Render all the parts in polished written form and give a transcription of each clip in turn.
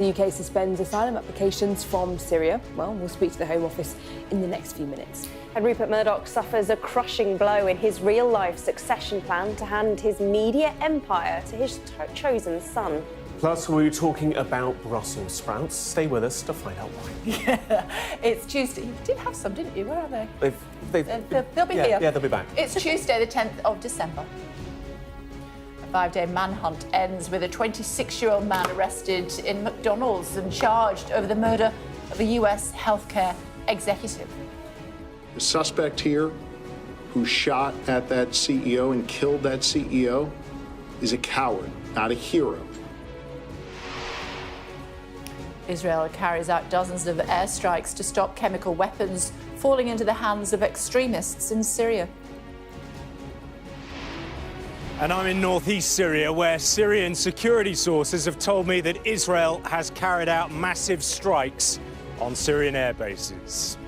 The UK suspends asylum applications from Syria. Well, we'll speak to the Home Office in the next few minutes. And Rupert Murdoch suffers a crushing blow in his real-life succession plan to hand his media empire to his chosen son. Plus, we're talking about Brussels sprouts. Stay with us to find out why. Yeah, it's Tuesday. You did have some, didn't you? Where are they? They'll be here. Yeah, they'll be back. It's Tuesday, the 10th of December. A 5-day manhunt ends with a 26-year-old man arrested in McDonald's and charged over the murder of a US healthcare executive. The suspect here, who shot at that CEO and killed that CEO, is a coward, not a hero. Israel carries out dozens of airstrikes to stop chemical weapons falling into the hands of extremists in Syria. And I'm in northeast Syria, where Syrian security sources have told me that Israel has carried out massive strikes on Syrian air bases.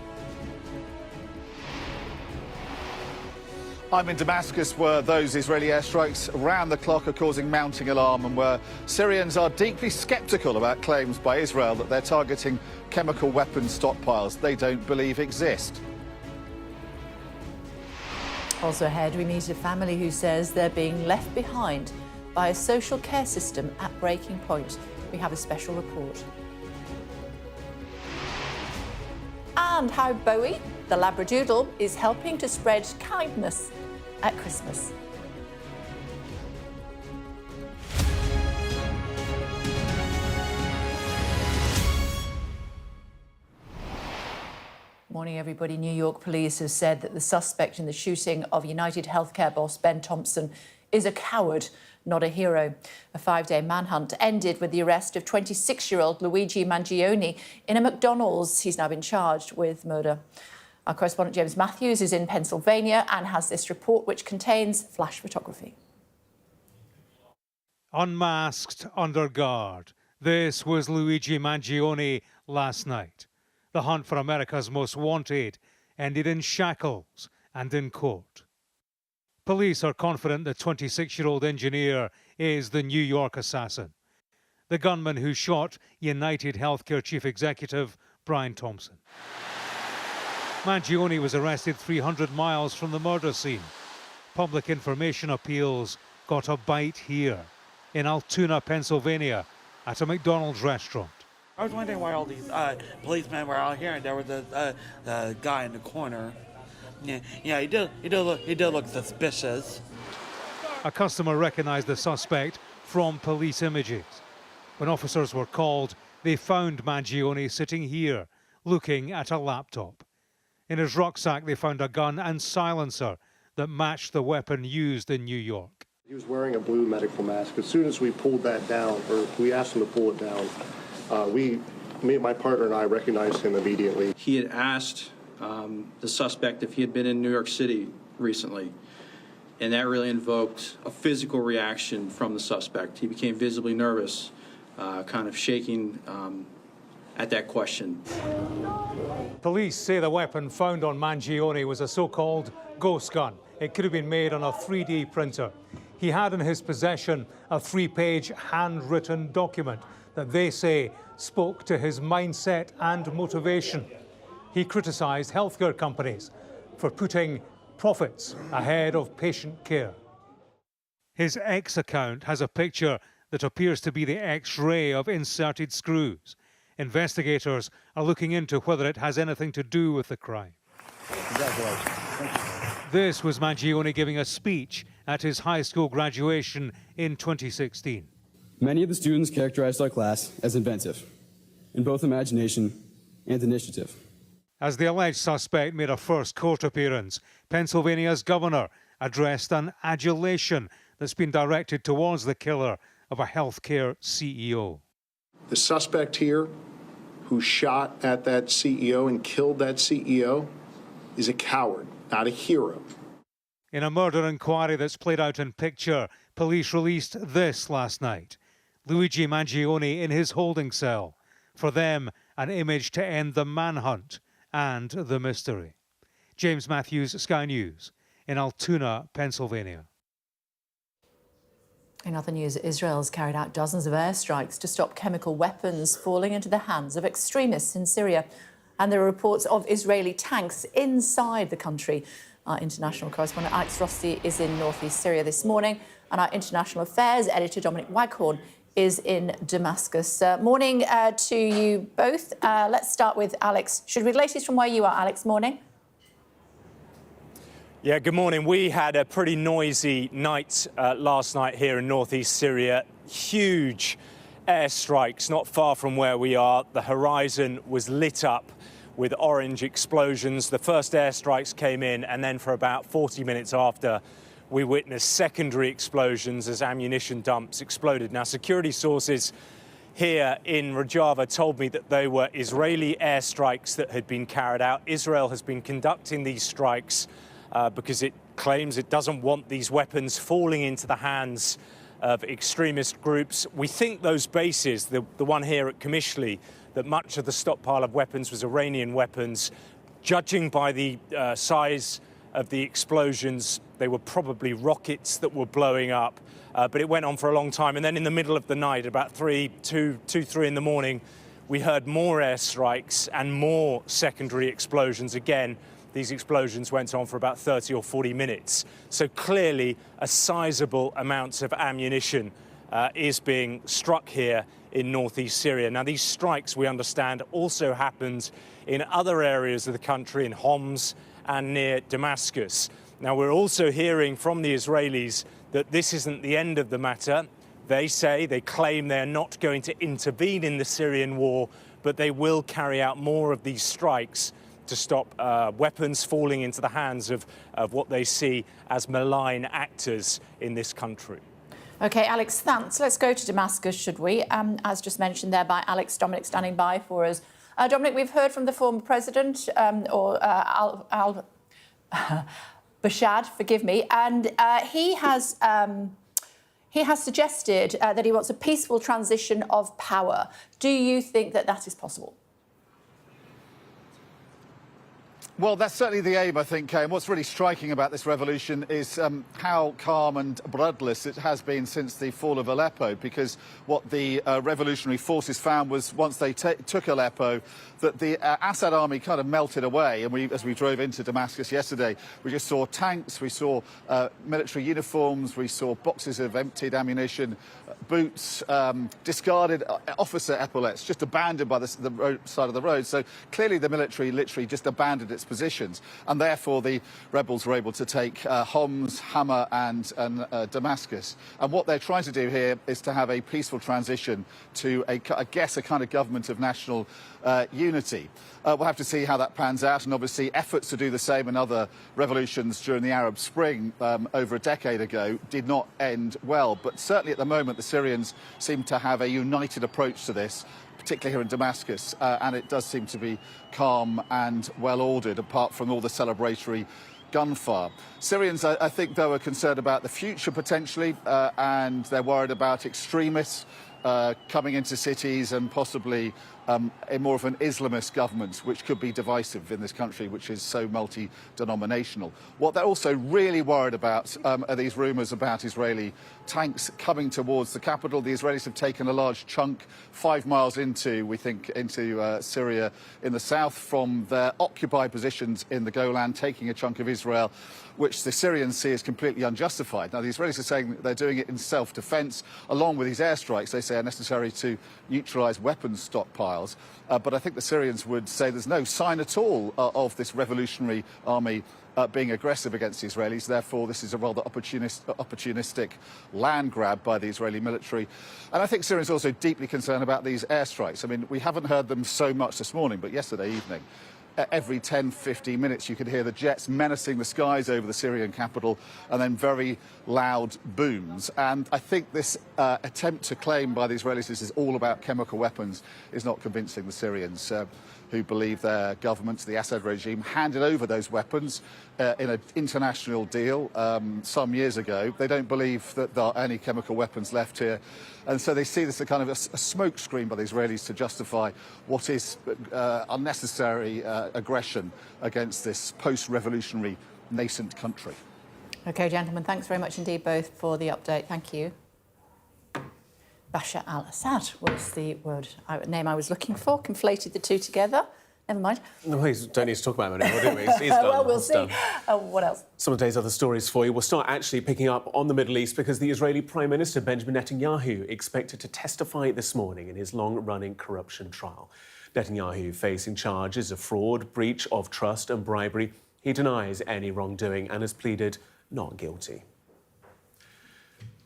I'm in Damascus, where those Israeli airstrikes around the clock are causing mounting alarm, and where Syrians are deeply sceptical about claims by Israel that they're targeting chemical weapons stockpiles they don't believe exist. Also ahead, we meet a family who says they're being left behind by a social care system at breaking point. We have a special report. And how Bowie, the Labradoodle, is helping to spread kindness at Christmas. Morning, everybody. New York police have said that the suspect in the shooting of United Healthcare boss Ben Thompson is a coward, not a hero. A 5-day manhunt ended with the arrest of 26-year-old Luigi Mangione in a McDonald's. He's now been charged with murder. Our correspondent James Matthews is in Pennsylvania and has this report which contains flash photography. Unmasked, under guard. This was Luigi Mangione last night. The hunt for America's most wanted ended in shackles and in court. Police are confident the 26-year-old engineer is the New York assassin, the gunman who shot United Healthcare chief executive Brian Thompson. Mangione was arrested 300 miles from the murder scene. Public information appeals got a bite here in Altoona, Pennsylvania, at a McDonald's restaurant. I was wondering why all these policemen were out here, and there was a guy in the corner. Yeah, he did look suspicious. A customer recognized the suspect from police images. When officers were called, they found Mangione sitting here, looking at a laptop. In his rucksack, they found a gun and silencer that matched the weapon used in New York. He was wearing a blue medical mask. As soon as we pulled that down, or we asked him to pull it down, me, my partner and I recognized him immediately. He had asked the suspect if he had been in New York City recently, and that really invoked a physical reaction from the suspect. He became visibly nervous, kind of shaking at that question. Police say the weapon found on Mangione was a so-called ghost gun. It could have been made on a 3D printer. He had in his possession a 3-page handwritten document that they say spoke to his mindset and motivation. He criticised healthcare companies for putting profits ahead of patient care. His X account has a picture that appears to be the X-ray of inserted screws. Investigators are looking into whether it has anything to do with the crime. This was Mangione giving a speech at his high school graduation in 2016. Many of the students characterized our class as inventive, in both imagination and initiative. As the alleged suspect made a first court appearance, Pennsylvania's governor addressed an adulation that's been directed towards the killer of a healthcare CEO. The suspect here, who shot at that CEO and killed that CEO, is a coward, not a hero. In a murder inquiry that's played out in picture, police released this last night. Luigi Mangione in his holding cell. For them, an image to end the manhunt and the mystery. James Matthews, Sky News, in Altoona, Pennsylvania. In other news, Israel's carried out dozens of airstrikes to stop chemical weapons falling into the hands of extremists in Syria. And there are reports of Israeli tanks inside the country. Our international correspondent Alex Rossi is in northeast Syria this morning, and our international affairs editor Dominic Waghorn is in Damascus. Morning to you both. Let's start with Alex. Should we read the latest from where you are, Alex? Morning. Yeah, good morning. We had a pretty noisy night last night here in northeast Syria. Huge airstrikes not far from where we are. The horizon was lit up with orange explosions. The first airstrikes came in, and then for about 40 minutes after, we witnessed secondary explosions as ammunition dumps exploded. Now, security sources here in Rojava told me that they were Israeli airstrikes that had been carried out. Israel has been conducting these strikes because it claims it doesn't want these weapons falling into the hands of extremist groups. We think those bases, the one here at Kamishli, that much of the stockpile of weapons was Iranian weapons. Judging by the size of the explosions, they were probably rockets that were blowing up. But it went on for a long time. And then in the middle of the night, about 3 in the morning, we heard more airstrikes and more secondary explosions. Again, these explosions went on for about 30 or 40 minutes. So clearly, a sizable amount of ammunition is being struck here in northeast Syria. Now, these strikes, we understand, also happened in other areas of the country, in Homs and near Damascus. Now, we're also hearing from the Israelis that this isn't the end of the matter. They claim they're not going to intervene in the Syrian war, but they will carry out more of these strikes to stop weapons falling into the hands of what they see as malign actors in this country. OK, Alex, thanks. Let's go to Damascus, should we? As just mentioned there by Alex, Dominic standing by for us. Dominic, we've heard from the former president, Bashad, forgive me, and he has suggested that he wants a peaceful transition of power. Do you think that that is possible? Well, that's certainly the aim, I think, Kay. And what's really striking about this revolution is how calm and bloodless it has been since the fall of Aleppo, because what the revolutionary forces found was once they took Aleppo, that the Assad army kind of melted away. And as we drove into Damascus yesterday, we just saw tanks, we saw military uniforms, we saw boxes of emptied ammunition, boots, discarded officer epaulets, just abandoned by the side of the road. So clearly the military literally just abandoned its positions, and therefore the rebels were able to take Homs, Hama and Damascus. And what they're trying to do here is to have a peaceful transition to, I guess, a kind of government of national unity. We'll have to see how that pans out, and obviously efforts to do the same in other revolutions during the Arab Spring over a decade ago did not end well. But certainly at the moment the Syrians seem to have a united approach to this, particularly here in Damascus, and it does seem to be calm and well-ordered, apart from all the celebratory gunfire. Syrians, I think, though, are concerned about the future, potentially, and they're worried about extremists coming into cities and possibly a more of an Islamist government, which could be divisive in this country, which is so multi-denominational. What they're also really worried about are these rumours about Israeli tanks coming towards the capital. The Israelis have taken a large chunk 5 miles into, we think, into Syria in the south from their occupied positions in the Golan, taking a chunk of Israel, which the Syrians see as completely unjustified. Now, the Israelis are saying that they're doing it in self-defence, along with these airstrikes they say are necessary to neutralise weapons stockpiles. But I think the Syrians would say there's no sign at all of this revolutionary army being aggressive against the Israelis. Therefore, this is a rather opportunistic land grab by the Israeli military. And I think Syrians are also deeply concerned about these airstrikes. I mean, we haven't heard them so much this morning, but yesterday evening, every 10-15 minutes you could hear the jets menacing the skies over the Syrian capital, and then very loud booms. And I think this attempt to claim by the Israelis this is all about chemical weapons is not convincing the Syrians, who believe their government, the Assad regime, handed over those weapons in an international deal some years ago. They don't believe that there are any chemical weapons left here. And so they see this as a kind of a smokescreen by the Israelis to justify what is unnecessary aggression against this post-revolutionary nascent country. OK, gentlemen, thanks very much indeed both for the update. Thank you. Bashar al-Assad was the name I was looking for. Conflated the two together. Never mind. No, we don't need to talk about him anymore, do we? He's done. Well, we'll see. What else? Some of today's other stories for you. We'll start actually picking up on the Middle East because the Israeli Prime Minister Benjamin Netanyahu expected to testify this morning in his long-running corruption trial. Netanyahu facing charges of fraud, breach of trust and bribery. He denies any wrongdoing and has pleaded not guilty.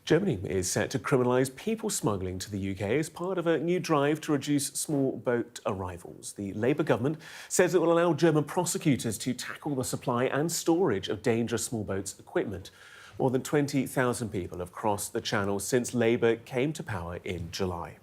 Germany is set to criminalise people smuggling to the UK as part of a new drive to reduce small boat arrivals. The Labour government says it will allow German prosecutors to tackle the supply and storage of dangerous small boats equipment. More than 20,000 people have crossed the Channel since Labour came to power in July.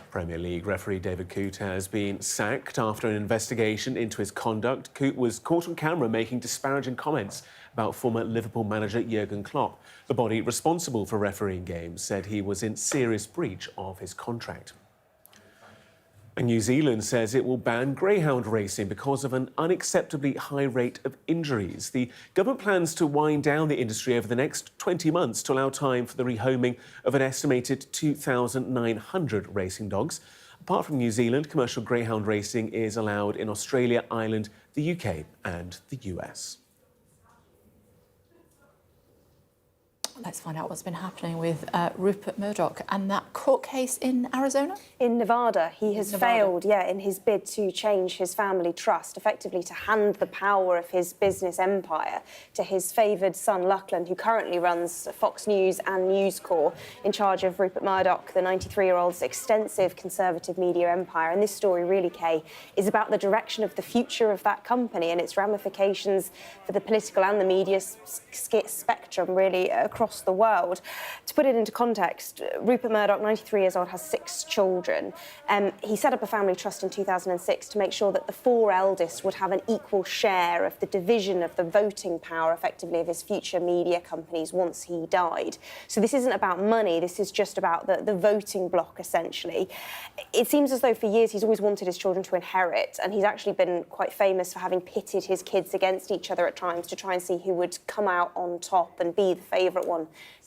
Premier League referee David Coote has been sacked after an investigation into his conduct. Coote was caught on camera making disparaging comments about former Liverpool manager Jurgen Klopp. The body responsible for refereeing games said he was in serious breach of his contract. And New Zealand says it will ban greyhound racing because of an unacceptably high rate of injuries. The government plans to wind down the industry over the next 20 months to allow time for the rehoming of an estimated 2,900 racing dogs. Apart from New Zealand, commercial greyhound racing is allowed in Australia, Ireland, the UK and the US. Let's find out what's been happening with Rupert Murdoch and that court case in Arizona? In Nevada. He has failed, in his bid to change his family trust, effectively to hand the power of his business empire to his favoured son, Lachlan, who currently runs Fox News and News Corp, in charge of Rupert Murdoch, the 93-year-old's extensive conservative media empire. And this story really, Kay, is about the direction of the future of that company and its ramifications for the political and the media spectrum, really, across the world. To put it into context, Rupert Murdoch, 93 years old, has 6 children. He set up a family trust in 2006 to make sure that the 4 eldest would have an equal share of the division of the voting power, effectively, of his future media companies once he died. So this isn't about money, this is just about the voting block, essentially. It seems as though for years he's always wanted his children to inherit, and he's actually been quite famous for having pitted his kids against each other at times to try and see who would come out on top and be the favourite one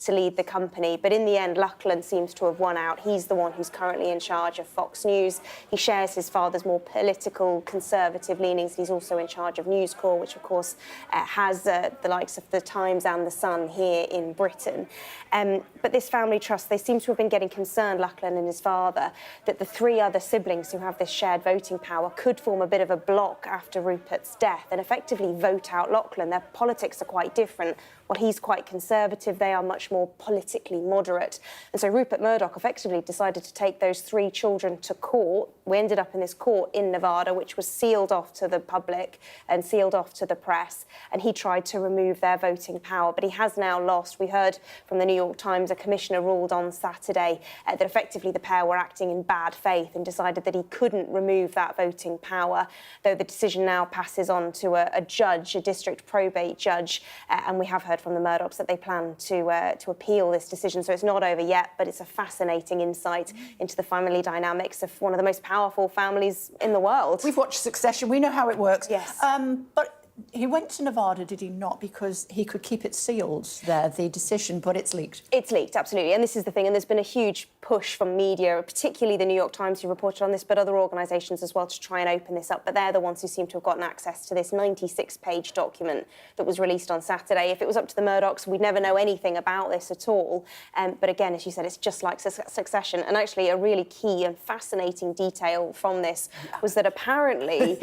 to lead the company. But in the end, Lachlan seems to have won out. He's the one who's currently in charge of Fox News. He shares his father's more political, conservative leanings. He's also in charge of News Corp, which, of course, has the likes of The Times and The Sun here in Britain. But this family trust, they seem to have been getting concerned, Lachlan and his father, that the 3 other siblings who have this shared voting power could form a bit of a block after Rupert's death and effectively vote out Lachlan. Their politics are quite different. While he's quite conservative, they are much more politically moderate. And so Rupert Murdoch effectively decided to take those 3 children to court. We ended up in this court in Nevada, which was sealed off to the public and sealed off to the press. And he tried to remove their voting power, but he has now lost. We heard from the New York Times, a commissioner ruled on Saturday that effectively the pair were acting in bad faith and decided that he couldn't remove that voting power, though the decision now passes on to a judge, a district probate judge, and we have heard from the Murdochs that they plan to appeal this decision. So it's not over yet, but it's a fascinating insight into the family dynamics of one of the most powerful families in the world. We've watched Succession. We know how it works. Yes. But he went to Nevada, did he not? Because he could keep it sealed there, the decision, but it's leaked. It's leaked, absolutely. And this is the thing. And there's been a huge push from media, particularly the New York Times, who reported on this, but other organisations as well, to try and open this up. But they're the ones who seem to have gotten access to this 96-page document that was released on Saturday. If it was up to the Murdochs, we'd never know anything about this at all. But again, as you said, it's just like Succession. And actually, a really key and fascinating detail from this was that apparently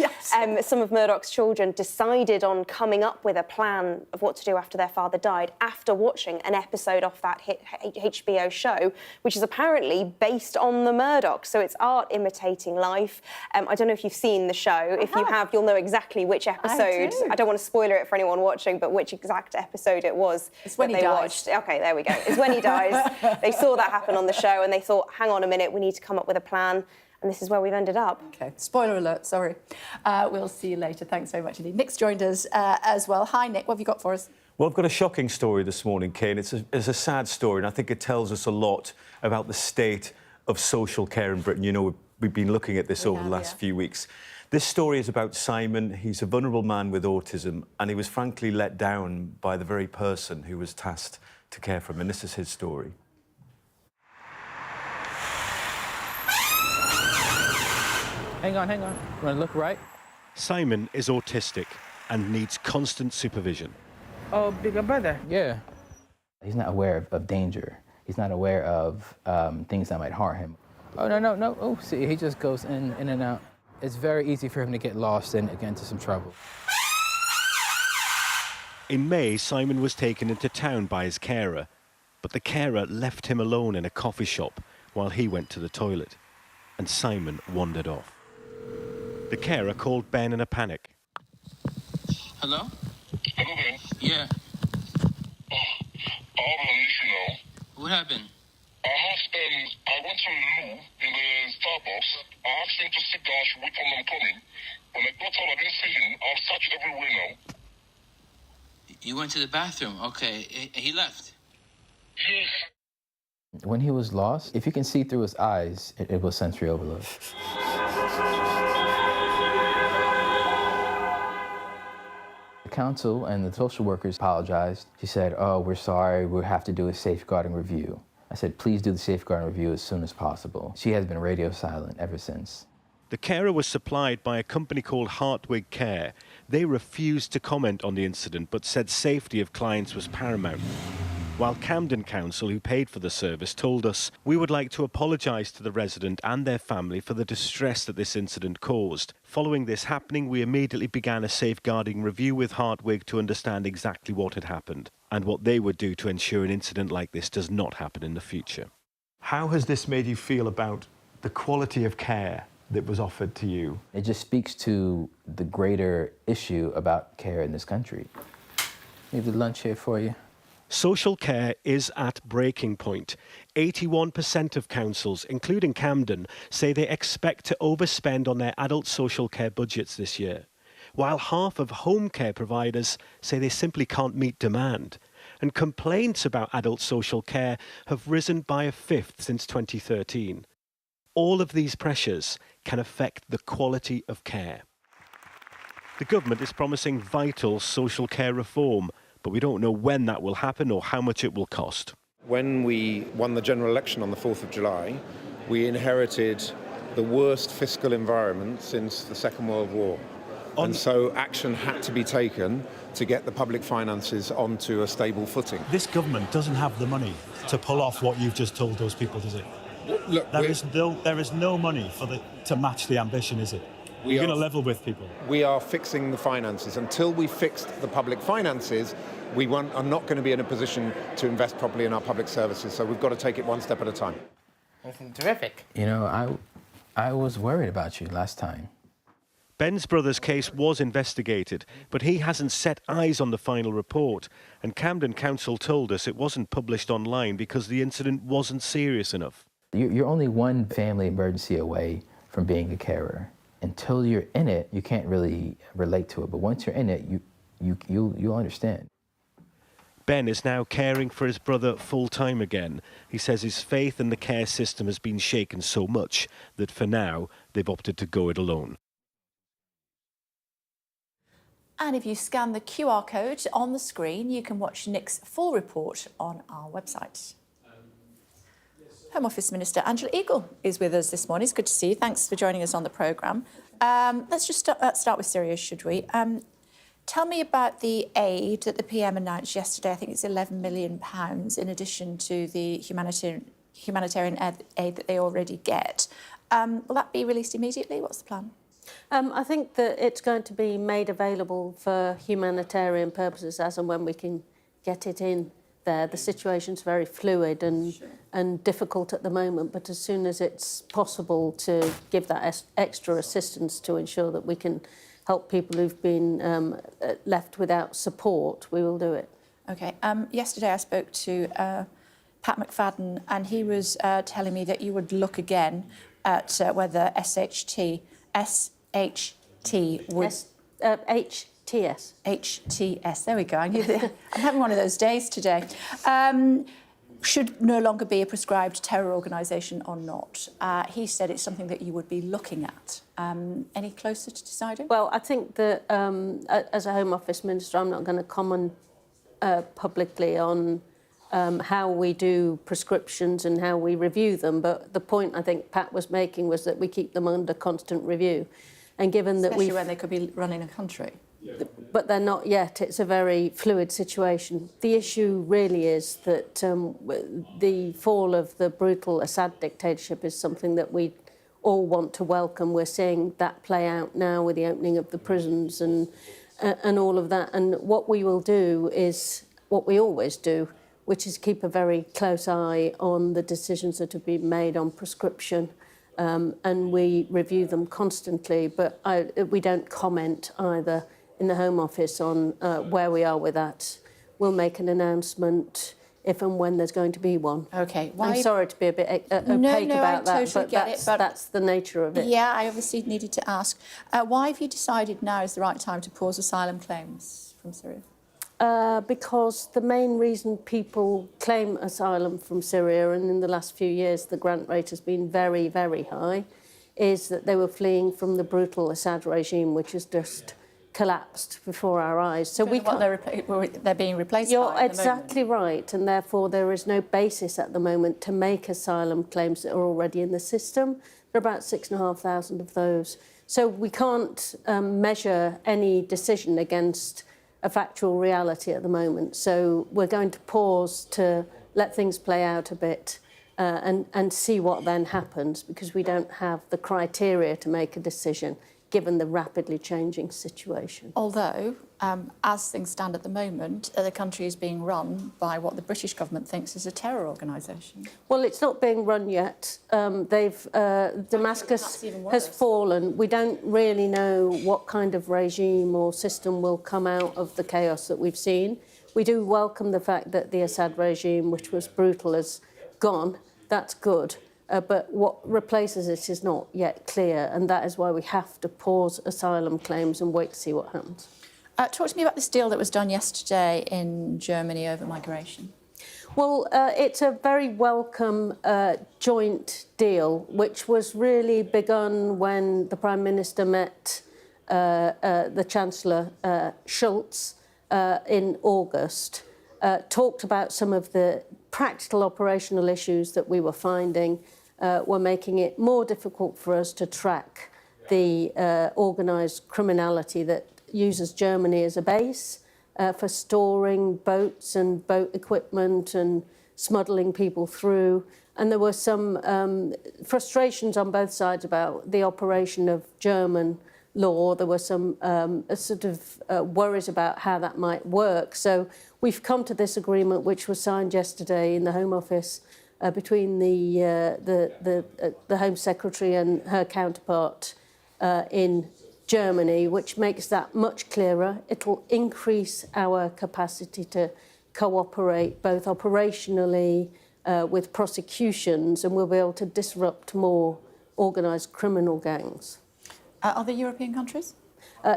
some of Murdoch's children decided on coming up with a plan of what to do after their father died after watching an episode off that hit HBO show, which is apparently based on the Murdochs. So it's art imitating life. I don't know if you've seen the show. If you have, you'll know exactly which episode. I don't want to spoiler it for anyone watching, but which exact episode it was. It's when he dies. OK, there we go. It's when he dies. They saw that happen on the show and they thought, hang on a minute, we need to come up with a plan. And this is where we've ended up. OK, spoiler alert, sorry. We'll see you later. Thanks very much indeed. Nick's joined us as well. Hi, Nick, what have you got for us? Well, I've got a shocking story this morning, Kane. It's a sad story, and I think it tells us a lot about the state of social care in Britain. You know, we've been looking at this over the last few weeks. This story is about Simon. He's a vulnerable man with autism, and he was frankly let down by the very person who was tasked to care for him, and this is his story. Hang on. You want to look right? Simon is autistic and needs constant supervision. Oh, bigger brother. Yeah. He's not aware of danger. He's not aware of things that might harm him. Oh, no. Oh, see, he just goes in and out. It's very easy for him to get lost and get into some trouble. In May, Simon was taken into town by his carer, but the carer left him alone in a coffee shop while he went to the toilet, and Simon wandered off. The carer called Ben in a panic. Hello? Hello, Ben. Yeah. I have an issue now. What happened? I went to Lou in the Starbucks. I asked him to sit down, I should wait for them coming. When I got out, I didn't see him. I've searched everywhere now. You went to the bathroom? Okay. He left? Yes. When he was lost, if you can see through his eyes, it was sensory overload. The council and the social workers apologized. She said, oh, we're sorry, we'll have to do a safeguarding review. I said, please do the safeguarding review as soon as possible. She has been radio silent ever since. The carer was supplied by a company called Hartwig Care. They refused to comment on the incident, but said safety of clients was paramount. While Camden Council, who paid for the service, told us, we would like to apologise to the resident and their family for the distress that this incident caused. Following this happening, we immediately began a safeguarding review with Hartwig to understand exactly what had happened and what they would do to ensure an incident like this does not happen in the future. How has this made you feel about the quality of care that was offered to you? It just speaks to the greater issue about care in this country. Leave the lunch here for you. Social care is at breaking point. 81% of councils, including Camden, say they expect to overspend on their adult social care budgets this year, while half of home care providers say they simply can't meet demand. And complaints about adult social care have risen by a fifth since 2013. All of these pressures can affect the quality of care. The government is promising vital social care reform, but we don't know when that will happen or how much it will cost. When we won the general election on the 4th of July, we inherited the worst fiscal environment since the Second World War. And so action had to be taken to get the public finances onto a stable footing. This government doesn't have the money to pull off what you've just told those people, does it? Look, there is no money to match the ambition, is it? We're going to level with people. We are fixing the finances. Until we fixed the public finances, we are not going to be in a position to invest properly in our public services. So we've got to take it one step at a time. Terrific. You know, I was worried about you last time. Ben's brother's case was investigated, but he hasn't set eyes on the final report. And Camden Council told us it wasn't published online because the incident wasn't serious enough. You're only one family emergency away from being a carer. Until you're in it, you can't really relate to it. But once you're in it, you'll understand. Ben is now caring for his brother full-time again. He says his faith in the care system has been shaken so much that for now, they've opted to go it alone. And if you scan the QR code on the screen, you can watch Nick's full report on our website. Home Office Minister Angela Eagle is with us this morning. It's good to see you. Thanks for joining us on the programme. Let's just start with Syria, should we? Tell me about the aid that the PM announced yesterday. I think it's £11 million in addition to the humanitarian aid that they already get. Will that be released immediately? What's the plan? I think that it's going to be made available for humanitarian purposes as and when we can get it in there. The situation's very fluid and difficult at the moment, but as soon as it's possible to give that extra assistance to ensure that we can help people who've been left without support, we will do it. OK. Yesterday I spoke to Pat McFadden, and he was telling me that you would look again at whether HTS would... HTS. HTS, there we go. I'm having one of those days today. Should no longer be a prescribed terror organisation or not. He said it's something that you would be looking at. Any closer to deciding? Well, I think that as a Home Office Minister, I'm not going to comment publicly on how we do prescriptions and how we review them. But the point I think Pat was making was that we keep them under constant review. And given that Especially when they could be running a country. But they're not yet. It's a very fluid situation. The issue really is that the fall of the brutal Assad dictatorship is something that we all want to welcome. We're seeing that play out now with the opening of the prisons and all of that. And what we will do is what we always do, which is keep a very close eye on the decisions that have been made on prescription. And we review them constantly, but we don't comment either in the Home Office on where we are with that. We'll make an announcement if and when there's going to be one. OK. I'm sorry to be a bit opaque about that, totally but that's the nature of it. Yeah, I obviously needed to ask. Why have you decided now is the right time to pause asylum claims from Syria? Because the main reason people claim asylum from Syria, and in the last few years the grant rate has been very, very high, is that they were fleeing from the brutal Assad regime, which has just collapsed before our eyes. So we can't... they're being replaced You're by exactly right, and therefore there is no basis at the moment to make asylum claims that are already in the system. There are about 6,500 of those. So we can't measure any decision against a factual reality at the moment. So we're going to pause to let things play out a bit and see what then happens, because we don't have the criteria to make a decision given the rapidly changing situation. Although, as things stand at the moment, the country is being run by what the British government thinks is a terror organisation. Well, it's not being run yet. Damascus has fallen. We don't really know what kind of regime or system will come out of the chaos that we've seen. We do welcome the fact that the Assad regime, which was brutal, is gone. That's good. But what replaces it is not yet clear, and that is why we have to pause asylum claims and wait to see what happens. Talk to me about this deal that was done yesterday in Germany over migration. Well, it's a very welcome joint deal, which was really begun when the Prime Minister met the Chancellor Schulz in August, talked about some of the practical operational issues that we were finding were making it more difficult for us to track the organised criminality that uses Germany as a base for storing boats and boat equipment and smuggling people through. And there were some frustrations on both sides about the operation of German law. There were some worries about how that might work. So we've come to this agreement, which was signed yesterday in the Home Office between the Home Secretary and her counterpart in Germany, which makes that much clearer. It'll increase our capacity to cooperate both operationally with prosecutions, and we'll be able to disrupt more organised criminal gangs. Other European countries?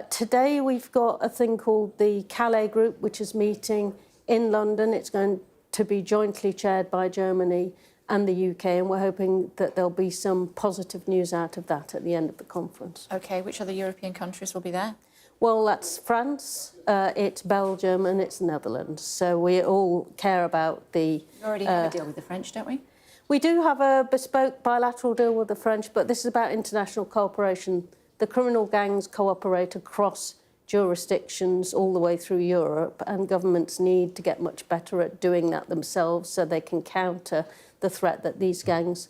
Today we've got a thing called the Calais Group, which is meeting in London. It's going to be jointly chaired by Germany and the UK, and we're hoping that there'll be some positive news out of that at the end of the conference. OK, which other European countries will be there? Well, that's France, it's Belgium and it's Netherlands. So we all care about the... We already have a deal with the French, don't we? We do have a bespoke bilateral deal with the French, but this is about international cooperation. The criminal gangs cooperate across jurisdictions all the way through Europe, and governments need to get much better at doing that themselves so they can counter the threat that these gangs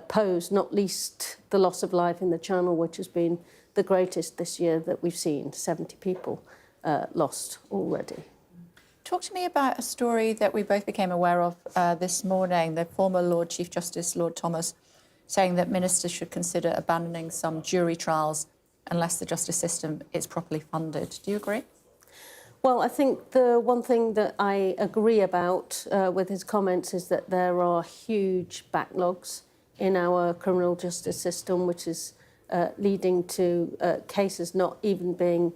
pose, not least the loss of life in the Channel, which has been the greatest this year that we've seen, 70 people lost already. Talk to me about a story that we both became aware of this morning, the former Lord Chief Justice, Lord Thomas, saying that ministers should consider abandoning some jury trials unless the justice system is properly funded. Do you agree? Well, I think the one thing that I agree about with his comments is that there are huge backlogs in our criminal justice system, which is leading to cases not even being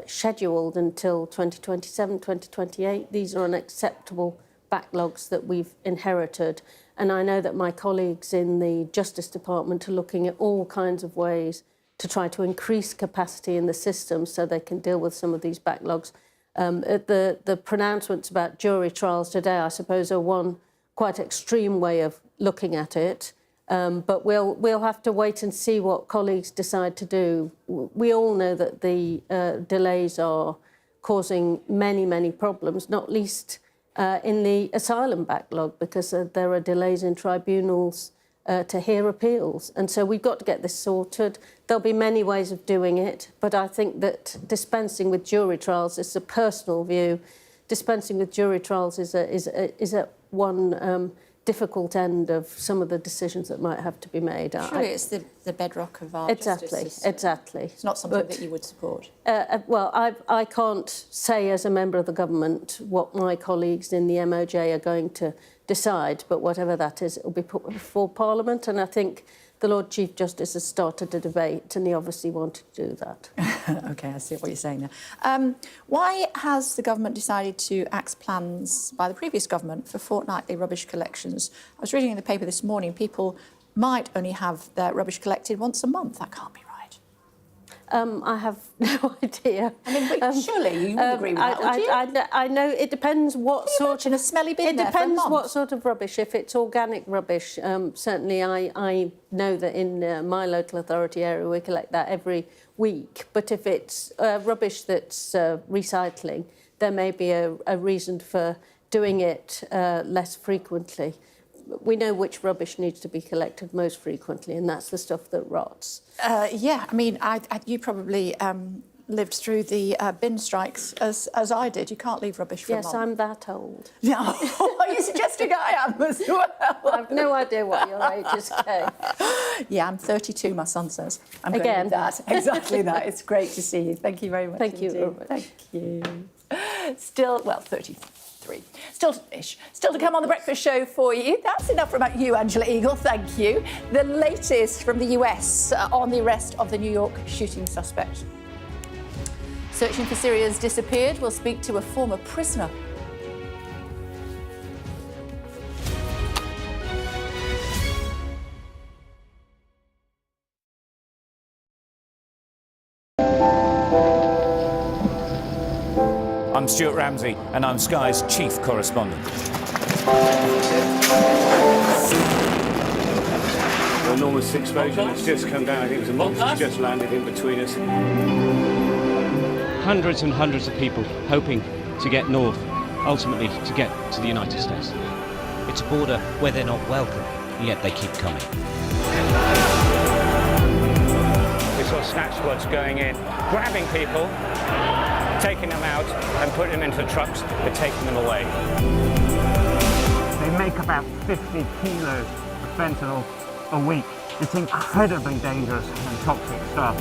scheduled until 2027, 2028. These are unacceptable backlogs that we've inherited. And I know that my colleagues in the Justice Department are looking at all kinds of ways to try to increase capacity in the system so they can deal with some of these backlogs. The pronouncements about jury trials today, I suppose, are one quite extreme way of looking at it. But we'll have to wait and see what colleagues decide to do. We all know that the delays are causing many problems, not least in the asylum backlog, because there are delays in tribunals to hear appeals. And so we've got to get this sorted. There'll be many ways of doing it, but I think that dispensing with jury trials is a personal view. Dispensing with jury trials is a one difficult end of some of the decisions that might have to be made. Surely it's the bedrock of our justice system. Exactly. It's not something that you would support. Well, I can't say as a member of the government what my colleagues in the MOJ are going to decide, but whatever that is, it will be put before Parliament, and I think the Lord Chief Justice has started a debate, and he obviously wanted to do that. OK, I see what you're saying there. Why has the government decided to axe plans by the previous government for fortnightly rubbish collections? I was reading in the paper this morning, people might only have their rubbish collected once a month. That can't be right. I have no idea. I mean, but surely you would agree with that, would you? I know it depends what sort in a smelly bin. It depends what sort of rubbish. If it's organic rubbish, certainly I know that in my local authority area we collect that every week. But if it's rubbish that's recycling, there may be a reason for doing it less frequently. We know which rubbish needs to be collected most frequently, and that's the stuff that rots. Yeah, I mean, you probably lived through the bin strikes as I did. You can't leave rubbish for a month. Yes, I'm that old. No, are you suggesting I am as well? I've no idea what your age is, Kay. Yeah, I'm 32, my son says. I'm Again. going with that. Exactly that. It's great to see you. Thank you very much. Thank you very much. Thank you. Still, well, 33. Still-ish. Still to come on The Breakfast Show for you. That's enough from you, Angela Eagle. Thank you. The latest from the US on the arrest of the New York shooting suspect. Searching for Syrians disappeared. We'll speak to a former prisoner. I'm Stuart Ramsey, and I'm Sky's chief correspondent. An enormous explosion that's just come down. I think it was a monster just landed in between us. Hundreds and hundreds of people hoping to get north, ultimately to get to the United States. It's a border where they're not welcome, and yet they keep coming. We saw snatch squads going in, grabbing people, taking them out and putting them into trucks and taking them away. They make about 50 kilos of fentanyl a week. It's incredibly dangerous and toxic stuff.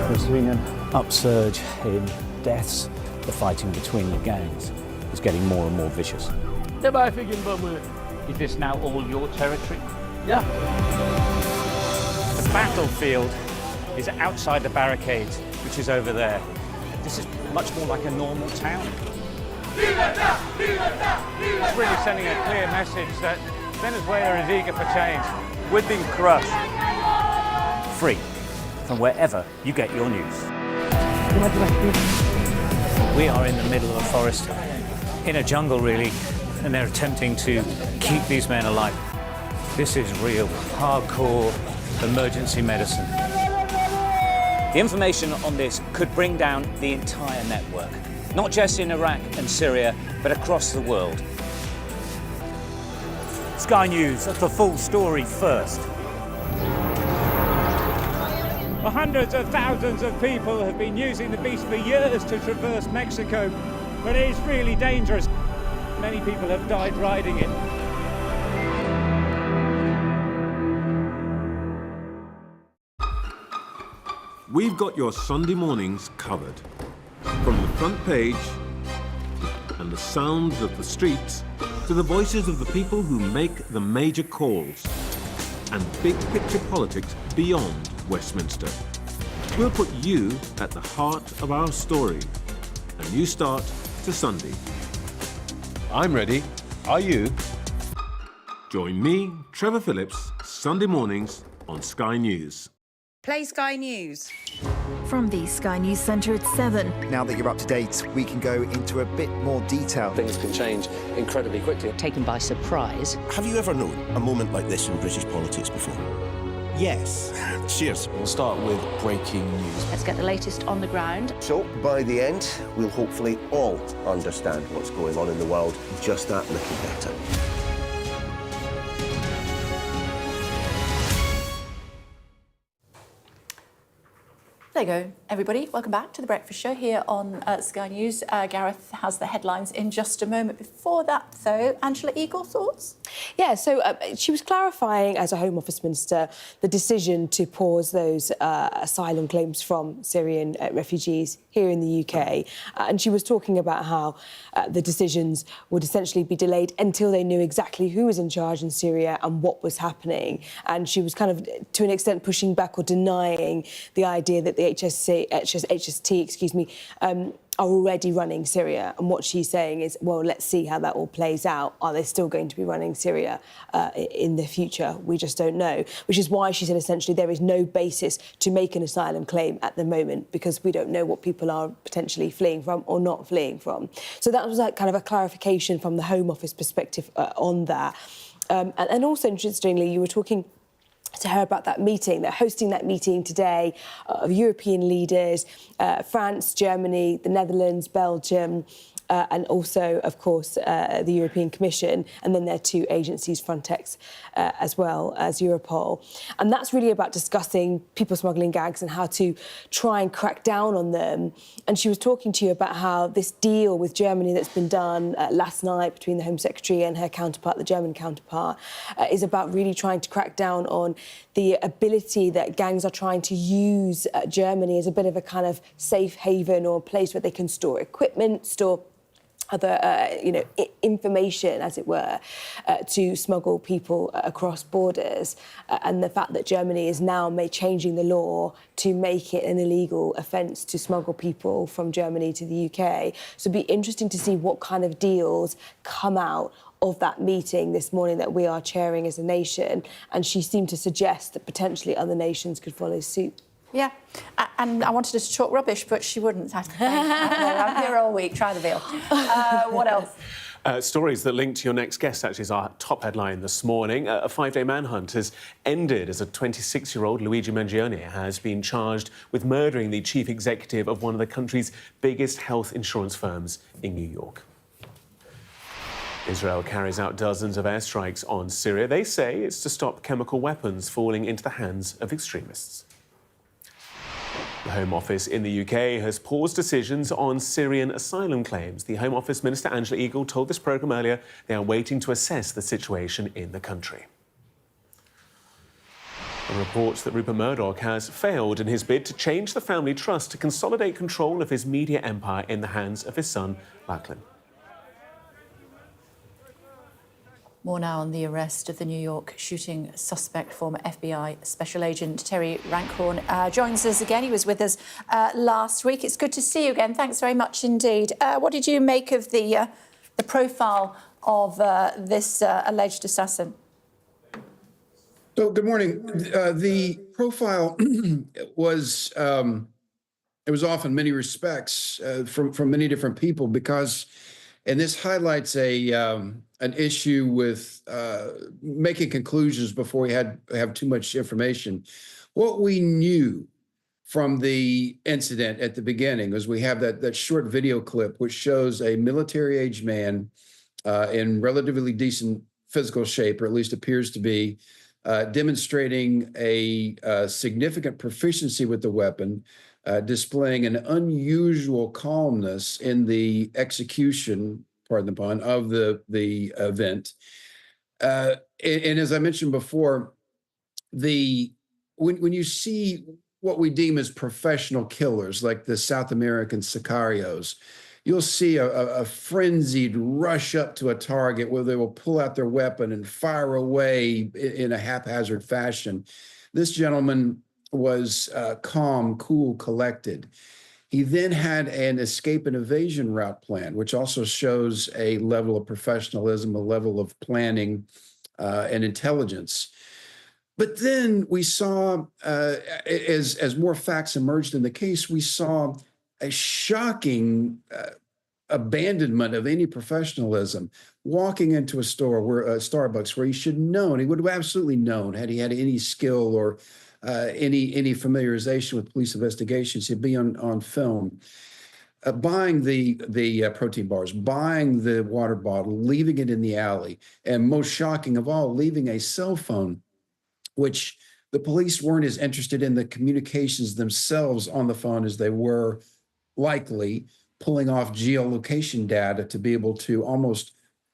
There's been an upsurge in deaths. The fighting between the gangs is getting more and more vicious. Is this now all your territory? Yeah. The battlefield is outside the barricades, which is over there. This is much more like a normal town. It's really sending a clear message that Venezuela is eager for change. We've been crushed. Free from wherever you get your news. We are in the middle of a forest, in a jungle really, and they're attempting to keep these men alive. This is real, hardcore emergency medicine. The information on this could bring down the entire network, not just in Iraq and Syria, but across the world. Sky News, the full story first. Well, hundreds of thousands of people have been using the beast for years to traverse Mexico, but it is really dangerous. Many people have died riding it. We've got your Sunday mornings covered. From the front page and the sounds of the streets to the voices of the people who make the major calls and big picture politics beyond Westminster. We'll put you at the heart of our story. A new start to Sunday. I'm ready. Are you? Join me, Trevor Phillips, Sunday mornings on Sky News. Play Sky News. From the Sky News Centre at 7. Now that you're up to date, we can go into a bit more detail. Things can change incredibly quickly. Taken by surprise. Have you ever known a moment like this in British politics before? Yes. Cheers. We'll start with breaking news. Let's get the latest on the ground. So, by the end, we'll hopefully all understand what's going on in the world just that little better. There you go, everybody. Welcome back to The Breakfast Show here on Sky News. Gareth has the headlines in just a moment. Before that, though, Angela Eagle, thoughts? Yeah, so she was clarifying, as a Home Office Minister, the decision to pause those asylum claims from Syrian refugees here in the UK. And she was talking about how the decisions would essentially be delayed until they knew exactly who was in charge in Syria and what was happening. And she was kind of, to an extent, pushing back or denying the idea that the HST, are already running Syria. And what she's saying is, well, let's see how that all plays out. Are they still going to be running Syria in the future? We just don't know. Which is why she said, essentially, there is no basis to make an asylum claim at the moment because we don't know what people are potentially fleeing from or not fleeing from. So that was like kind of a clarification from the Home Office perspective on that. And also, interestingly, you were talking to her about that meeting. They're hosting that meeting today of European leaders, France, Germany, the Netherlands, Belgium, and also, of course, the European Commission, and then their two agencies, Frontex, as well as Europol. And that's really about discussing people smuggling gangs and how to try and crack down on them. And she was talking to you about how this deal with Germany that's been done last night between the Home Secretary and her counterpart, the German counterpart, is about really trying to crack down on the ability that gangs are trying to use Germany as a bit of a kind of safe haven or a place where they can store equipment, store other, information, as it were, to smuggle people across borders. And the fact that Germany is now changing the law to make it an illegal offence to smuggle people from Germany to the UK. So it'd be interesting to see what kind of deals come out of that meeting this morning that we are chairing as a nation. And she seemed to suggest that potentially other nations could follow suit. Yeah, and I wanted her to talk rubbish, but she wouldn't. I'm here all week. Try the veal. What else? Stories that link to your next guest, actually, is our top headline this morning. A 5-day manhunt has ended as a 26-year-old, Luigi Mangione, has been charged with murdering the chief executive of one of the country's biggest health insurance firms in New York. Israel carries out dozens of airstrikes on Syria. They say it's to stop chemical weapons falling into the hands of extremists. The Home Office in the UK has paused decisions on Syrian asylum claims. The Home Office Minister, Angela Eagle, told this programme earlier they are waiting to assess the situation in the country. And reports that Rupert Murdoch has failed in his bid to change the family trust to consolidate control of his media empire in the hands of his son, Lachlan. More now on the arrest of the New York shooting suspect. Former FBI Special Agent Terry Rankhorn joins us again. He was with us last week. It's good to see you again. Thanks very much indeed. What did you make of the profile of this alleged assassin? So, good morning. The profile was it was off in many respects from many different people because. And this highlights an issue with making conclusions before we have too much information. What we knew from the incident at the beginning was we have that short video clip which shows a military-aged man in relatively decent physical shape, or at least appears to be, demonstrating a significant proficiency with the weapon, displaying an unusual calmness in the execution, pardon the pun, of the event. And as I mentioned before, when you see what we deem as professional killers, like the South American sicarios, you'll see a frenzied rush up to a target where they will pull out their weapon and fire away in a haphazard fashion. This gentleman was calm, cool, collected. He then had an escape and evasion route plan, which also shows a level of professionalism, a level of planning and intelligence. But then we saw, as more facts emerged in the case, we saw a shocking abandonment of any professionalism. Walking into a store where Starbucks, where he should have known, he would have absolutely known had he had any skill or any familiarization with police investigations, he'd be on film. Buying the protein bars, buying the water bottle, leaving it in the alley, and most shocking of all, leaving a cell phone, which the police weren't as interested in the communications themselves on the phone as they were likely pulling off geolocation data to be able to almost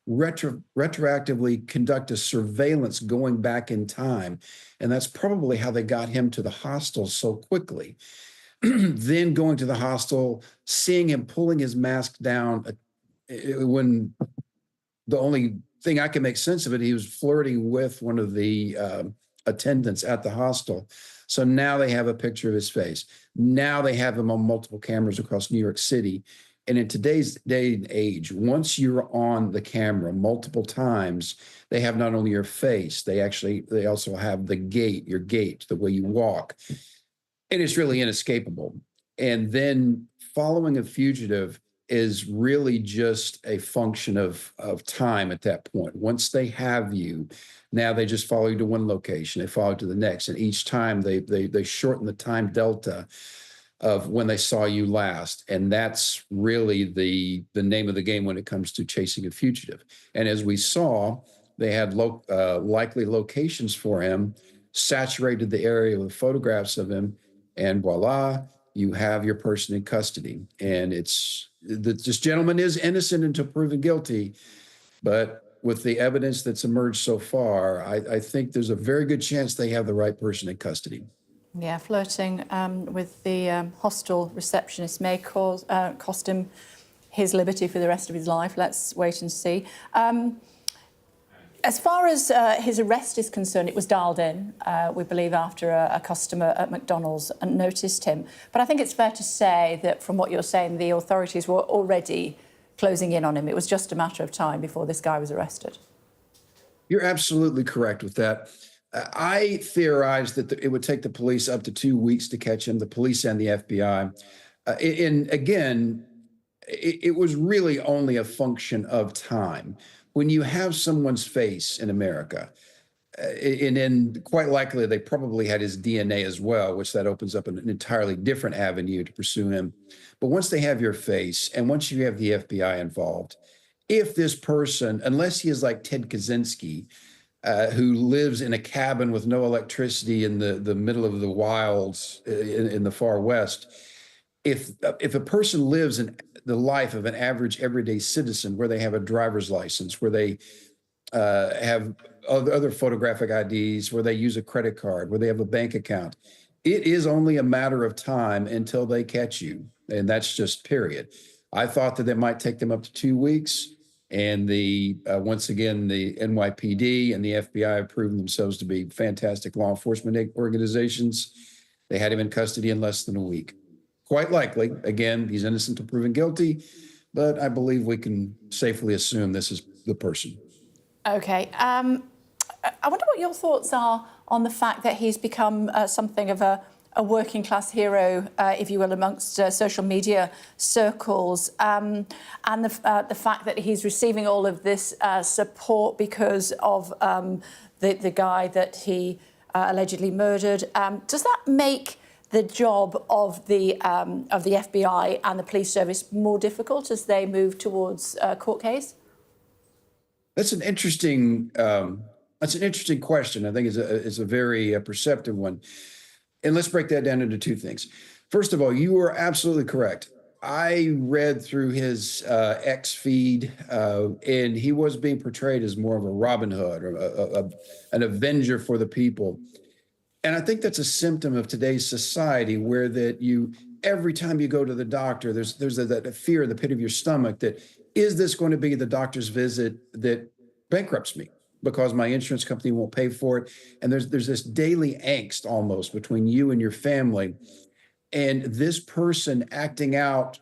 retroactively conduct a surveillance going back in time. And that's probably how they got him to the hostel so quickly. Then going to the hostel, seeing him pulling his mask down when the only thing I can make sense of it, he was flirting with one of the attendants at the hostel. So now they have a picture of his face. Now they have him on multiple cameras across New York City. And in today's day and age, once you're on the camera multiple times, they have not only your face, they also have the gait, your gait, the way you walk. And it's really inescapable. And then following a fugitive is really just a function of time at that point. Once they have you, now they just follow you to one location, they follow to the next. And each time they shorten the time delta of when they saw you last. And that's really the name of the game when it comes to chasing a fugitive. And as we saw, they had likely locations for him, saturated the area with photographs of him, and voila, you have your person in custody. And this gentleman is innocent until proven guilty, but with the evidence that's emerged so far, I think there's a very good chance they have the right person in custody. Yeah, flirting with the hostel receptionist may cost him his liberty for the rest of his life. Let's wait and see. As far as his arrest is concerned, it was dialed in, we believe, after a customer at McDonald's noticed him. But I think it's fair to say that from what you're saying, the authorities were already closing in on him. It was just a matter of time before this guy was arrested. You're absolutely correct with that. I theorized that it would take the police up to 2 weeks to catch him, the police and the FBI. And again, it was really only a function of time. When you have someone's face in America, and then quite likely they probably had his DNA as well, which that opens up an entirely different avenue to pursue him. But once they have your face, and once you have the FBI involved, if this person, unless he is like Ted Kaczynski, who lives in a cabin with no electricity in the middle of the wilds in the far west, if a person lives in the life of an average everyday citizen, where they have a driver's license, where they have other photographic IDs, where they use a credit card, where they have a bank account, it is only a matter of time until they catch you. And that's just period. I thought that it might take them up to 2 weeks. And once again, the NYPD and the FBI have proven themselves to be fantastic law enforcement organizations. They had him in custody in less than a week. Quite likely, again, he's innocent until proven guilty, but I believe we can safely assume this is the person. OK. I wonder what your thoughts are on the fact that he's become something of a working class hero, if you will, amongst social media circles, and the fact that he's receiving all of this support because of the guy that he allegedly murdered. Does that make the job of the FBI and the police service more difficult as they move towards a court case? That's an interesting question. I think it's a very perceptive one. And let's break that down into two things. First of all, you are absolutely correct. I read through his X feed, and he was being portrayed as more of a Robin Hood or an avenger for the people. And I think that's a symptom of today's society, where every time you go to the doctor, there's that fear in the pit of your stomach that, is this going to be the doctor's visit that bankrupts me because my insurance company won't pay for it? And there's this daily angst almost between you and your family. And this person acting out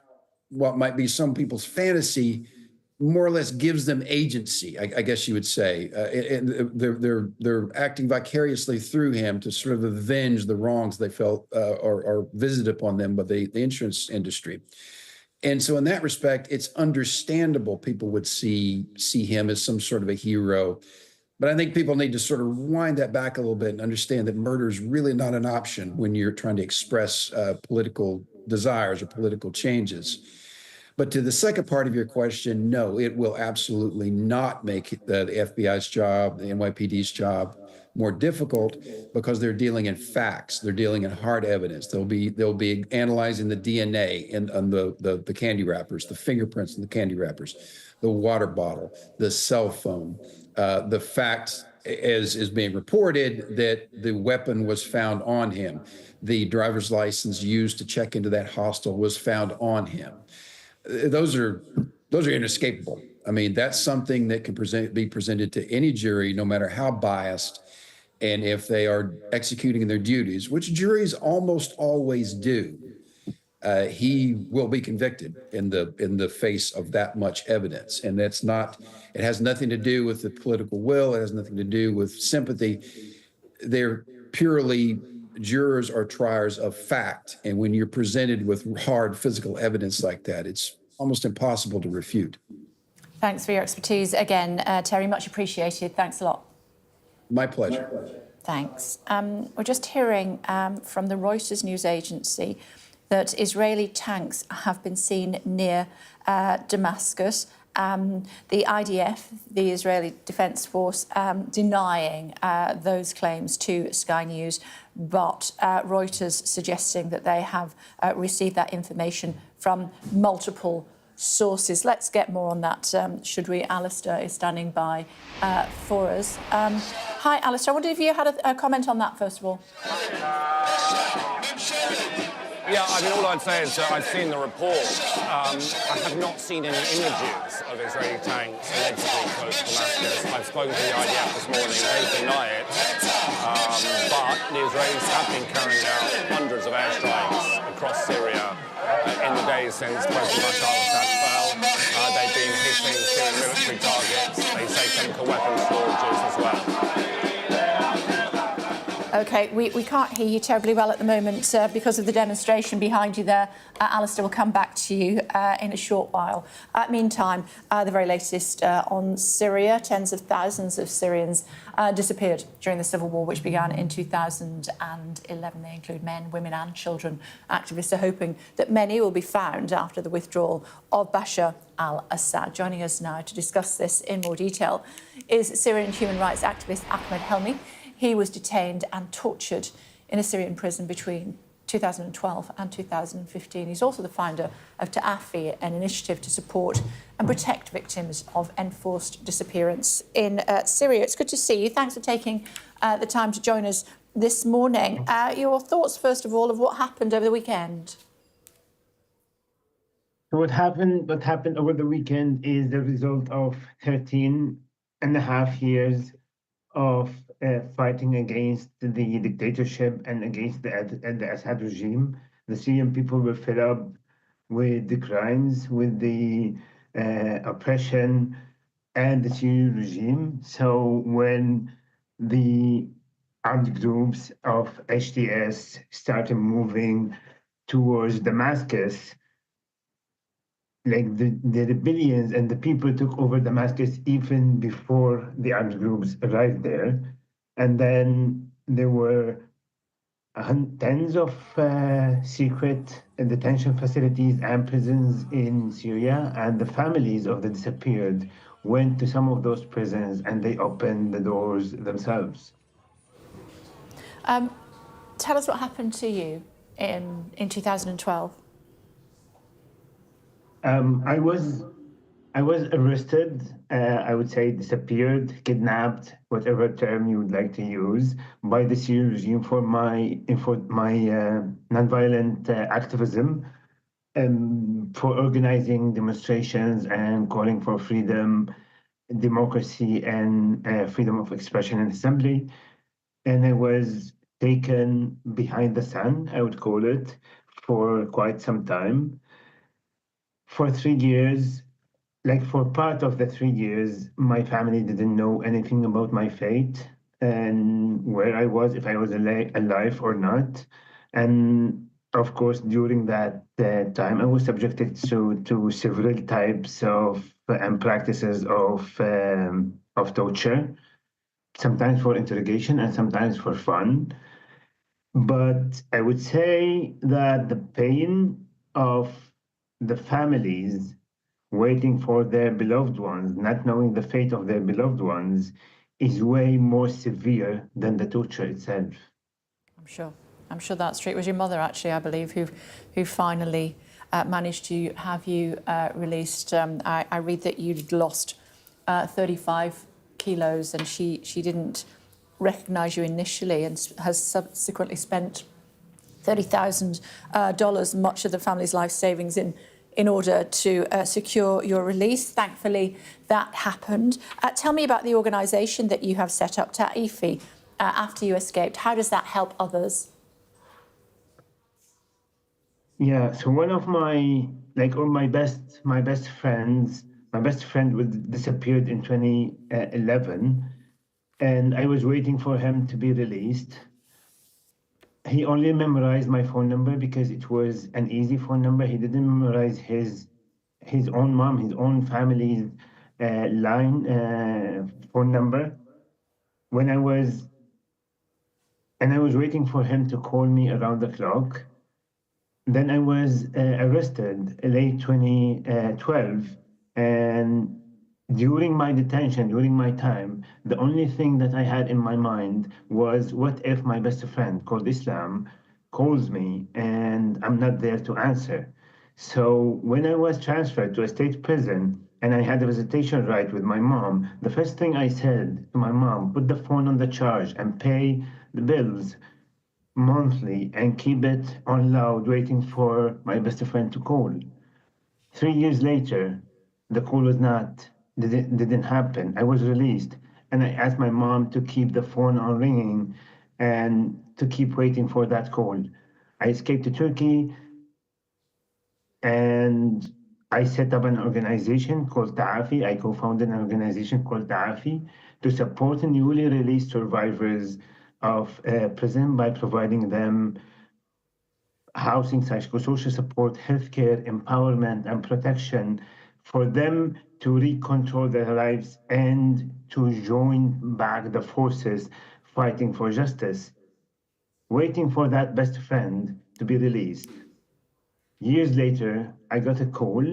what might be some people's fantasy more or less gives them agency, I guess you would say. And they're acting vicariously through him to sort of avenge the wrongs they felt are visited upon them by the insurance industry. And so in that respect, it's understandable people would see him as some sort of a hero. But I think people need to sort of wind that back a little bit and understand that murder is really not an option when you're trying to express political desires or political changes. But to the second part of your question, no, it will absolutely not make the FBI's job, the NYPD's job more difficult, because they're dealing in facts. They're dealing in hard evidence. They'll be analyzing the DNA on the candy wrappers, the fingerprints in the candy wrappers, the water bottle, the cell phone, the fact, as is being reported, that the weapon was found on him. The driver's license used to check into that hostel was found on him. Those are inescapable. I mean, that's something that can be presented to any jury, no matter how biased, and if they are executing their duties, which juries almost always do, he will be convicted in the face of that much evidence. And it has nothing to do with the political will. It has nothing to do with sympathy. They're purely jurors or triers of fact. And when you're presented with hard physical evidence like that, it's almost impossible to refute. Thanks for your expertise again, Terry. Much appreciated. Thanks a lot. My pleasure. Thanks. We're just hearing from the Reuters news agency that Israeli tanks have been seen near Damascus. The IDF, the Israeli Defense Force, denying those claims to Sky News, but Reuters suggesting that they have received that information from multiple sources. Let's get more on that, should we? Alistair is standing by for us. Hi, Alistair. I wonder if you had a comment on that, first of all. Yeah, I mean, all I'd say is that I've seen the report. I have not seen any images of Israeli tanks allegedly close to Damascus. I've spoken to the IDF this morning. They deny it. But the Israelis have been carrying out hundreds of airstrikes across Syria in the days since President Bashar al-Assad fell. They've been hitting Syrian military targets. They say chemical weapons storages as well. OK, we can't hear you terribly well at the moment because of the demonstration behind you there. Alistair, will come back to you in a short while. Meantime, the very latest on Syria. Tens of thousands of Syrians disappeared during the civil war, which began in 2011. They include men, women and children. Activists are hoping that many will be found after the withdrawal of Bashar al-Assad. Joining us now to discuss this in more detail is Syrian human rights activist Ahmad Helmi. He was detained and tortured in a Syrian prison between 2012 and 2015. He's also the founder of Ta'afi, an initiative to support and protect victims of enforced disappearance in Syria. It's good to see you. Thanks for taking the time to join us this morning. Your thoughts, first of all, of what happened over the weekend? So what happened over the weekend is the result of 13.5 years of fighting against the dictatorship and against the Assad regime. The Syrian people were fed up with the crimes, with the oppression and the Syrian regime. So when the armed groups of HTS started moving towards Damascus, like the rebellions and the people took over Damascus even before the armed groups arrived there. And then there were tens of secret detention facilities and prisons in Syria, and the families of the disappeared went to some of those prisons and they opened the doors themselves. Tell us what happened to you in 2012. I was arrested, I would say disappeared, kidnapped, whatever term you would like to use, by the Syrian regime for my nonviolent activism, for organizing demonstrations and calling for freedom, democracy, and freedom of expression and assembly. And I was taken behind the sun, I would call it, for quite some time. For 3 years, like for part of the 3 years, my family didn't know anything about my fate and where I was, if I was alive or not. And of course, during that time, I was subjected to several types of and practices of torture, sometimes for interrogation and sometimes for fun. But I would say that the pain of the families waiting for their beloved ones, not knowing the fate of their beloved ones, is way more severe than the torture itself. I'm sure that's true. It was your mother, actually, I believe, who finally managed to have you released. I read that you'd lost 35 kilos, and she didn't recognise you initially, and has subsequently spent $30,000, much of the family's life savings, in order to secure your release. Thankfully, that happened. Tell me about the organisation that you have set up, Ta'ifi, after you escaped. How does that help others? Yeah, so one of my best friend disappeared in 2011, and I was waiting for him to be released. He only memorized my phone number because it was an easy phone number. He didn't memorize his own mom, his own family's phone number. I was waiting for him to call me around the clock. Then I was arrested late 2012, and during my detention, during my time, the only thing that I had in my mind was, what if my best friend called Islam calls me and I'm not there to answer? So when I was transferred to a state prison and I had a visitation right with my mom, the first thing I said to my mom, put the phone on the charge and pay the bills monthly and keep it on loud, waiting for my best friend to call. 3 years later, the call didn't happen. I was released, and I asked my mom to keep the phone on ringing and to keep waiting for that call. I escaped to Turkey, and I set up an organization called Ta'afi. I co-founded an organization called Ta'afi to support newly released survivors of prison by providing them housing, psychosocial support, healthcare, empowerment, and protection for them to recontrol their lives and to join back the forces fighting for justice, waiting for that best friend to be released. Years later, I got a call,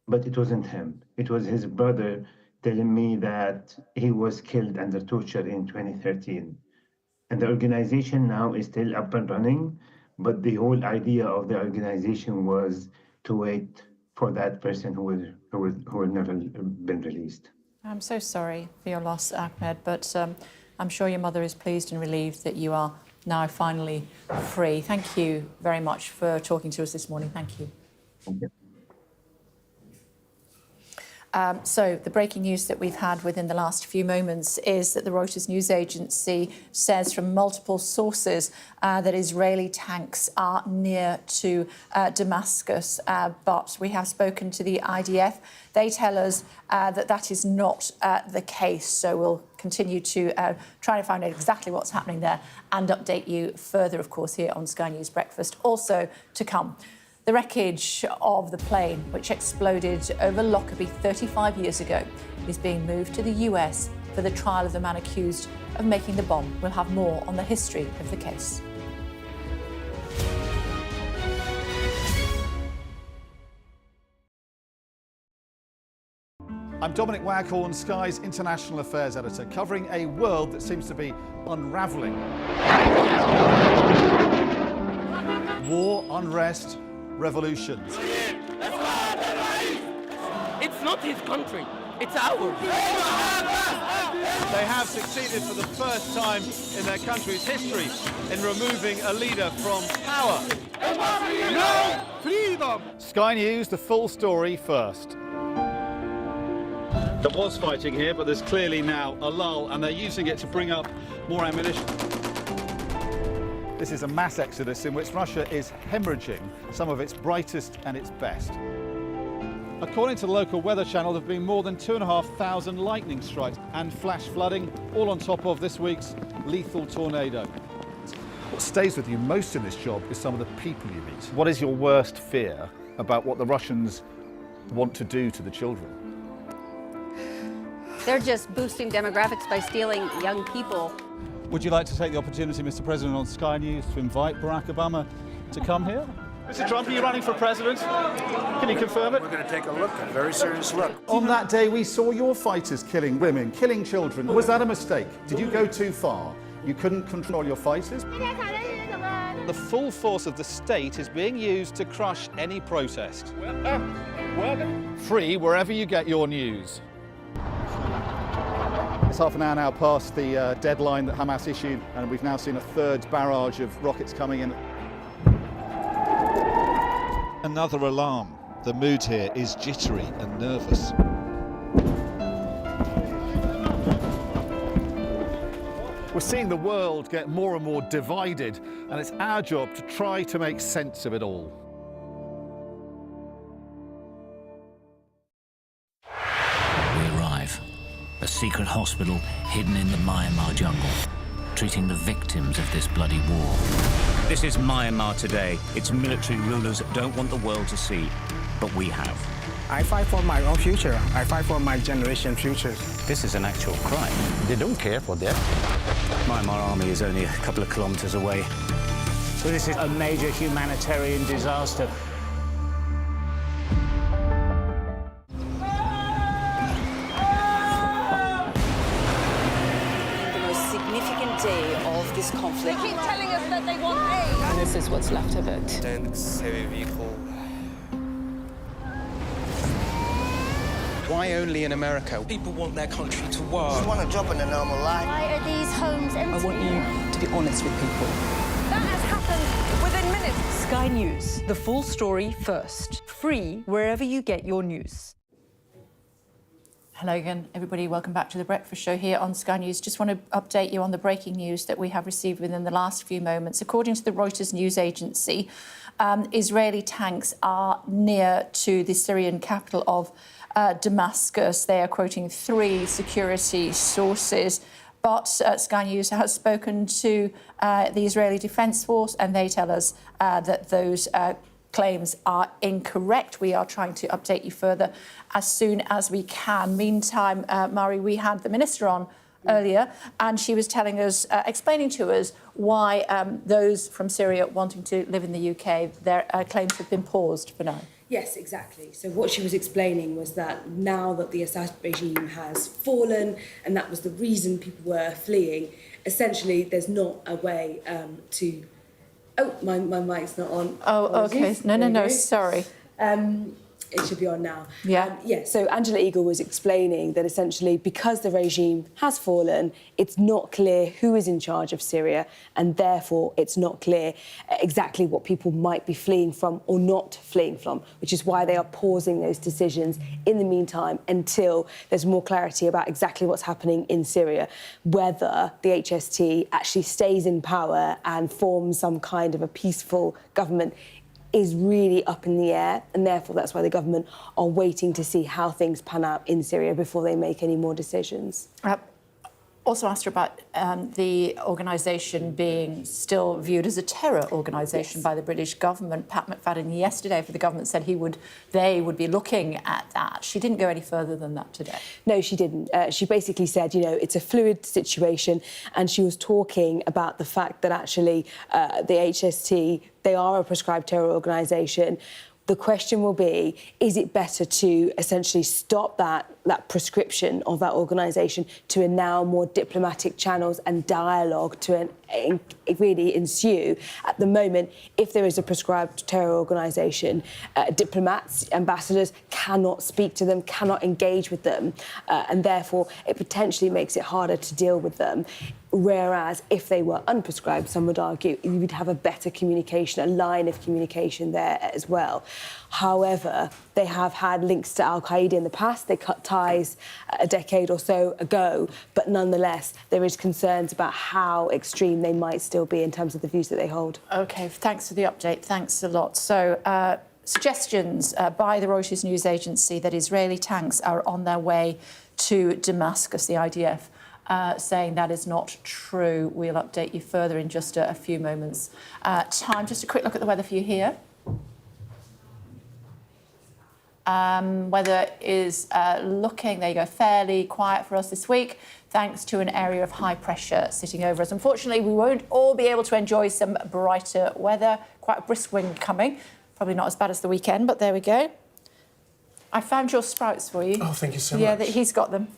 but it wasn't him. It was his brother telling me that he was killed under torture in 2013. And the organization now is still up and running, but the whole idea of the organization was to wait for that person who will never been released. I'm so sorry for your loss, Ahmed, but I'm sure your mother is pleased and relieved that you are now finally free. Thank you very much for talking to us this morning. Thank you. Thank you. So the breaking news that we've had within the last few moments is that the Reuters news agency says from multiple sources that Israeli tanks are near to Damascus. But we have spoken to the IDF. They tell us that is not the case. So we'll continue to try to find out exactly what's happening there and update you further, of course, here on Sky News Breakfast. Also to come, the wreckage of the plane which exploded over Lockerbie 35 years ago is being moved to the US for the trial of the man accused of making the bomb. We'll have more on the history of the case. I'm Dominic Waghorn, Sky's International Affairs Editor, covering a world that seems to be unravelling. War, unrest, revolutions. It's not his country, it's ours. They have succeeded for the first time in their country's history in removing a leader from power. No freedom! Sky News, the full story first. There was fighting here, but there's clearly now a lull, and they're using it to bring up more ammunition. This is a mass exodus in which Russia is hemorrhaging some of its brightest and its best. According to the local weather channel, there have been more than 2,500 lightning strikes and flash flooding, all on top of this week's lethal tornado. What stays with you most in this job is some of the people you meet. What is your worst fear about what the Russians want to do to the children? They're just boosting demographics by stealing young people. Would you like to take the opportunity, Mr. President, on Sky News to invite Barack Obama to come here? Mr. Trump, are you running for president? Can you confirm it? We're going to take a look, a very serious look. On that day, we saw your fighters killing women, killing children. Was that a mistake? Did you go too far? You couldn't control your fighters? The full force of the state is being used to crush any protest. Free wherever you get your news. It's half an hour now past the deadline that Hamas issued, and we've now seen a third barrage of rockets coming in. Another alarm. The mood here is jittery and nervous. We're seeing the world get more and more divided, and it's our job to try to make sense of it all. We arrive. A secret hospital hidden in the Myanmar jungle, treating the victims of this bloody war. This is Myanmar today. Its military rulers don't want the world to see, but we have. I fight for my own future. I fight for my generation's future. This is an actual crime. They don't care for that. Myanmar army is only a couple of kilometers away. So this is a major humanitarian disaster. The most significant day of this conflict. They keep telling us that they want aid. And this is what's left of it. Tanks, heavy vehicle. Why only in America? People want their country to work. You want a job in a normal life. Why are these homes empty? I want you to be honest with people. That has happened within minutes. Sky News, the full story first. Free wherever you get your news. Hello again, everybody. Welcome back to The Breakfast Show here on Sky News. Just want to update you on the breaking news that we have received within the last few moments. According to the Reuters news agency, Israeli tanks are near to the Syrian capital of Damascus. They are quoting 3 security sources. But Sky News has spoken to the Israeli Defence Force, and they tell us that those claims are incorrect. We are trying to update you further as soon as we can. Meantime, Mari, we had the minister on earlier, and she was telling us, explaining to us why those from Syria wanting to live in the UK, their claims have been paused for now. Yes, exactly. So what she was explaining was that now that the Assad regime has fallen, and that was the reason people were fleeing, essentially there's not a way to... Oh, my mic's not on. Oh, Apologies. OK. No, sorry. It should be on now. Yeah. So Angela Eagle was explaining that essentially because the regime has fallen, it's not clear who is in charge of Syria, and therefore it's not clear exactly what people might be fleeing from or not fleeing from, which is why they are pausing those decisions in the meantime until there's more clarity about exactly what's happening in Syria, whether the HST actually stays in power and forms some kind of a peaceful government is really up in the air, and therefore that's why the government are waiting to see how things pan out in Syria before they make any more decisions. Also asked her about the organisation being still viewed as a terror organisation by the British government. Pat McFadden yesterday for the government said they would be looking at that. She didn't go any further than that today. No, she didn't. She basically said, it's a fluid situation, and she was talking about the fact that actually the HST, they are a prescribed terror organisation. The question will be, is it better to essentially stop that prescription of that organisation to now more diplomatic channels and dialogue to really ensue? At the moment, if there is a prescribed terror organisation, diplomats, ambassadors cannot speak to them, cannot engage with them, and therefore it potentially makes it harder to deal with them. Whereas if they were unprescribed, some would argue you would have a better communication, a line of communication there as well. However, they have had links to Al-Qaeda in the past. They cut ties a decade or so ago, but nonetheless, there is concerns about how extreme they might still be in terms of the views that they hold. OK, thanks for the update. Thanks a lot. So suggestions by the Reuters news agency that Israeli tanks are on their way to Damascus. The IDF saying that is not true. We'll update you further in just a few moments' time. Just a quick look at the weather for you here. Weather is looking, there you go, fairly quiet for us this week, thanks to an area of high pressure sitting over us. Unfortunately, we won't all be able to enjoy some brighter weather. Quite a brisk wind coming. Probably not as bad as the weekend, but there we go. I found your sprouts for you. Oh, thank you so much. Yeah, he's got them.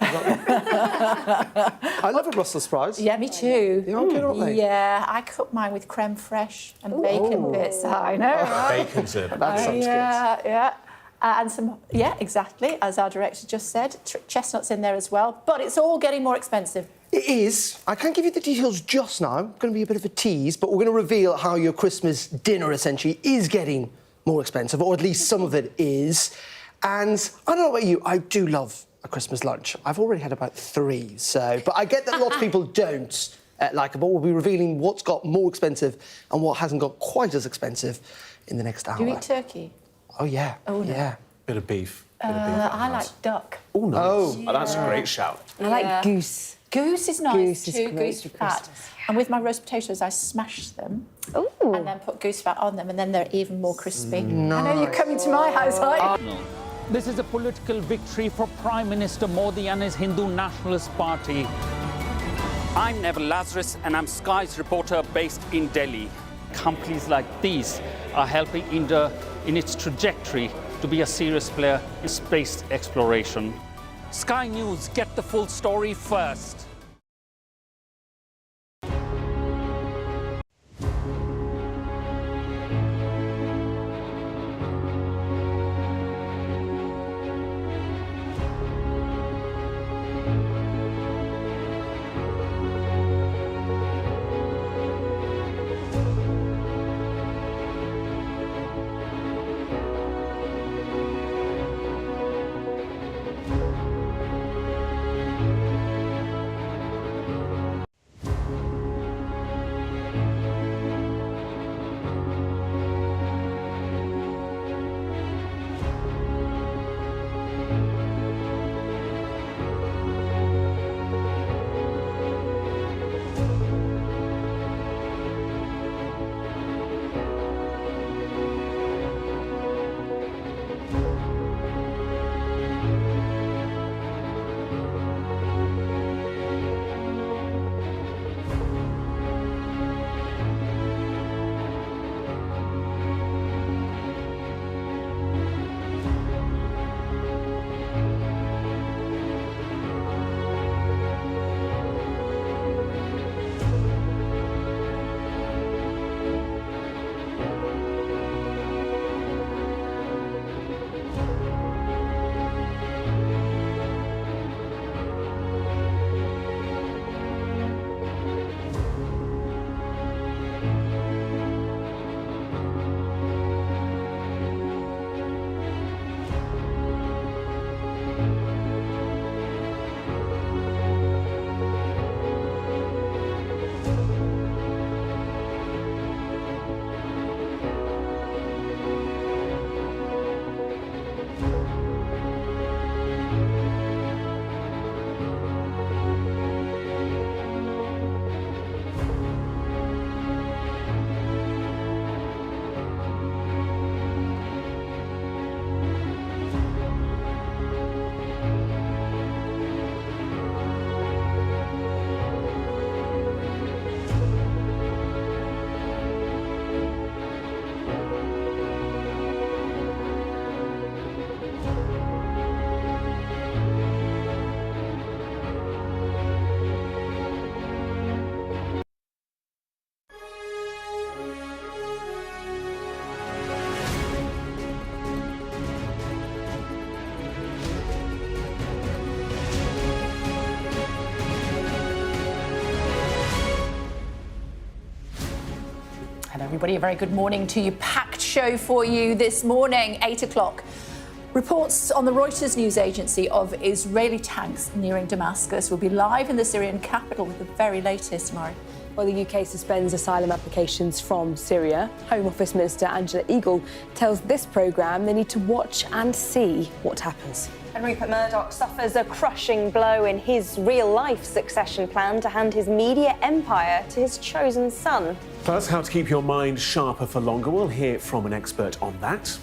I love a Brussels sprout. Yeah, me too. They are good, aren't they? Yeah, I cook mine with creme fraiche and bacon bits. I know, right? Bacon's it. That sounds good. Yeah. And some, yeah, exactly, as our director just said, chestnuts in there as well. But it's all getting more expensive. It is. I can't give you the details just now. It's going to be a bit of a tease, but we're going to reveal how your Christmas dinner, essentially, is getting more expensive, or at least some of it is. And I don't know about you, I do love a Christmas lunch. I've already had about 3, so... But I get that lots of people don't like it, but we'll be revealing what's got more expensive and what hasn't got quite as expensive in the next hour. Do you eat turkey? Oh, yeah. Oh, no. Yeah. Bit of beef. I like duck. Oh, nice. Oh, Oh, that's a great shout. I like goose. Goose is nice Goose is too, great goose for fat. Christmas. And with my roast potatoes, I smash them and then put goose fat on them, and then they're even more crispy. Nice. I know you're coming to my house, aren't you? This is a political victory for Prime Minister Modi and his Hindu Nationalist Party. I'm Neville Lazarus, and I'm Sky's reporter based in Delhi. Companies like these are helping India in its trajectory to be a serious player in space exploration. Sky News, get the full story first. Hello, everybody. A very good morning to you. Packed show for you this morning, 8 o'clock. Reports on the Reuters news agency of Israeli tanks nearing Damascus will be live in the Syrian capital with the very latest, Mari. Well, the UK suspends asylum applications from Syria. Home Office Minister Angela Eagle tells this programme they need to watch and see what happens. And Rupert Murdoch suffers a crushing blow in his real-life succession plan to hand his media empire to his chosen son. Plus, how to keep your mind sharper for longer. We'll hear from an expert on that.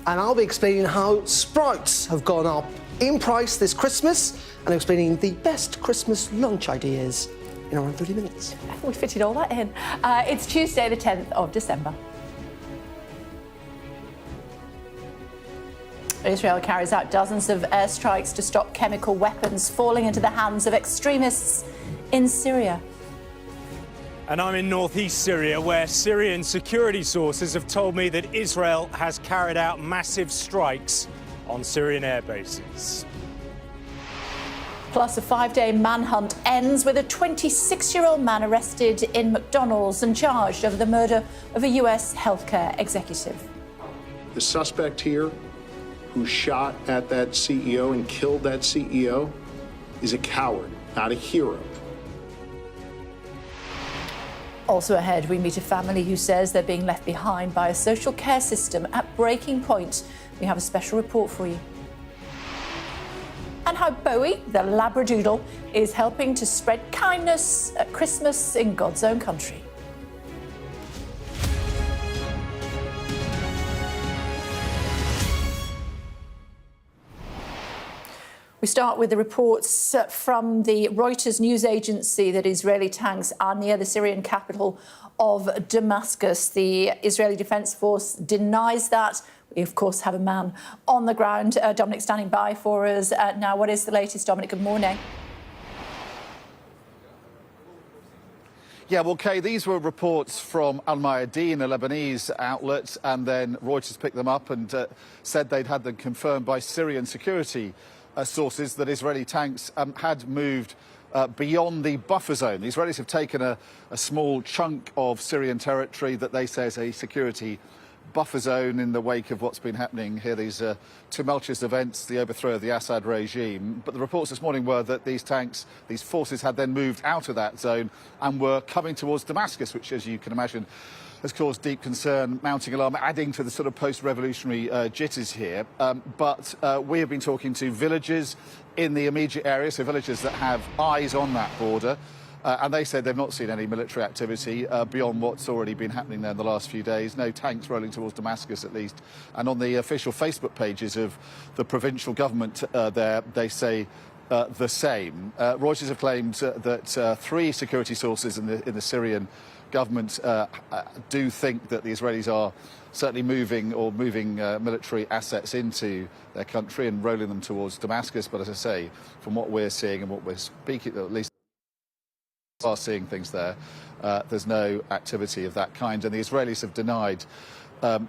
And I'll be explaining how sprouts have gone up in price this Christmas and explaining the best Christmas lunch ideas in around 30 minutes. We fitted all that in. It's Tuesday, the 10th of December. Israel carries out dozens of airstrikes to stop chemical weapons falling into the hands of extremists in Syria. And I'm in northeast Syria, where Syrian security sources have told me that Israel has carried out massive strikes on Syrian air bases. Plus, a 5-day manhunt ends with a 26-year-old man arrested in McDonald's and charged over the murder of a US healthcare executive. The suspect here, who shot at that CEO and killed that CEO, is a coward, not a hero. Also ahead, we meet a family who says they're being left behind by a social care system at breaking point. We have a special report for you. And how Bowie, the Labradoodle, is helping to spread kindness at Christmas in God's own country. We start with the reports from the Reuters news agency that Israeli tanks are near the Syrian capital of Damascus. The Israeli Defence Force denies that. We, of course, have a man on the ground. Dominic standing by for us now. What is the latest, Dominic? Good morning. Yeah, well, Kay, these were reports from Al Mayadeen, a Lebanese outlet, and then Reuters picked them up and said they'd had them confirmed by Syrian security sources that Israeli tanks had moved beyond the buffer zone. The Israelis have taken a small chunk of Syrian territory that they say is a security buffer zone in the wake of what's been happening here, these tumultuous events, the overthrow of the Assad regime. But the reports this morning were that these tanks, these forces had then moved out of that zone and were coming towards Damascus, which, as you can imagine, has caused deep concern, mounting alarm, adding to the sort of post-revolutionary jitters here. But we have been talking to villagers in the immediate area, so villagers that have eyes on that border. And they said they've not seen any military activity beyond what's already been happening there in the last few days. No tanks rolling towards Damascus, at least. And on the official Facebook pages of the provincial government there, they say the same. Reuters have claimed that 3 security sources in the Syrian government do think that the Israelis are certainly moving military assets into their country and rolling them towards Damascus. But as I say, from what we're seeing and what we're speaking, at least are seeing things there, there's no activity of that kind, and the Israelis have denied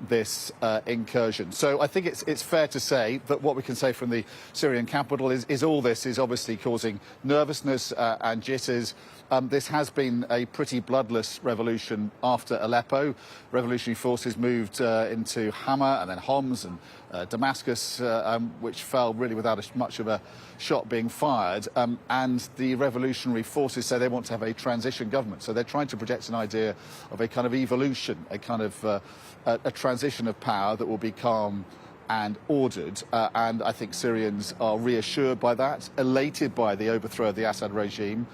this incursion. So I think it's fair to say that what we can say from the Syrian capital is all this is obviously causing nervousness and jitters. This has been a pretty bloodless revolution after Aleppo. Revolutionary forces moved into Hama and then Homs and Damascus, which fell really without much of a shot being fired. And the revolutionary forces say they want to have a transition government. So they're trying to project an idea of a kind of evolution, a kind of a transition of power that will be calm and ordered. And I think Syrians are reassured by that, elated by the overthrow of the Assad regime.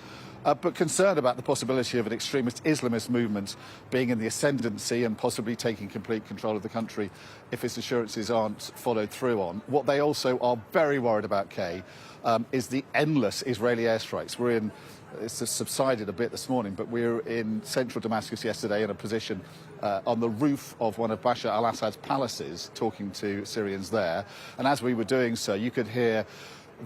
But concerned about the possibility of an extremist Islamist movement being in the ascendancy and possibly taking complete control of the country if its assurances aren't followed through on. What they also are very worried about, Kay, is the endless Israeli airstrikes. It's subsided a bit this morning, but we were in central Damascus yesterday in a position on the roof of one of Bashar al-Assad's palaces talking to Syrians there. And as we were doing so, you could hear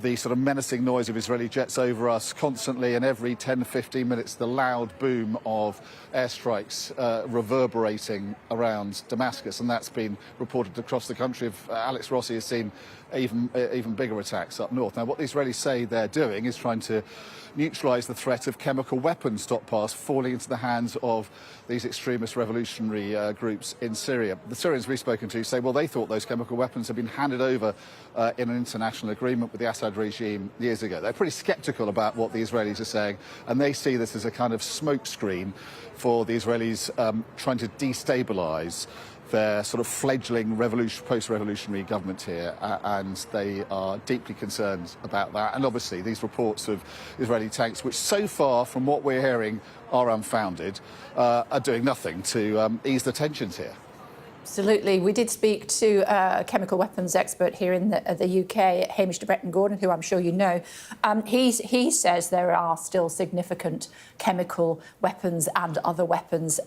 the sort of menacing noise of Israeli jets over us constantly, and every 10-15 minutes the loud boom of airstrikes reverberating around Damascus, and that's been reported across the country. Alex Rossi has seen even bigger attacks up north. Now, what the Israelis say they're doing is trying to neutralise the threat of chemical weapons stockpiles falling into the hands of these extremist revolutionary groups in Syria. The Syrians we've spoken to say, well, they thought those chemical weapons had been handed over in an international agreement with the Assad regime years ago. They're pretty sceptical about what the Israelis are saying, and they see this as a kind of smokescreen for the Israelis trying to destabilise their sort of fledgling post-revolutionary government here, and they are deeply concerned about that. And obviously these reports of Israeli tanks, which so far, from what we're hearing, are unfounded, are doing nothing to ease the tensions here. Absolutely. We did speak to a chemical weapons expert here in the UK, Hamish de Bretton-Gordon, who I'm sure you know. He says there are still significant chemical weapons and other weapons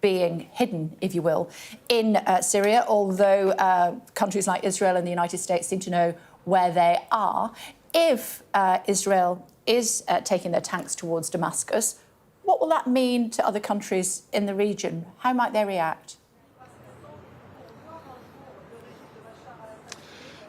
being hidden, if you will, in Syria, although countries like Israel and the United States seem to know where they are. If Israel is taking their tanks towards Damascus, what will that mean to other countries in the region? How might they react?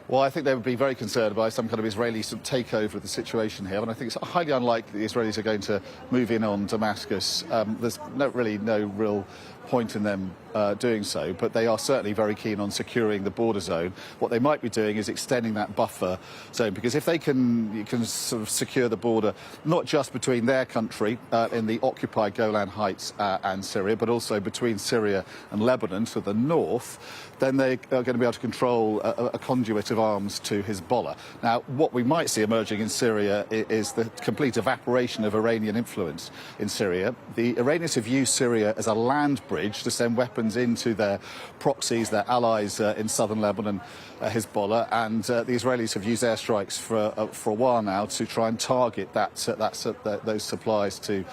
Well, I think they would be very concerned by some kind of Israeli takeover of the situation here, and I think it's highly unlikely the Israelis are going to move in on Damascus. There's really no real point in them doing so, but they are certainly very keen on securing the border zone. What they might be doing is extending that buffer zone, because if they can sort of secure the border, not just between their country in the occupied Golan Heights and Syria, but also between Syria and Lebanon to the north, then they are going to be able to control a conduit of arms to Hezbollah. Now, what we might see emerging in Syria is the complete evaporation of Iranian influence in Syria. The Iranians have used Syria as a land bridge to send weapons into their proxies, their allies in southern Lebanon, Hezbollah, and the Israelis have used airstrikes for a while now to try and target those supplies to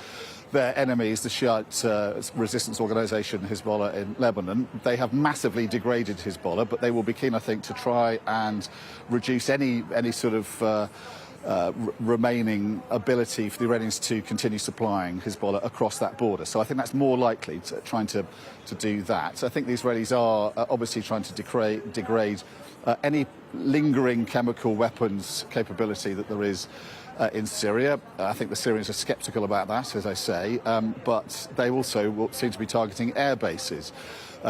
their enemies, the Shiite resistance organisation Hezbollah in Lebanon. They have massively degraded Hezbollah, but they will be keen, I think, to try and reduce any sort of remaining ability for the Iranians to continue supplying Hezbollah across that border. So I think that's more likely trying to do that. I think the Israelis are obviously trying to degrade any lingering chemical weapons capability that there is in Syria. I think the Syrians are sceptical about that, as I say, but they also will seem to be targeting air bases,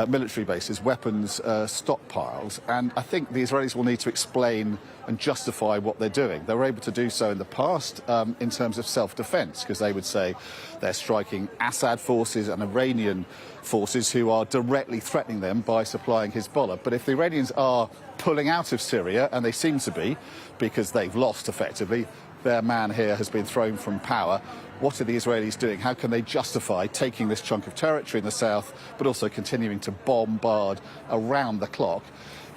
military bases, weapons stockpiles, and I think the Israelis will need to explain and justify what they're doing. They were able to do so in the past in terms of self-defence, because they would say they're striking Assad forces and Iranian forces who are directly threatening them by supplying Hezbollah. But if the Iranians are pulling out of Syria, and they seem to be, because they've lost effectively, their man here has been thrown from power, what are the Israelis doing? How can they justify taking this chunk of territory in the south, but also continuing to bombard around the clock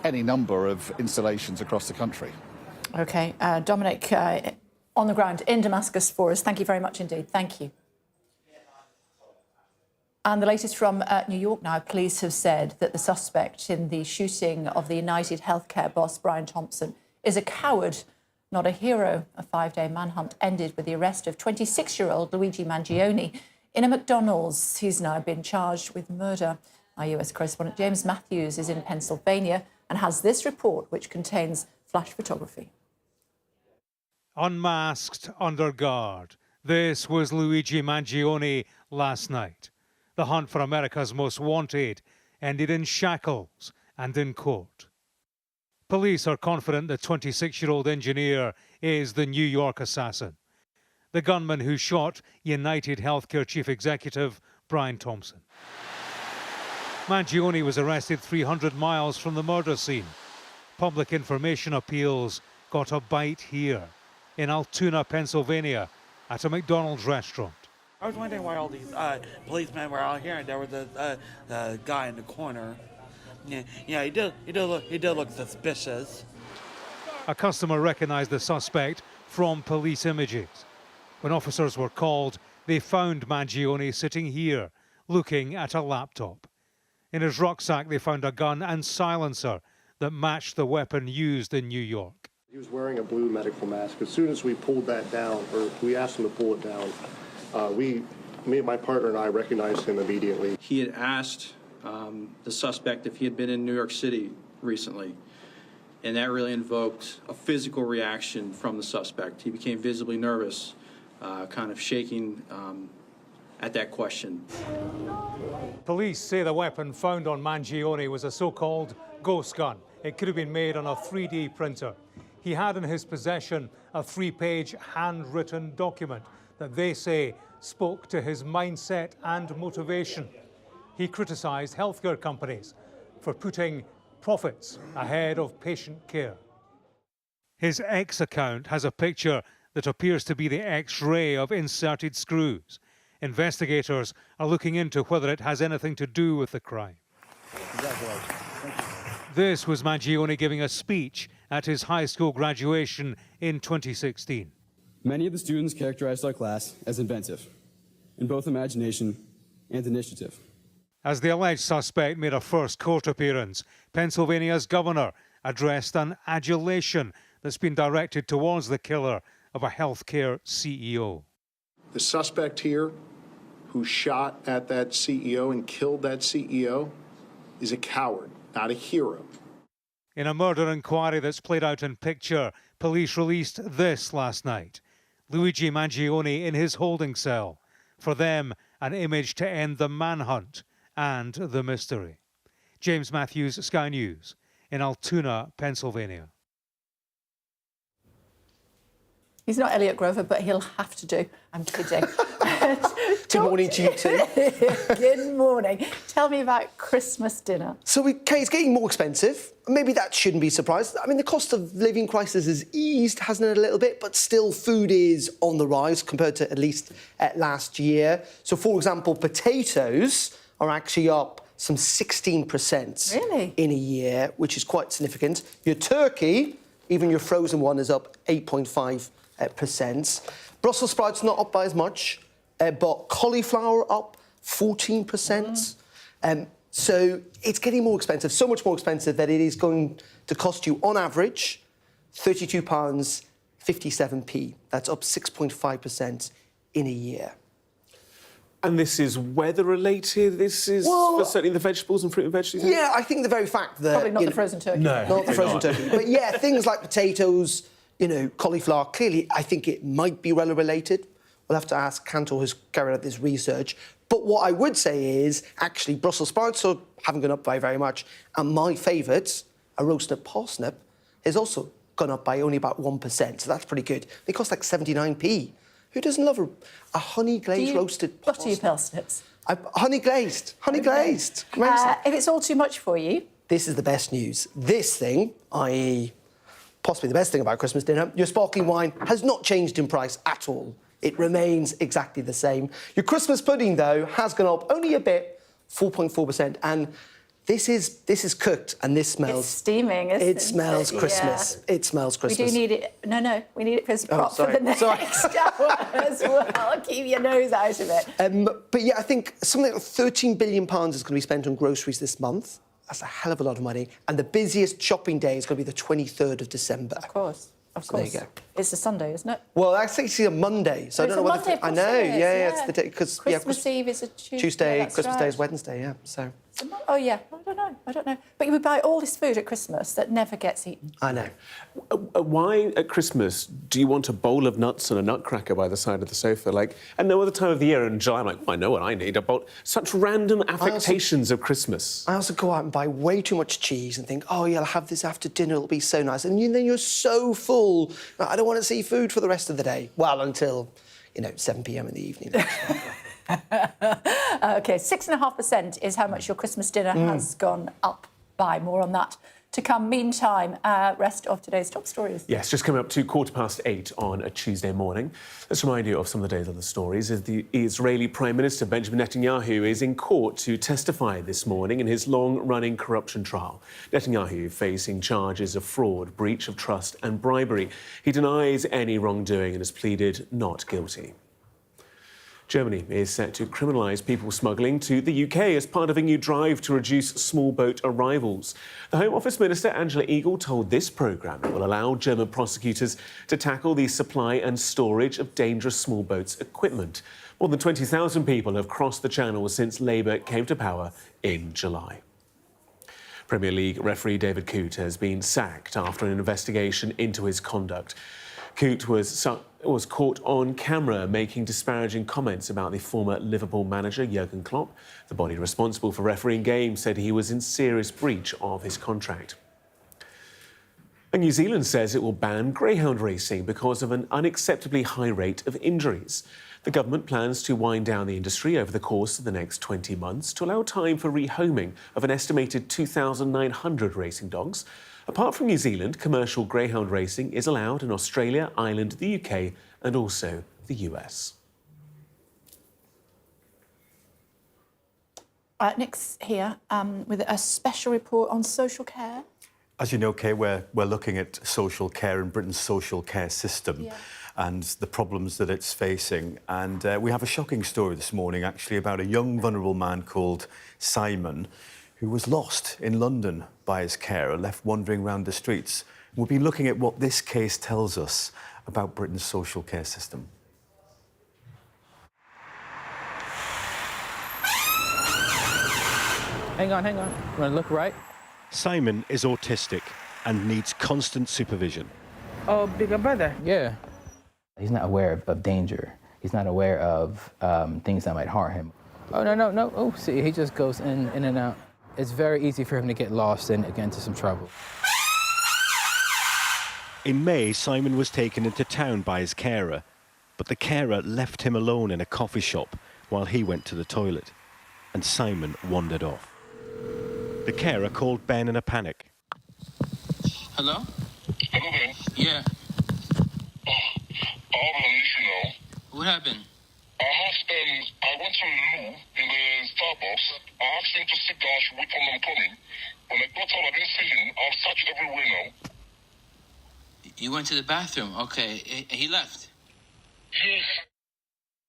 any number of installations across the country? OK. Dominic, on the ground in Damascus for us. Thank you very much indeed. Thank you. And the latest from New York now. Police have said that the suspect in the shooting of the United Healthcare boss, Brian Thompson, is a coward, not a hero. A 5-day manhunt ended with the arrest of 26-year-old Luigi Mangione in a McDonald's. He's now been charged with murder. Our US correspondent James Matthews is in Pennsylvania and has this report, which contains flash photography. Unmasked, under guard. This was Luigi Mangione last night. The hunt for America's most wanted ended in shackles and in court. Police are confident the 26-year-old engineer is the New York assassin, the gunman who shot United Healthcare Chief Executive Brian Thompson. Mangione was arrested 300 miles from the murder scene. Public information appeals got a bite here in Altoona, Pennsylvania, at a McDonald's restaurant. I was wondering why all these policemen were out here, and there was a guy in the corner. Yeah, he did look suspicious. A customer recognized the suspect from police images. When officers were called, they found Mangione sitting here, looking at a laptop. In his rucksack, they found a gun and silencer that matched the weapon used in New York. He was wearing a blue medical mask. As soon as we pulled that down, or we asked him to pull it down, me and my partner and I recognized him immediately. He had asked the suspect if he had been in New York City recently, and that really invoked a physical reaction from the suspect. He became visibly nervous kind of shaking at that question. Police say the weapon found on Mangione was a so-called ghost gun. It could have been made on a 3D printer. He had in his possession a 3-page handwritten document that they say spoke to his mindset and motivation. He criticised healthcare companies for putting profits ahead of patient care. His X account has a picture that appears to be the X-ray of inserted screws. Investigators are looking into whether it has anything to do with the crime. This was Mangione giving a speech at his high school graduation in 2016. Many of the students characterized our class as inventive, in both imagination and initiative. As the alleged suspect made a first court appearance, Pennsylvania's governor addressed an adulation that's been directed towards the killer of a healthcare CEO. The suspect here, who shot at that CEO and killed that CEO, is a coward, not a hero. In a murder inquiry that's played out in picture, police released this last night. Luigi Mangione in his holding cell. For them, an image to end the manhunt and the mystery. James Matthews, Sky News, in Altoona, Pennsylvania. He's not Elliot Grover, but he'll have to do. I'm kidding. Good morning to you too. Good morning. Tell me about Christmas dinner. So, Kate, it's getting more expensive. Maybe that shouldn't be surprised. I mean, the cost of living crisis has eased, hasn't it, a little bit? But still, food is on the rise compared to at least last year. So, for example, potatoes are actually up some 16% really? In a year, which is quite significant. Your turkey, even your frozen one, is up 8.5%. Brussels sprouts not up by as much, but cauliflower up 14%. So it's getting more expensive, so much more expensive that it is going to cost you, on average, £32.57p. That's up 6.5% in a year. And this is weather-related? This is for certainly the vegetables and fruit and vegetables? Yeah, I think the very fact that... Probably not the frozen turkey. No. Not the frozen turkey. But yeah, things like potatoes, you know, cauliflower, clearly I think it might be weather-related. We'll have to ask Cantor, who's carried out this research. But what I would say is, actually, Brussels sprouts haven't gone up by very much. And my favourite, a roasted parsnip, has also gone up by only about 1%. So that's pretty good. They cost like 79p. Who doesn't love a honey-glazed roasted parsnip? Butter your parsnips? Honey-glazed. Honey-glazed. If it's all too much for you... This is the best news. This thing, i.e. possibly the best thing about Christmas dinner, your sparkling wine has not changed in price at all. It remains exactly the same. Your Christmas pudding, though, has gone up only a bit, 4.4%. And this is cooked, and this smells... It's steaming, isn't it? It smells Christmas. Yeah. It smells Christmas. We do need it... No, we need it for prop for the next hour as well. Keep your nose out of it. But yeah, I think something like £13 billion is going to be spent on groceries this month. That's a hell of a lot of money. And the busiest shopping day is going to be the 23rd of December. Of course. Of so course. There you go. It's a Sunday, isn't it? Well, that's actually a Monday, so I don't know whether... I know, yeah, it's the day, because... Christmas Eve is a Tuesday. Tuesday, Christmas Day is Wednesday, yeah, so... Oh, yeah, I don't know. But you would buy all this food at Christmas that never gets eaten. I know. Why, at Christmas, do you want a bowl of nuts and a nutcracker by the side of the sofa? Like, at no other time of the year in July, I'm like, well, I know what I need. About such random affectations of Christmas. I also go out and buy way too much cheese and think, oh, yeah, I'll have this after dinner, it'll be so nice. And then you're so full, I don't want to see food for the rest of the day. Well, until, 7 p.m. in the evening. OK, 6.5% is how much your Christmas dinner has gone up by. More on that to come. Meantime, rest of today's top stories. Yes, just coming up to 8:15 on a Tuesday morning. Let's remind you of some of the day's other stories. As the Israeli Prime Minister Benjamin Netanyahu is in court to testify this morning in his long-running corruption trial. Netanyahu facing charges of fraud, breach of trust and bribery. He denies any wrongdoing and has pleaded not guilty. Germany is set to criminalise people smuggling to the UK as part of a new drive to reduce small boat arrivals. The Home Office Minister, Angela Eagle, told this programme it will allow German prosecutors to tackle the supply and storage of dangerous small boats equipment. More than 20,000 people have crossed the Channel since Labour came to power in July. Premier League referee David Coote has been sacked after an investigation into his conduct. Coote was caught on camera making disparaging comments about the former Liverpool manager Jurgen Klopp. The body responsible for refereeing games said he was in serious breach of his contract. And New Zealand says it will ban greyhound racing because of an unacceptably high rate of injuries. The government plans to wind down the industry over the course of the next 20 months to allow time for rehoming of an estimated 2,900 racing dogs. Apart from New Zealand, commercial greyhound racing is allowed in Australia, Ireland, the UK and also the US. Nick's here with a special report on social care. As you know, Kay, we're looking at social care and Britain's social care system and the problems that it's facing. And we have a shocking story this morning, actually, about a young, vulnerable man called Simon, who was lost in London by his carer, left wandering around the streets. We'll be looking at what this case tells us about Britain's social care system. Hang on. You want to look right? Simon is autistic and needs constant supervision. Oh, bigger brother. Yeah. He's not aware of danger. He's not aware of things that might harm him. Oh, no. Oh, see, he just goes in and out. It's very easy for him to get lost and get into some trouble. In May, Simon was taken into town by his carer, but the carer left him alone in a coffee shop while he went to the toilet, and Simon wandered off. The carer called Ben in a panic. Hello? Hello, Ben. Yeah. I have an issue now. What happened? I went to the loo in the Starbucks. I asked him to sit down, I should wait for him coming. When I got out, I didn't see him. I've searched everywhere now. You went to the bathroom? Okay. He left? Yes.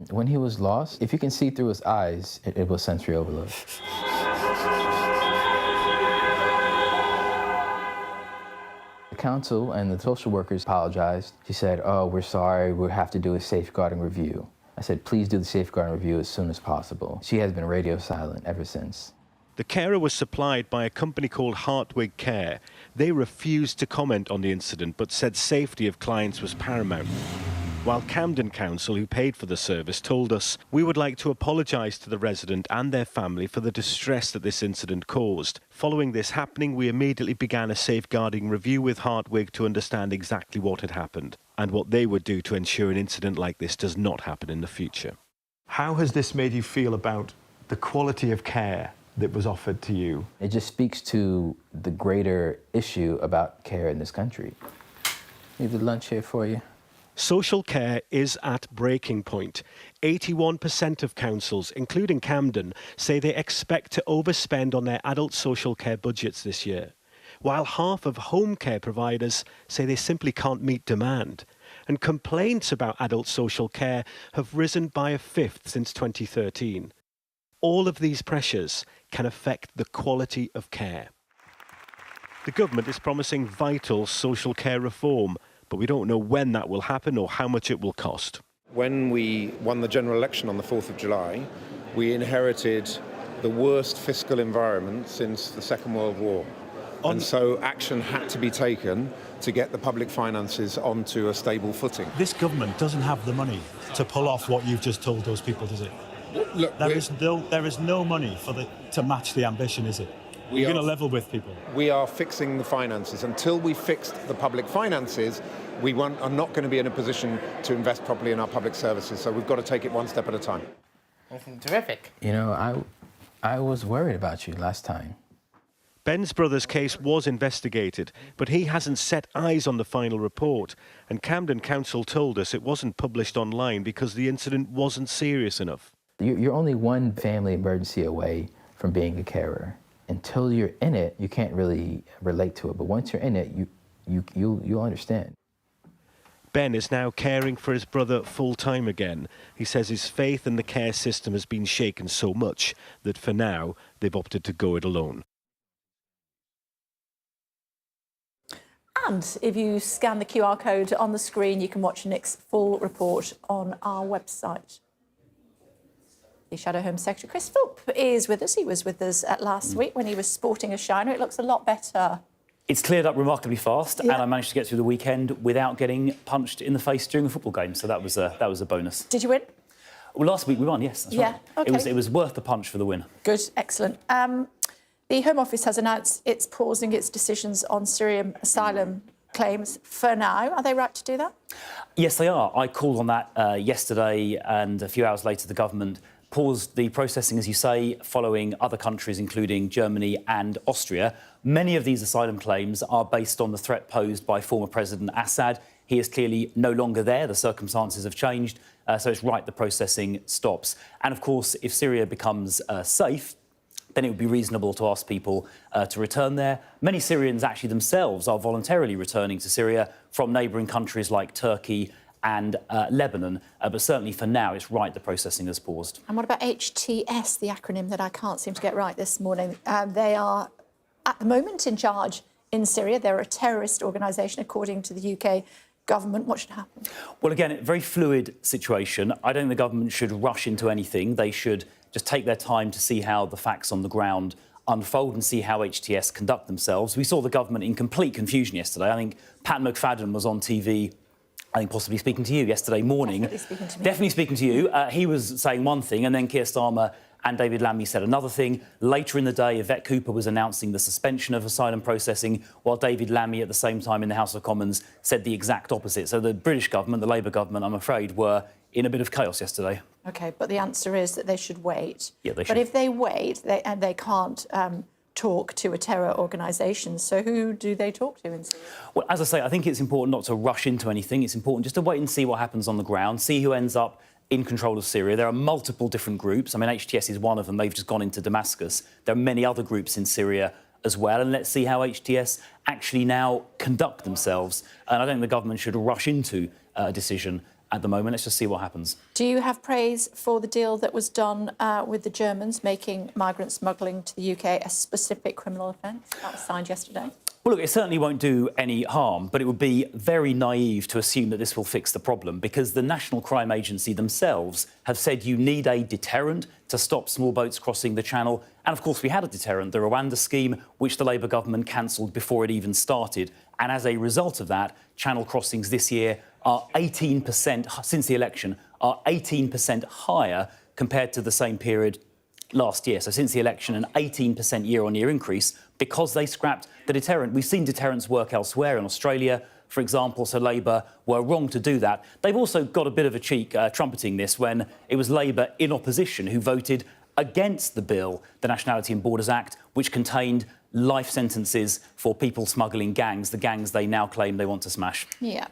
When he was lost, if you can see through his eyes, it was sensory overload. The council and the social workers apologized. She said, oh, we're sorry, we'll have to do a safeguarding review. I said, please do the safeguarding review as soon as possible. She has been radio silent ever since. The carer was supplied by a company called Hartwig Care. They refused to comment on the incident but said safety of clients was paramount. While Camden Council, who paid for the service, told us, we would like to apologise to the resident and their family for the distress that this incident caused. Following this happening, we immediately began a safeguarding review with Hartwig to understand exactly what had happened and what they would do to ensure an incident like this does not happen in the future. How has this made you feel about the quality of care that was offered to you? It just speaks to the greater issue about care in this country. Leave the lunch here for you. Social care is at breaking point. 81% of councils, including Camden, say they expect to overspend on their adult social care budgets this year, while half of home care providers say they simply can't meet demand. And complaints about adult social care have risen by a fifth since 2013. All of these pressures can affect the quality of care. The government is promising vital social care reform, but we don't know when that will happen or how much it will cost. When we won the general election on the 4th of July, we inherited the worst fiscal environment since the Second World War. And so action had to be taken to get the public finances onto a stable footing. This government doesn't have the money to pull off what you've just told those people, does it? Look, there is no money to match the ambition, is it? You're going to level with people. We are fixing the finances. Until we fixed the public finances, we are not going to be in a position to invest properly in our public services. So we've got to take it one step at a time. Terrific. You know, I was worried about you last time. Ben's brother's case was investigated, but he hasn't set eyes on the final report. And Camden Council told us it wasn't published online because the incident wasn't serious enough. You're only one family emergency away from being a carer. Until you're in it, you can't really relate to it. But once you're in it, you'll understand. Ben is now caring for his brother full-time again. He says his faith in the care system has been shaken so much that for now, they've opted to go it alone. And if you scan the QR code on the screen, you can watch Nick's full report on our website. The Shadow Home Secretary, Chris Philp, is with us. He was with us last week when he was sporting a shiner. It looks a lot better. It's cleared up remarkably fast, and I managed to get through the weekend without getting punched in the face during a football game. So that was a bonus. Did you win? Well, last week we won. Yes, that's right. Okay. It was worth the punch for the win. Good, excellent. The Home Office has announced it's pausing its decisions on Syrian asylum claims for now. Are they right to do that? Yes, they are. I called on that yesterday, and a few hours later the government paused the processing, as you say, following other countries, including Germany and Austria. Many of these asylum claims are based on the threat posed by former President Assad. He is clearly no longer there. The circumstances have changed, so it's right the processing stops. And, of course, if Syria becomes safe, then it would be reasonable to ask people to return there. Many Syrians actually themselves are voluntarily returning to Syria from neighbouring countries like Turkey and Lebanon, but certainly for now it's right the processing has paused. And what about HTS, the acronym that I can't seem to get right this morning? They are at the moment in charge in Syria. They're a terrorist organisation according to the UK government. What should happen? Well, again, a very fluid situation. I don't think the government should rush into anything. They should just take their time to see how the facts on the ground unfold and see how HTS conduct themselves. We saw the government in complete confusion yesterday. I think Pat McFadden was on TV, I think possibly speaking to you yesterday morning. Definitely speaking to you. He was saying one thing, and then Keir Starmer and David Lammy said another thing. Later in the day, Yvette Cooper was announcing the suspension of asylum processing, while David Lammy, at the same time in the House of Commons, said the exact opposite. So the British government, the Labour government, I'm afraid, were in a bit of chaos yesterday. OK, but the answer is that they should wait. Yeah, they should. But if they wait, they can't talk to a terror organisation, so who do they talk to in Syria? Well, as I say, I think it's important not to rush into anything. It's important just to wait and see what happens on the ground, see who ends up in control of Syria. There are multiple different groups. I mean, HTS is one of them. They've just gone into Damascus. There are many other groups in Syria as well, and let's see how HTS actually now conduct themselves. And I don't think the government should rush into a decision at the moment. Let's just see what happens. Do you have praise for the deal that was done with the Germans, making migrant smuggling to the UK a specific criminal offence? That was signed yesterday. Well, look, it certainly won't do any harm, but it would be very naive to assume that this will fix the problem, because the National Crime Agency themselves have said you need a deterrent to stop small boats crossing the Channel. And, of course, we had a deterrent, the Rwanda scheme, which the Labour government cancelled before it even started. And as a result of that, Channel crossings this year are 18%, since the election, are 18% higher compared to the same period last year. So since the election, an 18% year-on-year increase because they scrapped the deterrent. We've seen deterrents work elsewhere in Australia, for example, so Labour were wrong to do that. They've also got a bit of a cheek trumpeting this when it was Labour in opposition who voted against the bill, the Nationality and Borders Act, which contained life sentences for people smuggling gangs, the gangs they now claim they want to smash. Yeah,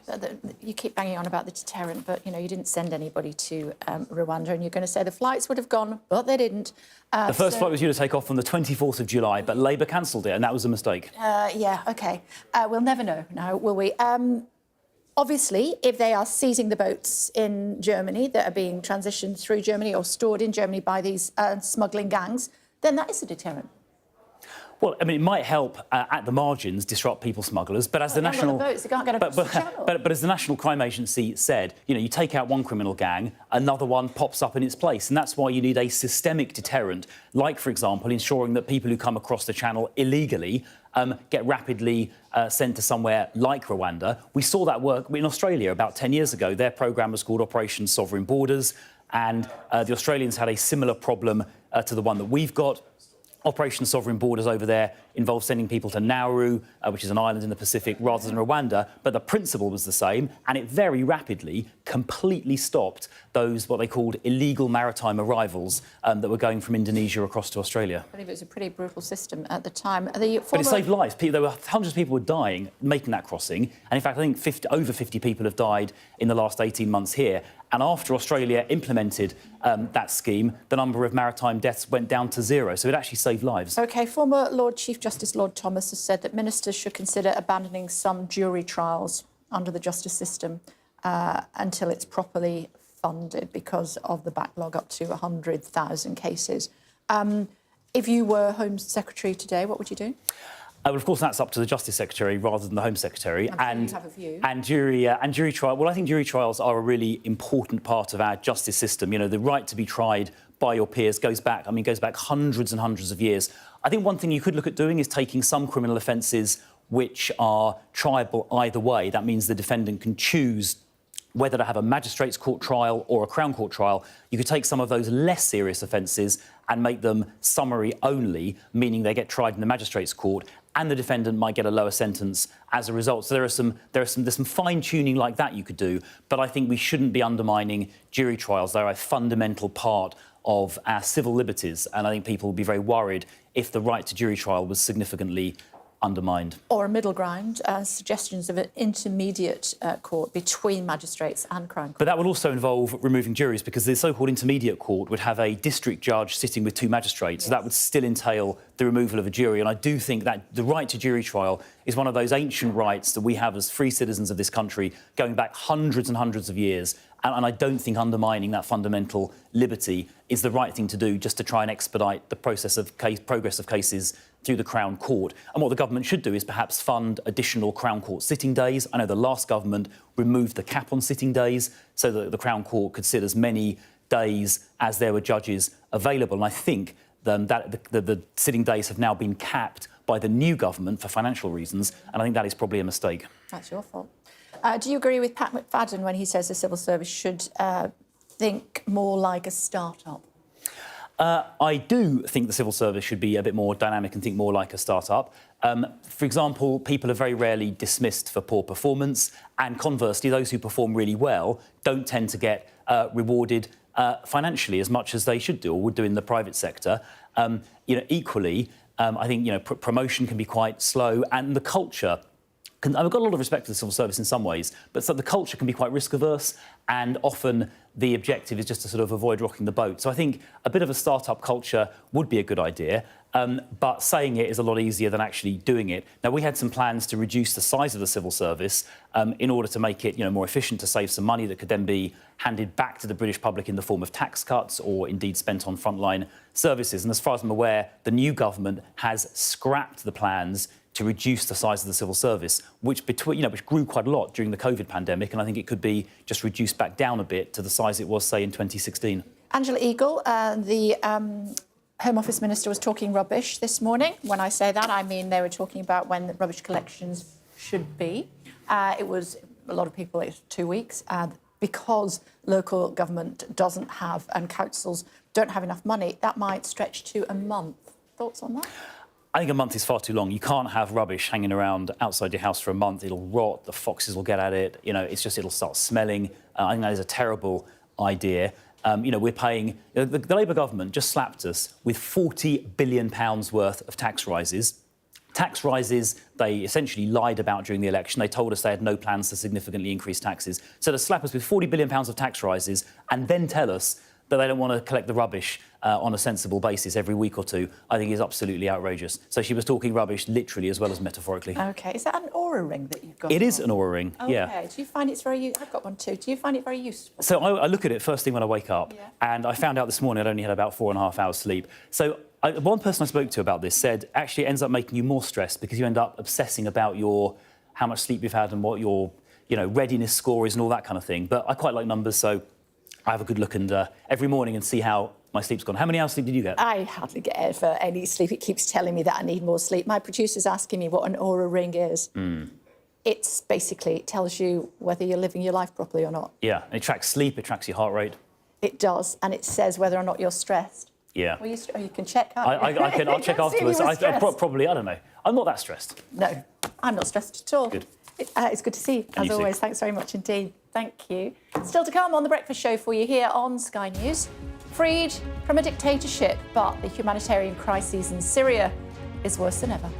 you keep banging on about the deterrent, but, you know, you didn't send anybody to Rwanda, and you're going to say the flights would have gone, but they didn't. The first flight was due to take off on the 24th of July, but Labour cancelled it, and that was a mistake. Yeah, OK. We'll never know now, will we? Obviously, if they are seizing the boats in Germany that are being transitioned through Germany or stored in Germany by these smuggling gangs, then that is a deterrent. Well, I mean, it might help at the margins disrupt people smugglers, but as the national boats, they can't get across the channel. But as the National Crime Agency said, you know, you take out one criminal gang, another one pops up in its place, and that's why you need a systemic deterrent, like, for example, ensuring that people who come across the channel illegally get rapidly sent to somewhere like Rwanda. We saw that work in Australia about 10 years ago. Their programme was called Operation Sovereign Borders, and the Australians had a similar problem to the one that we've got. Operation Sovereign Borders over there involved sending people to Nauru, which is an island in the Pacific, rather than Rwanda, but the principle was the same, and it very rapidly completely stopped those, what they called illegal maritime arrivals that were going from Indonesia across to Australia. I believe it was a pretty brutal system at the time. But it saved lives. There were hundreds of people were dying making that crossing, and in fact, I think over 50 people have died in the last 18 months here. And after Australia implemented that scheme, the number of maritime deaths went down to zero. So it actually saved lives. OK, former Lord Chief Justice Lord Thomas has said that ministers should consider abandoning some jury trials under the justice system until it's properly funded because of the backlog up to 100,000 cases. If you were Home Secretary today, what would you do? Well, of course, that's up to the Justice Secretary rather than the Home Secretary. I'm sure you have a view. And jury trial. Well, I think jury trials are a really important part of our justice system. You know, the right to be tried by your peers goes back hundreds and hundreds of years. I think one thing you could look at doing is taking some criminal offences which are triable either way. That means the defendant can choose whether to have a magistrates' court trial or a Crown Court trial. You could take some of those less serious offences and make them summary only, meaning they get tried in the magistrates' court, and the defendant might get a lower sentence as a result. So there's some fine-tuning like that you could do, but I think we shouldn't be undermining jury trials. They're a fundamental part of our civil liberties, and I think people would be very worried if the right to jury trial was significantly undermined. Or a middle ground, suggestions of an intermediate court between magistrates and Crown Court. But that would also involve removing juries, because the so-called intermediate court would have a district judge sitting with two magistrates. Yes. So that would still entail the removal of a jury. And I do think that the right to jury trial is one of those ancient rights that we have as free citizens of this country going back hundreds and hundreds of years. And I don't think undermining that fundamental liberty is the right thing to do just to try and expedite the progress of cases through the Crown Court. And what the government should do is perhaps fund additional Crown Court sitting days. I know the last government removed the cap on sitting days so that the Crown Court could sit as many days as there were judges available. And I think that the sitting days have now been capped by the new government for financial reasons, and I think that is probably a mistake. That's your fault. Do you agree with Pat McFadden when he says the civil service should think more like a start-up? I do think the civil service should be a bit more dynamic and think more like a start-up. For example, people are very rarely dismissed for poor performance, and conversely, those who perform really well don't tend to get rewarded financially as much as they should do or would do in the private sector. Equally, I think promotion can be quite slow, and the culture. I've got a lot of respect for the civil service in some ways, but the culture can be quite risk-averse, and often the objective is just to sort of avoid rocking the boat. So I think a bit of a start-up culture would be a good idea, but saying it is a lot easier than actually doing it. Now, we had some plans to reduce the size of the civil service in order to make it more efficient, to save some money that could then be handed back to the British public in the form of tax cuts or indeed spent on frontline services. And as far as I'm aware, the new government has scrapped the plans to reduce the size of the civil service, which grew quite a lot during the COVID pandemic, and I think it could be just reduced back down a bit to the size it was, say, in 2016. Angela Eagle, the Home Office Minister, was talking rubbish this morning. When I say that, I mean they were talking about when the rubbish collections should be. It was, a lot of people, it's 2 weeks, because local government doesn't have, and councils don't have enough money, that might stretch to a month. Thoughts on that? I think a month is far too long. You can't have rubbish hanging around outside your house for a month. It'll rot, the foxes will get at it, it'll start smelling. I think that is a terrible idea. We're paying... The Labour government just slapped us with £40 billion worth of tax rises. Tax rises they essentially lied about during the election. They told us they had no plans to significantly increase taxes. So to slap us with £40 billion of tax rises and then tell us that they don't want to collect the rubbish on a sensible basis every week or two, I think is absolutely outrageous. So she was talking rubbish literally as well as metaphorically. OK. Is that an Oura ring that you've got? It is an Oura ring, OK. yeah. Do you find it's very... I've got one too. Do you find it very useful? So I look at it first thing when I wake up, and I found out this morning I'd only had about 4.5 hours sleep. So one person I spoke to about this said actually it ends up making you more stressed because you end up obsessing about how much sleep you've had and what your readiness score is and all that kind of thing. But I quite like numbers, so I have a good look every morning and see how my sleep's gone. How many hours sleep did you get? I hardly get for any sleep. It keeps telling me that I need more sleep. My producer's asking me what an Oura ring is. It's basically, it tells you whether you're living your life properly or not. Yeah, and it tracks sleep, it tracks your heart rate. It does, and it says whether or not you're stressed. Yeah. Well, you can check, can't you? I'll check afterwards. Probably, I don't know. I'm not that stressed. No, I'm not stressed at all. Good. It's good to see you, as always. Too. Thanks very much indeed. Thank you. Still to come on The Breakfast Show for you here on Sky News. Freed from a dictatorship, but the humanitarian crisis in Syria is worse than ever.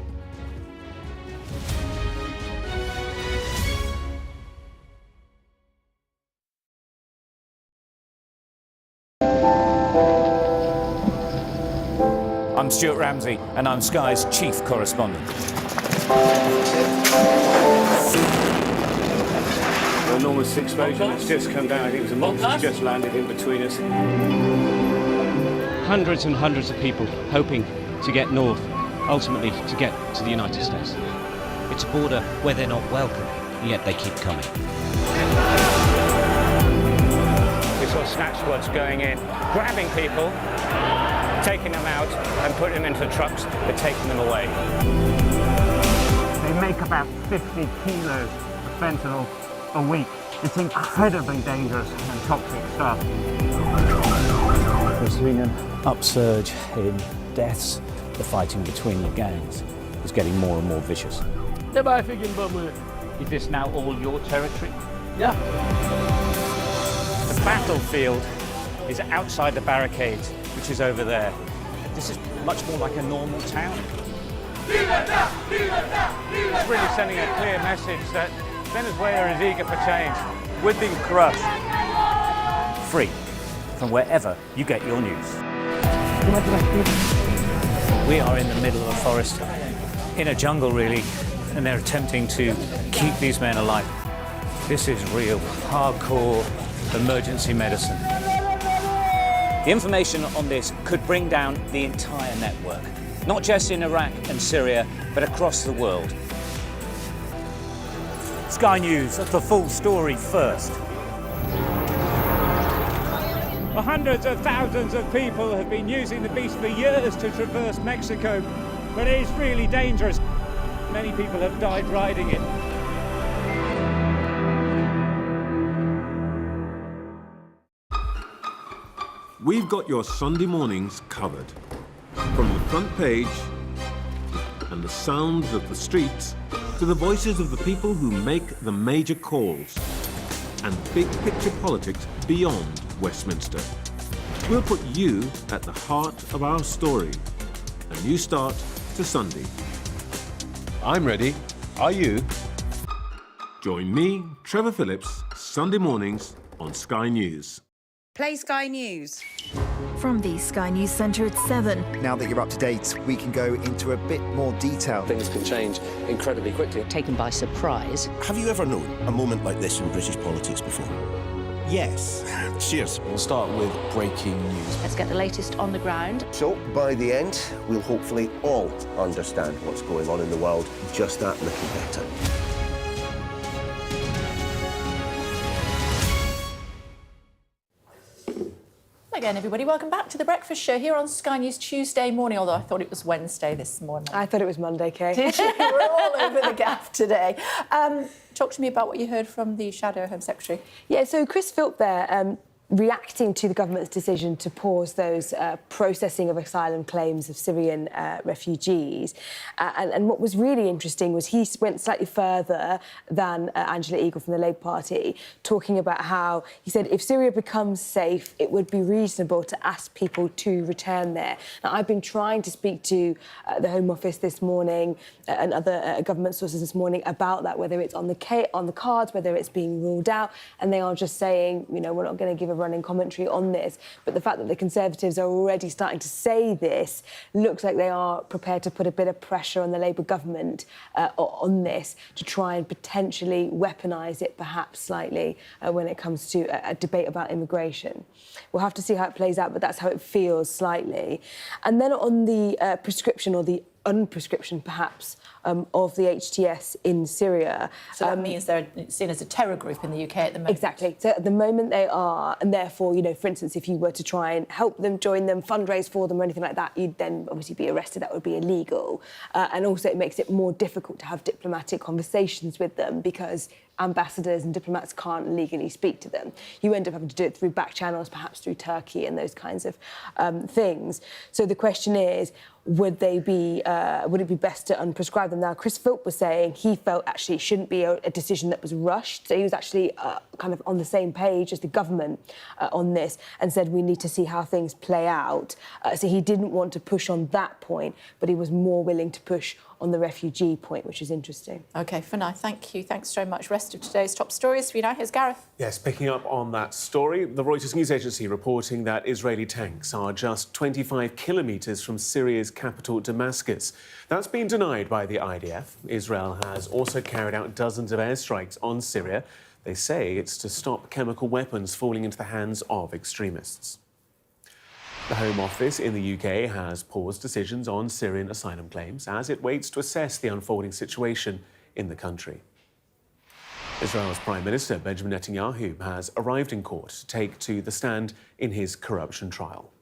I'm Stuart Ramsey, and I'm Sky's chief correspondent. An enormous explosion that's just come down. I think it was a monster just landed in between us. Hundreds and hundreds of people hoping to get north, ultimately to get to the United States. It's a border where they're not welcome, yet they keep coming. We saw snatch squads going in, grabbing people, taking them out and putting them into trucks and taking them away. They make about 50 kilos of fentanyl a week. It's incredibly dangerous and toxic stuff. We're seeing an upsurge in deaths. The fighting between the gangs is getting more and more vicious. Is this now all your territory? Yeah. The battlefield is outside the barricades, which is over there. This is much more like a normal town. It's really sending a clear message that Venezuela is eager for change. We're being crushed. Free from wherever you get your news. We are in the middle of a forest, in a jungle really, and they're attempting to keep these men alive. This is real, hardcore emergency medicine. The information on this could bring down the entire network, not just in Iraq and Syria, but across the world. Sky News, the full story first. Well, hundreds of thousands of people have been using the beast for years to traverse Mexico, but it is really dangerous. Many people have died riding it. We've got your Sunday mornings covered. From the front page and the sounds of the streets to the voices of the people who make the major calls and big picture politics beyond Westminster. We'll put you at the heart of our story. A new start to Sunday. I'm ready. Are you? Join me, Trevor Phillips, Sunday mornings on Sky News. Play Sky News. From the Sky News Centre at 7. Now that you're up to date, we can go into a bit more detail. Things can change incredibly quickly. Taken by surprise. Have you ever known a moment like this in British politics before? Yes. Cheers. We'll start with breaking news. Let's get the latest on the ground. So, by the end, we'll hopefully all understand what's going on in the world just that little better. Again, everybody, welcome back to The Breakfast Show here on Sky News Tuesday morning, although I thought it was Wednesday this morning. I thought it was Monday, Kay. Did you? We're all over the gaff today. Talk to me about what you heard from the Shadow Home Secretary. Yeah, so Chris Philp there, reacting to the government's decision to pause those processing of asylum claims of Syrian refugees. And what was really interesting was he went slightly further than Angela Eagle from the Labour Party, talking about how, he said, if Syria becomes safe, it would be reasonable to ask people to return there. Now, I've been trying to speak to the Home Office this morning and other government sources this morning about that, whether it's on the cards, whether it's being ruled out, and they are just saying, you know, we're not going to give a running commentary on this. But the fact that the Conservatives are already starting to say this looks like they are prepared to put a bit of pressure on the Labour government on this to try and potentially weaponise it perhaps slightly when it comes to a debate about immigration. We'll have to see how it plays out, but that's how it feels slightly. And then on the prescription or the unprescription, perhaps, of the HTS in Syria. So that means they're seen as a terror group in the UK at the moment? Exactly. So at the moment they are, and therefore, you know, for instance, if you were to try and help them, join them, fundraise for them or anything like that, you'd then obviously be arrested. That would be illegal. And also it makes it more difficult to have diplomatic conversations with them because ambassadors and diplomats can't legally speak to them. You end up having to do it through back channels, perhaps through Turkey and those kinds of things. So the question is, would it be best to unprescribe them? Now, Chris Philp was saying he felt actually it shouldn't be a decision that was rushed. So he was actually kind of on the same page as the government on this and said we need to see how things play out. So he didn't want to push on that point, but he was more willing to push on the refugee point, which is interesting. OK, for now, thank you. Thanks very much. Rest of today's top stories for you now. Here's Gareth. Yes, picking up on that story, the Reuters news agency reporting that Israeli tanks are just 25 kilometres from Syria's capital, Damascus. That's been denied by the IDF. Israel has also carried out dozens of airstrikes on Syria. They say it's to stop chemical weapons falling into the hands of extremists. The Home Office in the UK has paused decisions on Syrian asylum claims as it waits to assess the unfolding situation in the country. Israel's Prime Minister Benjamin Netanyahu has arrived in court to take to the stand in his corruption trial.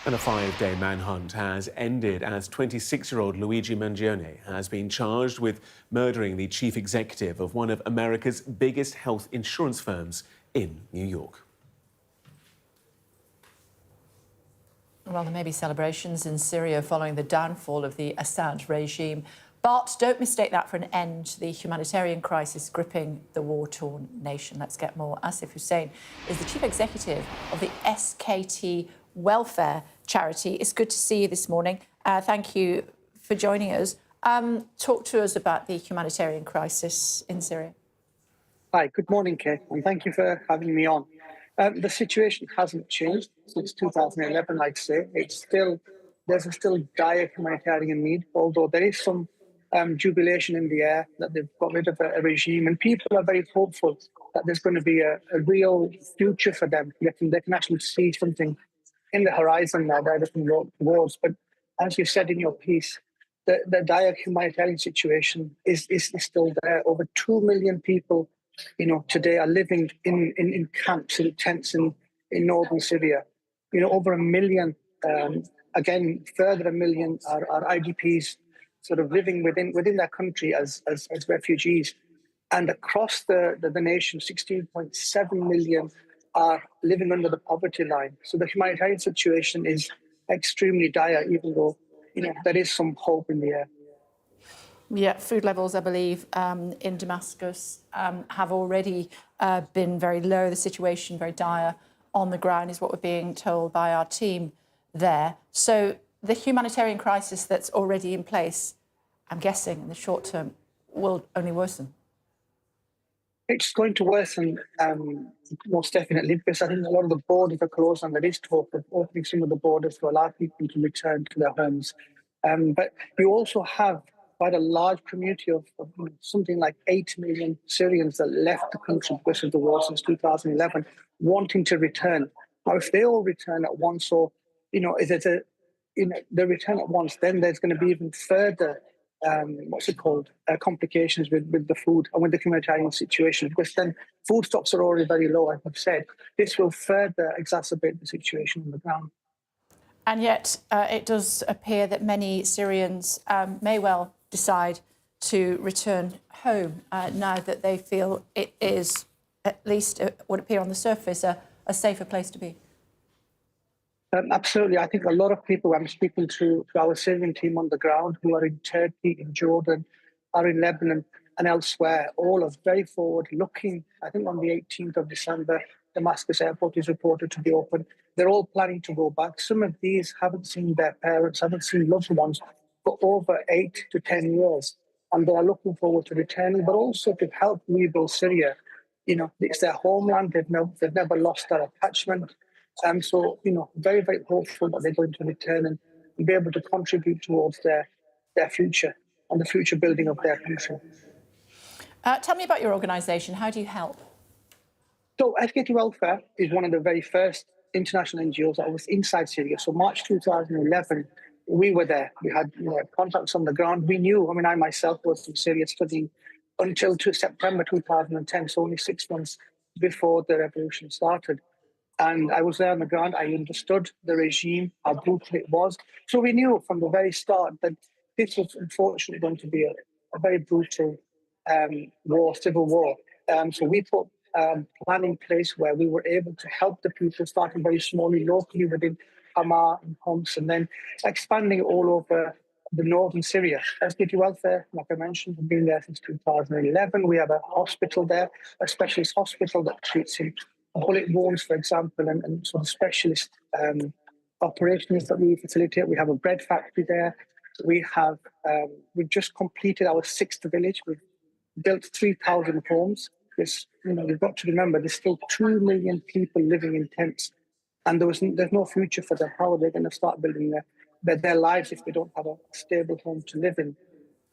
And a 5-day manhunt has ended as 26-year-old Luigi Mangione has been charged with murdering the chief executive of one of America's biggest health insurance firms in New York. Well, there may be celebrations in Syria following the downfall of the Assad regime, but don't mistake that for an end to the humanitarian crisis gripping the war-torn nation. Let's get more. Asif Hussein is the chief executive of the SKT Welfare Charity. It's good to see you this morning. Thank you for joining us. Talk to us about the humanitarian crisis in Syria. Hi, good morning, Kate, and thank you for having me on. The situation hasn't changed since 2011, I'd say. There's still dire humanitarian need, although there is some jubilation in the air that they've got rid of a regime, and people are very hopeful that there's going to be a real future for them. They can actually see something in the horizon now they're looking towards. But as you said in your piece, the dire humanitarian situation is still there. Over 2 million people, today are living in camps, in tents in northern Syria. Over 1 million, again, further 1 million are IDPs, sort of living within their country as refugees. And across the nation, 16.7 million are living under the poverty line. So the humanitarian situation is extremely dire, even though, there is some hope in the air. Yeah, food levels, I believe, in Damascus have already been very low. The situation very dire on the ground is what we're being told by our team there. So the humanitarian crisis that's already in place, I'm guessing in the short term, will only worsen. It's going to worsen, most definitely, because I think a lot of the borders are closed and there is talk of opening some of the borders to allow people to return to their homes. But you also have quite a large community of something like 8 million Syrians that left the country because of the war since 2011, wanting to return. Now, if they all return at once, or, they return at once, then there's going to be even further complications with the food and with the humanitarian situation, because then food stocks are already very low, as I've said. This will further exacerbate the situation on the ground. And yet it does appear that many Syrians may well decide to return home now that they feel it is, at least would appear on the surface, a safer place to be. Absolutely. I think a lot of people I'm speaking to our Syrian team on the ground who are in Turkey, in Jordan, are in Lebanon and elsewhere, all are very forward looking. I think on the 18th of December, Damascus airport is reported to be open. They're all planning to go back. Some of these haven't seen their parents, haven't seen loved ones for over 8 to 10 years. And they are looking forward to returning, but also to help rebuild Syria. It's their homeland. They've never lost their attachment. So, very, very hopeful that they're going to return and be able to contribute towards their future and the future building of their country. Tell me about your organisation. How do you help? So, SKT Welfare is one of the very first international NGOs that was inside Syria. So, March 2011, we were there. We had contacts on the ground. We knew, I myself was in Syria studying until September 2010, so only 6 months before the revolution started. And I was there on the ground. I understood the regime, how brutal it was. So we knew from the very start that this was unfortunately going to be a very brutal civil war. So we put a plan in place where we were able to help the people, starting very smallly, locally within Ahmad and Homs, and then expanding all over the northern Syria. SKT Welfare, like I mentioned, have been there since 2011. We have a hospital there, a specialist hospital that treats him. Bullet wounds, for example, and sort of specialist operations that we facilitate. We have a bread factory there. We've just completed our 6th village. We've built 3,000 homes. We've got to remember there's still 2 million people living in tents, and there's no future for them. How are they going to start building their lives if they don't have a stable home to live in?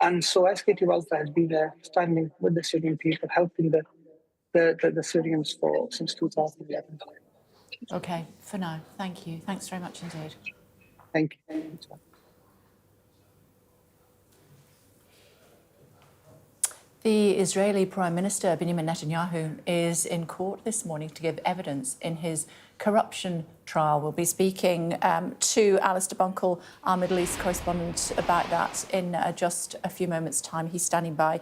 And so SKT Welfare has been there, standing with the Syrian people, helping the Syrians since 2011. OK, for now, thank you. Thanks very much indeed. Thank you. The Israeli Prime Minister, Benjamin Netanyahu, is in court this morning to give evidence in his corruption trial. We'll be speaking to Alistair Bunkle, our Middle East correspondent, about that in just a few moments' time. He's standing by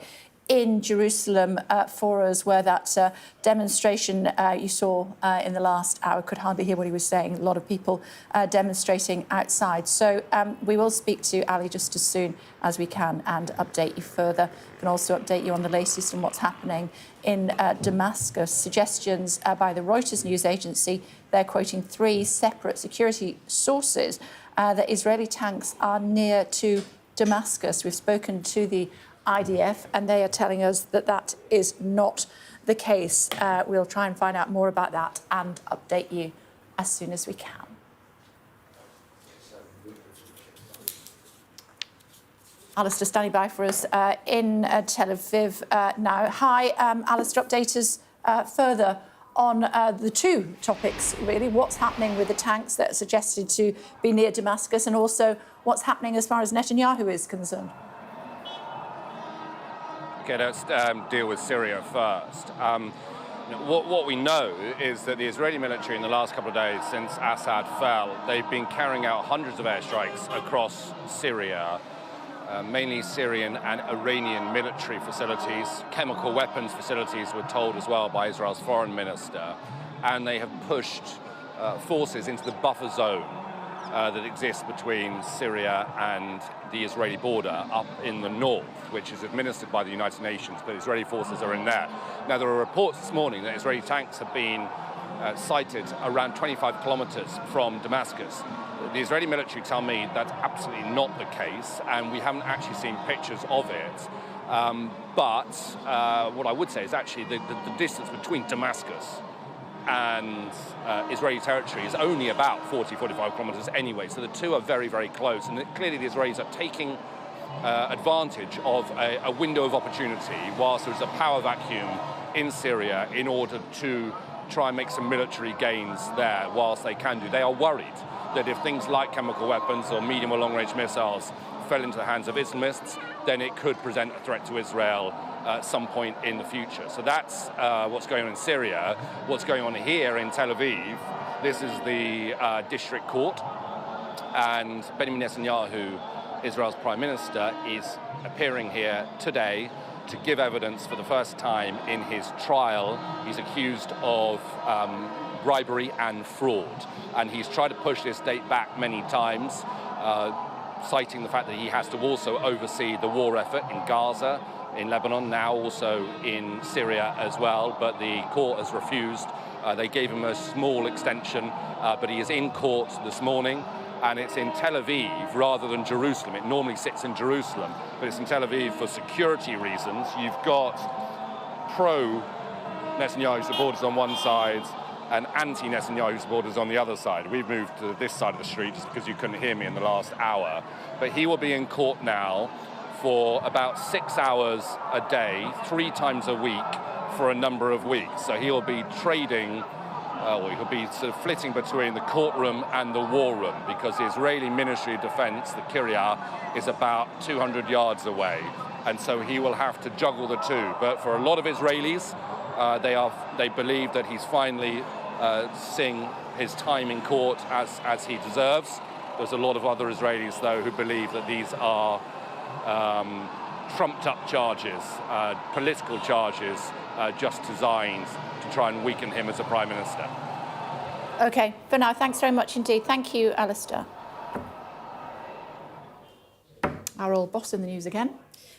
in Jerusalem for us, where that demonstration you saw in the last hour, could hardly hear what he was saying. A lot of people demonstrating outside. So we will speak to Ali just as soon as we can and update you further. We can also update you on the latest and what's happening in Damascus. Suggestions by the Reuters news agency, they're quoting 3 separate security sources that Israeli tanks are near to Damascus. We've spoken to the IDF, and they are telling us that that is not the case. We'll try and find out more about that and update you as soon as we can. Alistair standing by for us in Tel Aviv now. Hi, Alistair, update us further on the 2 topics, really. What's happening with the tanks that are suggested to be near Damascus, and also what's happening as far as Netanyahu is concerned? Okay, let's deal with Syria first. What we know is that the Israeli military in the last couple of days since Assad fell, they've been carrying out hundreds of airstrikes across Syria, mainly Syrian and Iranian military facilities, chemical weapons facilities, we're told as well by Israel's foreign minister, and they have pushed forces into the buffer zone that exists between Syria and the Israeli border up in the north, which is administered by the United Nations, but Israeli forces are in there. Now, there are reports this morning that Israeli tanks have been sighted around 25 kilometers from Damascus. The Israeli military tell me that's absolutely not the case, and we haven't actually seen pictures of it. But what I would say is actually the distance between Damascus and Israeli territory is only about 40-45 kilometers anyway, so the two are very, very close, and clearly the Israelis are taking advantage of a window of opportunity whilst there's a power vacuum in Syria in order to try and make some military gains there whilst they can do. They are worried that if things like chemical weapons or medium or long-range missiles fell into the hands of Islamists, then it could present a threat to Israel at some point in the future. So that's what's going on in Syria. What's going on here in Tel Aviv, this is the district court, and Benjamin Netanyahu, Israel's prime minister, is appearing here today to give evidence for the first time in his trial. He's accused of bribery and fraud, and he's tried to push this date back many times, citing the fact that he has to also oversee the war effort in Gaza, in Lebanon, now also in Syria as well, but the court has refused. They gave him a small extension, but he is in court this morning, and it's in Tel Aviv rather than Jerusalem. It normally sits in Jerusalem, but it's in Tel Aviv for security reasons. You've got pro-Netanyahu supporters on one side and anti-Netanyahu supporters on the other side. We've moved to this side of the street just because you couldn't hear me in the last hour. But he will be in court now for about 6 hours a day, 3 times a week for a number of weeks. So he'll be trading, he'll be sort of flitting between the courtroom and the war room, because the Israeli Ministry of Defense, the Kiryat, is about 200 yards away. And so he will have to juggle the two. But for a lot of Israelis, they believe that he's finally seeing his time in court as he deserves. There's a lot of other Israelis, though, who believe that these are trumped-up charges, political charges, just designed to try and weaken him as a prime minister. OK, for now, thanks very much indeed. Thank you, Alistair. Our old boss in the news again.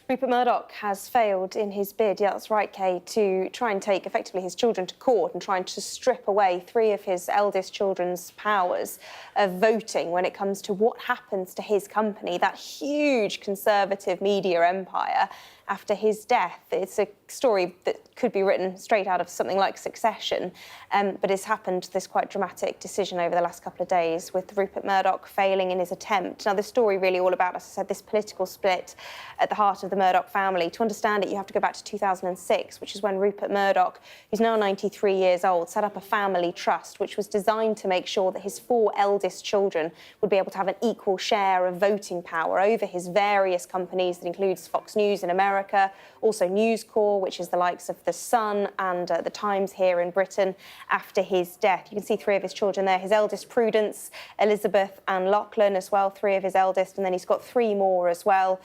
Rupert Murdoch has failed in his bid, yeah, that's right, Kay, to try and take effectively his children to court and trying to strip away 3 of his eldest children's powers of voting when it comes to what happens to his company, that huge conservative media empire, after his death. It's a story that could be written straight out of something like Succession, but it's happened, this quite dramatic decision over the last couple of days with Rupert Murdoch failing in his attempt. Now, the story really all about, as I said, this political split at the heart part of the Murdoch family. To understand it, you have to go back to 2006, which is when Rupert Murdoch, who's now 93 years old, set up a family trust, which was designed to make sure that his 4 eldest children would be able to have an equal share of voting power over his various companies. That includes Fox News in America, also News Corp, which is the likes of The Sun and The Times here in Britain. After his death, you can see 3 of his children there. His eldest, Prudence, Elizabeth and Lachlan as well, 3 of his eldest, and then he's got 3 more as well.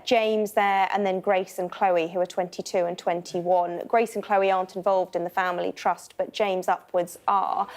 James there, and then Grace and Chloe, who are 22 and 21. Grace and Chloe aren't involved in the family trust, but James upwards are.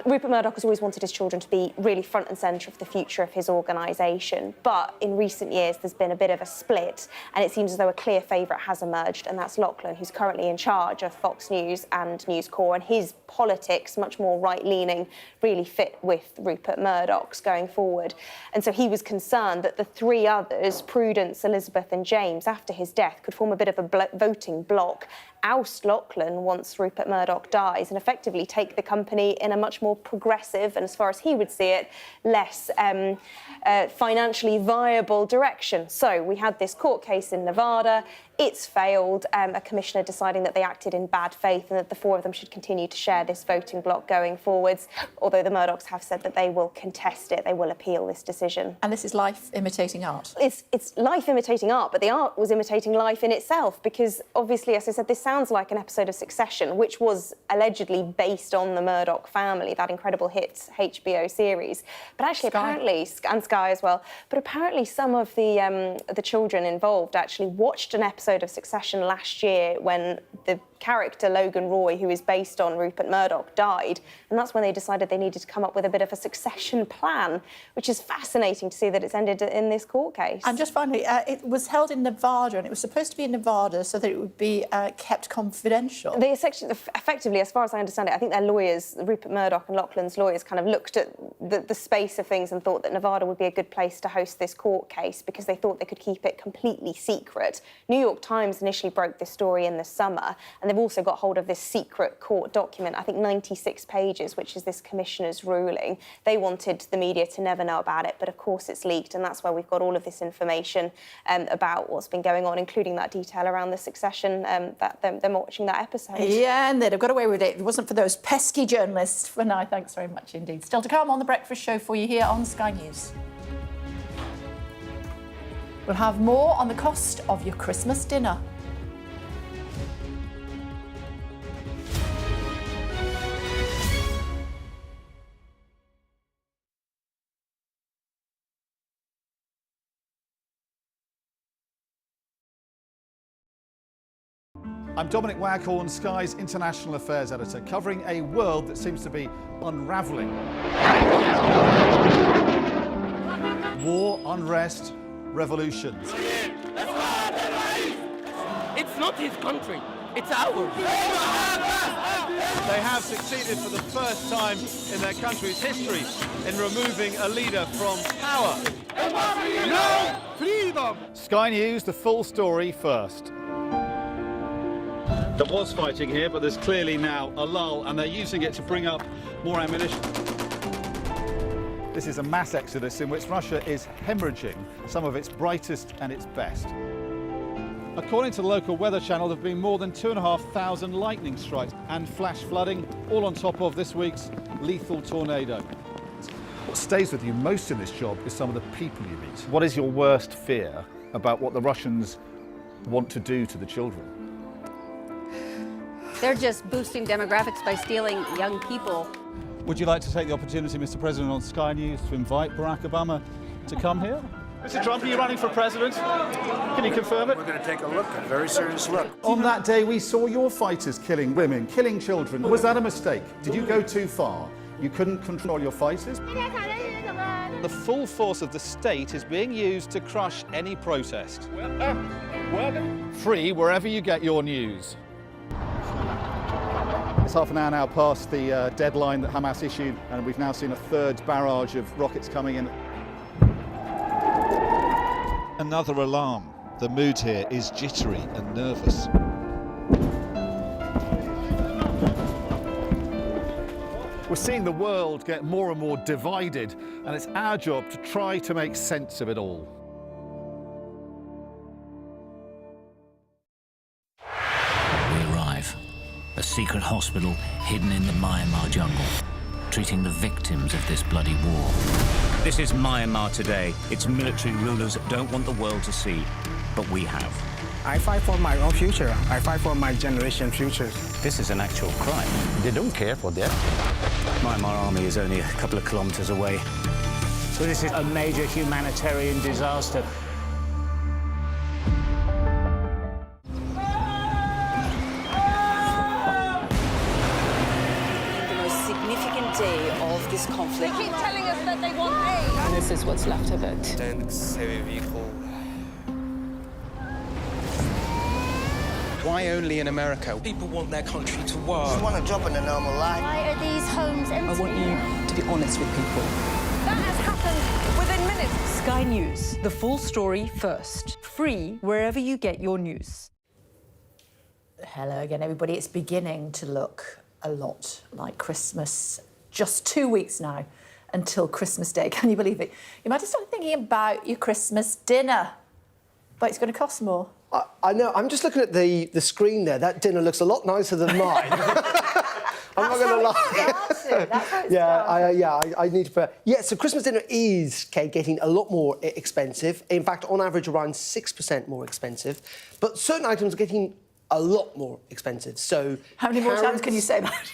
Rupert Murdoch has always wanted his children to be really front and centre of the future of his organisation. But in recent years, there's been a bit of a split, and it seems as though a clear favourite has emerged, and that's Lachlan, who's currently in charge of Fox News and News Corp, and his politics, much more right-leaning, really fit with Rupert Murdoch's going forward. And so he was concerned that the 3 others, Prudence, Elizabeth and James, after his death, could form a bit of a voting bloc, oust Lachlan once Rupert Murdoch dies, and effectively take the company in a much more progressive and, as far as he would see it, less financially viable direction. So we had this court case in Nevada. It's failed, a commissioner deciding that they acted in bad faith and that the 4 of them should continue to share this voting bloc going forwards, although the Murdochs have said that they will contest it, they will appeal this decision. And this is life imitating art? It's life imitating art, but the art was imitating life in itself, because obviously, as I said, this sounds like an episode of Succession, which was allegedly based on the Murdoch family, that incredible hit HBO series. But actually, apparently, and Sky as well, but apparently some of the children involved actually watched an episode of Succession last year when the character Logan Roy, who is based on Rupert Murdoch, died, and that's when they decided they needed to come up with a bit of a succession plan, which is fascinating to see that it's ended in this court case. And just finally, it was held in Nevada, and it was supposed to be in Nevada so that it would be kept confidential. They effectively, as far as I understand it, I think their lawyers, Rupert Murdoch and Lachlan's lawyers, kind of looked at the space of things and thought that Nevada would be a good place to host this court case because they thought they could keep it completely secret. New York Times initially broke this story in the summer, and they've also got hold of this secret court document, I think 96 pages, which is this commissioner's ruling. They wanted the media to never know about it, but of course it's leaked, and that's where we've got all of this information about what's been going on, including that detail around the succession, that them watching that episode. Yeah, and they'd have got away with it if it wasn't for those pesky journalists. For now, thanks very much indeed. Still to come on The Breakfast Show for you here on Sky News. We'll have more on the cost of your Christmas dinner. I'm Dominic Waghorn, Sky's International Affairs Editor, covering a world that seems to be unravelling. War, unrest, revolutions. It's not his country, it's ours. They have succeeded for the first time in their country's history in removing a leader from power. No freedom! Sky News, the full story first. There was fighting here, but there's clearly now a lull, and they're using it to bring up more ammunition. This is a mass exodus in which Russia is hemorrhaging some of its brightest and its best. According to the local weather channel, there have been more than 2,500 lightning strikes and flash flooding, all on top of this week's lethal tornado. What stays with you most in this job is some of the people you meet. What is your worst fear about what the Russians want to do to the children? They're just boosting demographics by stealing young people. Would you like to take the opportunity, Mr. President, on Sky News to invite Barack Obama to come here? Mr. Trump, are you running for president? Can you confirm it? We're going to take a look, a very serious look. On that day, we saw your fighters killing women, killing children. Was that a mistake? Did you go too far? You couldn't control your fighters? The full force of the state is being used to crush any protest. Free wherever you get your news. It's half an hour now past the deadline that Hamas issued, and we've now seen a third barrage of rockets coming in. Another alarm. The mood here is jittery and nervous. We're seeing the world get more and more divided, and it's our job to try to make sense of it all. secret hospital hidden in the Myanmar jungle, treating the victims of this bloody war. This is Myanmar today. Its military rulers don't want the world to see, but we have. I fight for my own future. I fight for my generation's future. This is an actual crime. They don't care for that. Myanmar army is only a couple of kilometers away. So this is a major humanitarian disaster. The most significant day of this conflict. They keep telling us that they want aid. And this is what's left of it. Heavy vehicle. Why only in America? People want their country to work. Just want to drop in a normal life. Why are these homes empty? I want you to be honest with people. That has happened within minutes. Sky News, the full story first. Free wherever you get your news. Hello again, everybody. It's beginning to look a lot like Christmas. Just 2 weeks now until Christmas Day. Can you believe it? You might have started thinking about your Christmas dinner, but it's going to cost more. I know. I'm just looking at the screen there. That dinner looks a lot nicer than mine. I'm not going to lie. That's how it Yeah, I need to. Yeah, so Christmas dinner is, Kate, getting a lot more expensive. In fact, on average, around 6% more expensive. But certain items are getting a lot more expensive. So how many more times can you say that?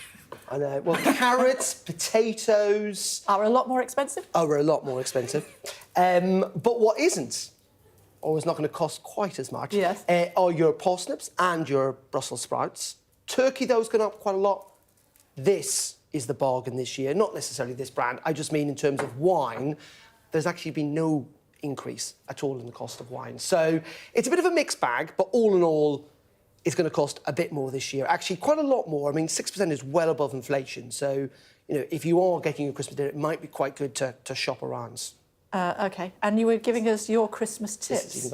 I know. Well, carrots, potatoes are a lot more expensive. Are a lot more expensive. But what isn't, or is not going to cost quite as much, yes, are your parsnips and your Brussels sprouts. Turkey, though, has gone up quite a lot. This is the bargain this year, not necessarily this brand. I just mean in terms of wine, there's actually been no increase at all in the cost of wine. So it's a bit of a mixed bag, but all in all, it's going to cost a bit more this year. Actually, quite a lot more. I mean, 6% is well above inflation. So, you know, if you are getting a Christmas dinner, it might be quite good to shop around. OK. And you were giving us your Christmas tips.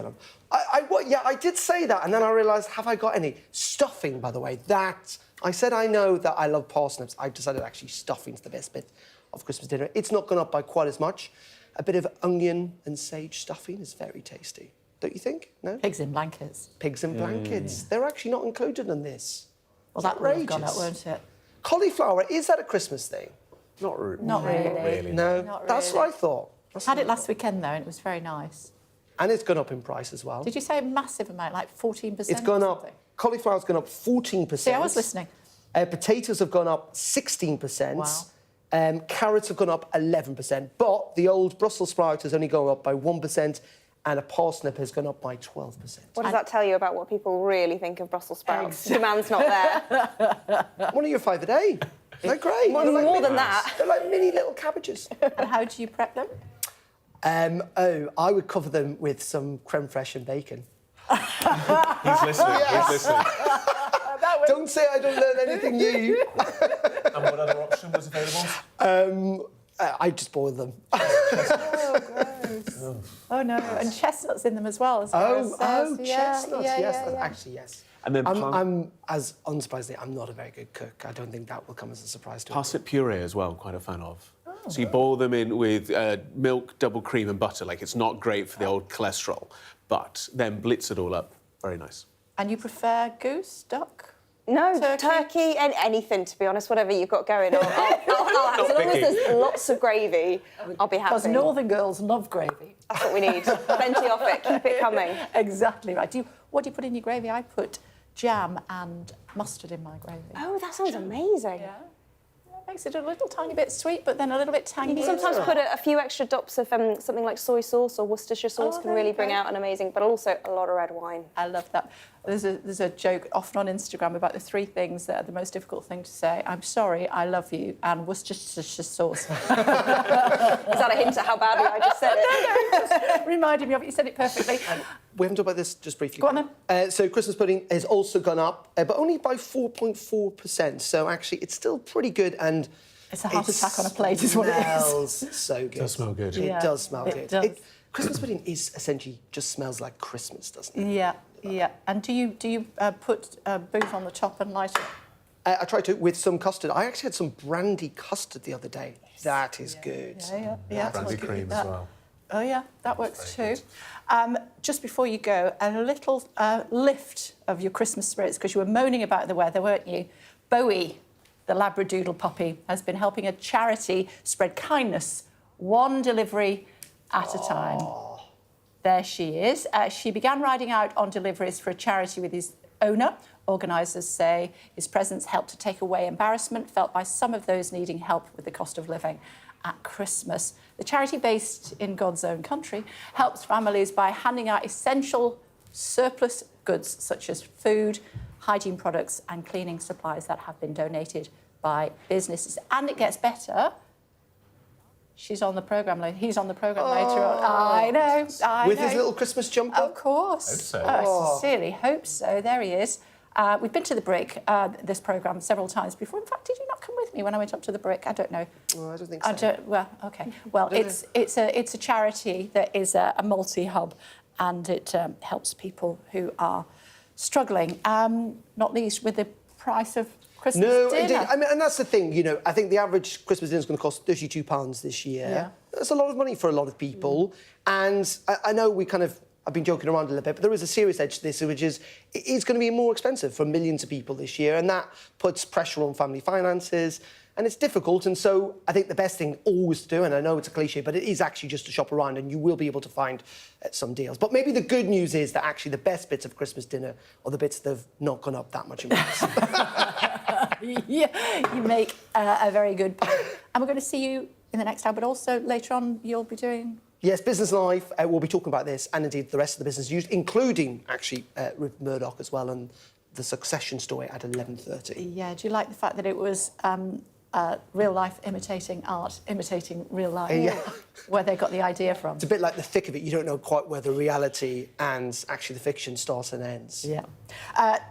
Yeah, I did say that, and then I realised, have I got any? Stuffing, by the way, that... I said I know that I love parsnips. I decided actually stuffing's the best bit of Christmas dinner. It's not gone up by quite as much. A bit of onion and sage stuffing is very tasty. Don't you think? No? Pigs in blankets. Pigs in blankets. Yeah. They're actually not included in this. Well, that would have gone up, won't it? Cauliflower, is that a Christmas thing? Not really. No, Not that's really. what I thought. Had it last weekend, though, and it was very nice. And it's gone up in price as well. Did you say a massive amount, like 14%? It's gone up. Cauliflower's gone up 14%. See, I was listening. Potatoes have gone up 16%. Wow. Carrots have gone up 11%. But the old Brussels sprout has only gone up by 1%, and a parsnip has gone up by 12%. What does that tell you about what people really think of Brussels sprouts? Demand's not there. One of your 5 a day. They're great. More than that. They're like mini little cabbages. And how do you prep them? I would cover them with some creme fraiche and bacon. He's listening. Yes. He's listening. Don't say I don't learn anything new. And what other option was available? I just boil them. Oh, gross. Oh, no. And chestnuts in them as well. Chestnuts. Yeah. Actually, yes. And then I'm as unsurprisingly, I'm not a very good cook. I don't think that will come as a surprise to me. Parsnip puree as well, quite a fan of. So you boil them in with milk, double cream and butter. Like, it's not great for the old cholesterol, but then blitz it all up. Very nice. And you prefer goose, duck? No, turkey and anything, to be honest, whatever you've got going on. I'll have, as long as there's lots of gravy, I'll be happy. Because northern girls love gravy. That's what we need. Plenty of it. Keep it coming. Exactly right. What do you put in your gravy? I put jam and mustard in my gravy. Oh, that sounds amazing. Yeah. Makes it a little tiny bit sweet, but then a little bit tangy. You can sometimes put a few extra drops of something like soy sauce or Worcestershire sauce can really bring out an amazing, but also a lot of red wine. I love that. There's a joke often on Instagram about the 3 things that are the most difficult thing to say. I'm sorry, I love you, and Worcestershire sauce. Is that a hint at how badly I just said it? No, just reminded me of it. You said it perfectly. We haven't talked about this just briefly. Go on then. So Christmas pudding has also gone up, but only by 4.4%. So actually, it's still pretty good, and it's a heart attack on a plate, is what it is. It smells so good. It does smell good. It does smell good. It does. Christmas pudding is essentially just smells like Christmas, doesn't it? Yeah. And do you put booze on the top and light it? I try to with some custard. I actually had some brandy custard the other day. Yes. That is good. Yeah. Brandy cream as well. Oh, yeah, that works too. Just before you go, a little lift of your Christmas spirits, because you were moaning about the weather, weren't you? Bowie, the Labradoodle puppy, has been helping a charity spread kindness, one delivery at a time. There she is. She began riding out on deliveries for a charity with his owner. Organisers say his presence helped to take away embarrassment felt by some of those needing help with the cost of living at Christmas. The charity, based in God's own country, helps families by handing out essential surplus goods such as food, hygiene products and cleaning supplies that have been donated by businesses. And it gets better. She's on the programme later. He's on the programme later on. I know. With his little Christmas jumper? Of course. Hope so. I sincerely hope so. There he is. We've been to the Brick, this programme, several times before. In fact, did you not come with me when I went up to the Brick? I don't know. Oh, I don't think so. Well, OK. Well, it's a charity that is a multi-hub, and it helps people who are struggling, not least with the price of Christmas dinner. Indeed. I mean, and that's the thing, you know, I think the average Christmas dinner is going to cost £32 this year. Yeah. That's a lot of money for a lot of people. And I know I've been joking around a little bit, but there is a serious edge to this, which is it is going to be more expensive for millions of people this year, and that puts pressure on family finances, and it's difficult. And so I think the best thing always to do, and I know it's a cliche, but it is actually just to shop around, and you will be able to find some deals. But maybe the good news is that actually the best bits of Christmas dinner are the bits that have not gone up that much in price. Yeah, you make a very good point. And we're going to see you in the next hour, but also later on you'll be doing... Yes, Business Live, we'll be talking about this and indeed the rest of the business news, including, actually, Rupert Murdoch as well, and the Succession story at 11:30. Yeah, do you like the fact that it was real life imitating art, imitating real life? Yeah. Where they got the idea from? It's a bit like the thick of it. You don't know quite where the reality and actually the fiction starts and ends. Yeah.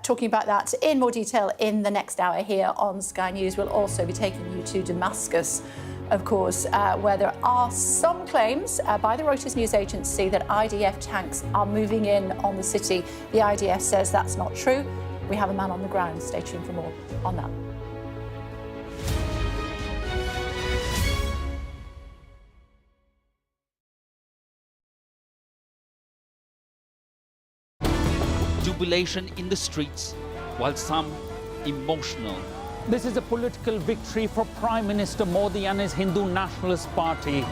Talking about that in more detail in the next hour here on Sky News. We'll also be taking you to Damascus, of course, where there are some claims by the Reuters news agency that IDF tanks are moving in on the city. The IDF says that's not true. We have a man on the ground. Stay tuned for more on that. Jubilation in the streets, while some emotional. This is a political victory for Prime Minister Modi and his Hindu Nationalist Party.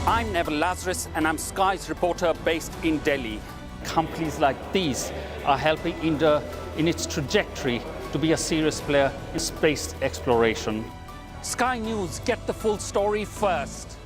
I'm Neville Lazarus, and I'm Sky's reporter based in Delhi. Companies like these are helping India in its trajectory to be a serious player in space exploration. Sky News, get the full story first.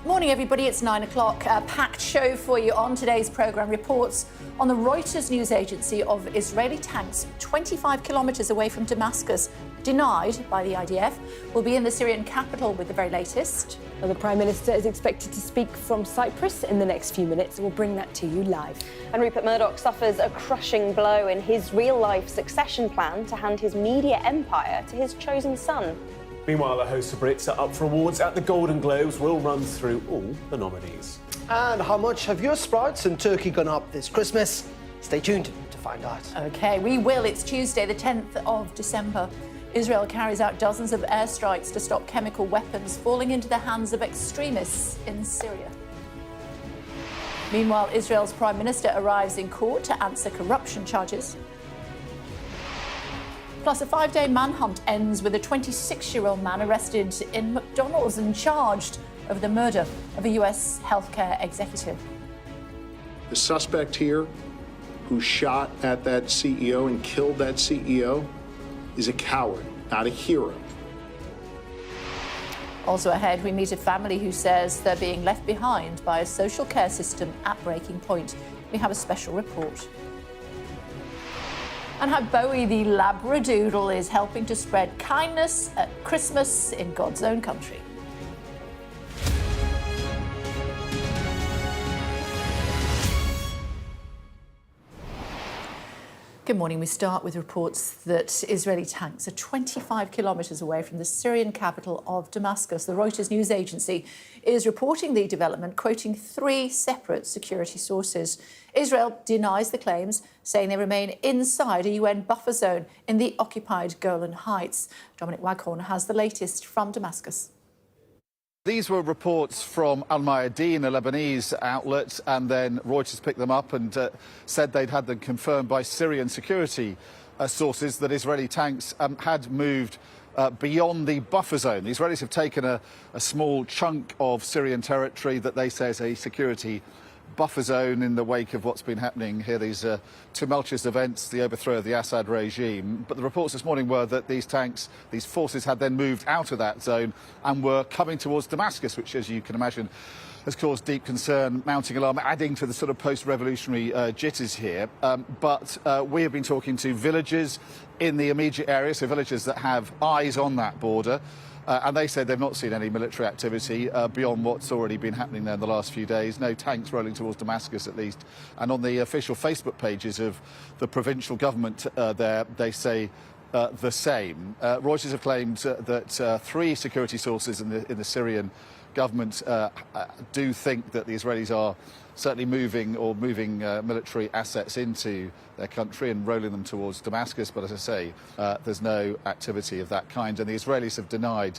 Morning, everybody. It's 9 o'clock. A packed show for you on today's programme. Reports on the Reuters news agency of Israeli tanks 25 kilometres away from Damascus, denied by the IDF. We'll be in the Syrian capital with the very latest. Well, the Prime Minister is expected to speak from Cyprus in the next few minutes. We'll bring that to you live. And Rupert Murdoch suffers a crushing blow in his real-life succession plan to hand his media empire to his chosen son. Meanwhile, a host of Brits are up for awards at the Golden Globes. We'll run through all the nominees. And how much have your sprouts and turkey gone up this Christmas? Stay tuned to find out. OK, we will. It's Tuesday, the 10th of December. Israel carries out dozens of airstrikes to stop chemical weapons falling into the hands of extremists in Syria. Meanwhile, Israel's Prime Minister arrives in court to answer corruption charges. Plus, a 5-day manhunt ends with a 26-year-old man arrested in McDonald's and charged over the murder of a US healthcare executive. The suspect here who shot at that CEO and killed that CEO is a coward, not a hero. Also ahead, we meet a family who says they're being left behind by a social care system at breaking point. We have a special report. And how Bowie the Labradoodle is helping to spread kindness at Christmas in God's own country. Good morning. We start with reports that Israeli tanks are 25 kilometres away from the Syrian capital of Damascus. The Reuters news agency is reporting the development, quoting 3 separate security sources. Israel denies the claims, saying they remain inside a UN buffer zone in the occupied Golan Heights. Dominic Waghorn has the latest from Damascus. These were reports from Al Mayadeen, a Lebanese outlet, and then Reuters picked them up and said they'd had them confirmed by Syrian security sources that Israeli tanks had moved beyond the buffer zone. The Israelis have taken a small chunk of Syrian territory that they say is a security buffer zone in the wake of what's been happening here, these tumultuous events, the overthrow of the Assad regime. But the reports this morning were that these tanks, these forces had then moved out of that zone and were coming towards Damascus, which, as you can imagine, has caused deep concern, mounting alarm, adding to the sort of post-revolutionary jitters here. But we have been talking to villagers in the immediate area, so villagers that have eyes on that border. And they said they've not seen any military activity beyond what's already been happening there in the last few days. No tanks rolling towards Damascus, at least. And on the official Facebook pages of the provincial government there, they say the same. Reuters have claimed that 3 security sources in the Syrian government do think that the Israelis are certainly moving military assets into their country and rolling them towards Damascus. But as I say, there's no activity of that kind, and the Israelis have denied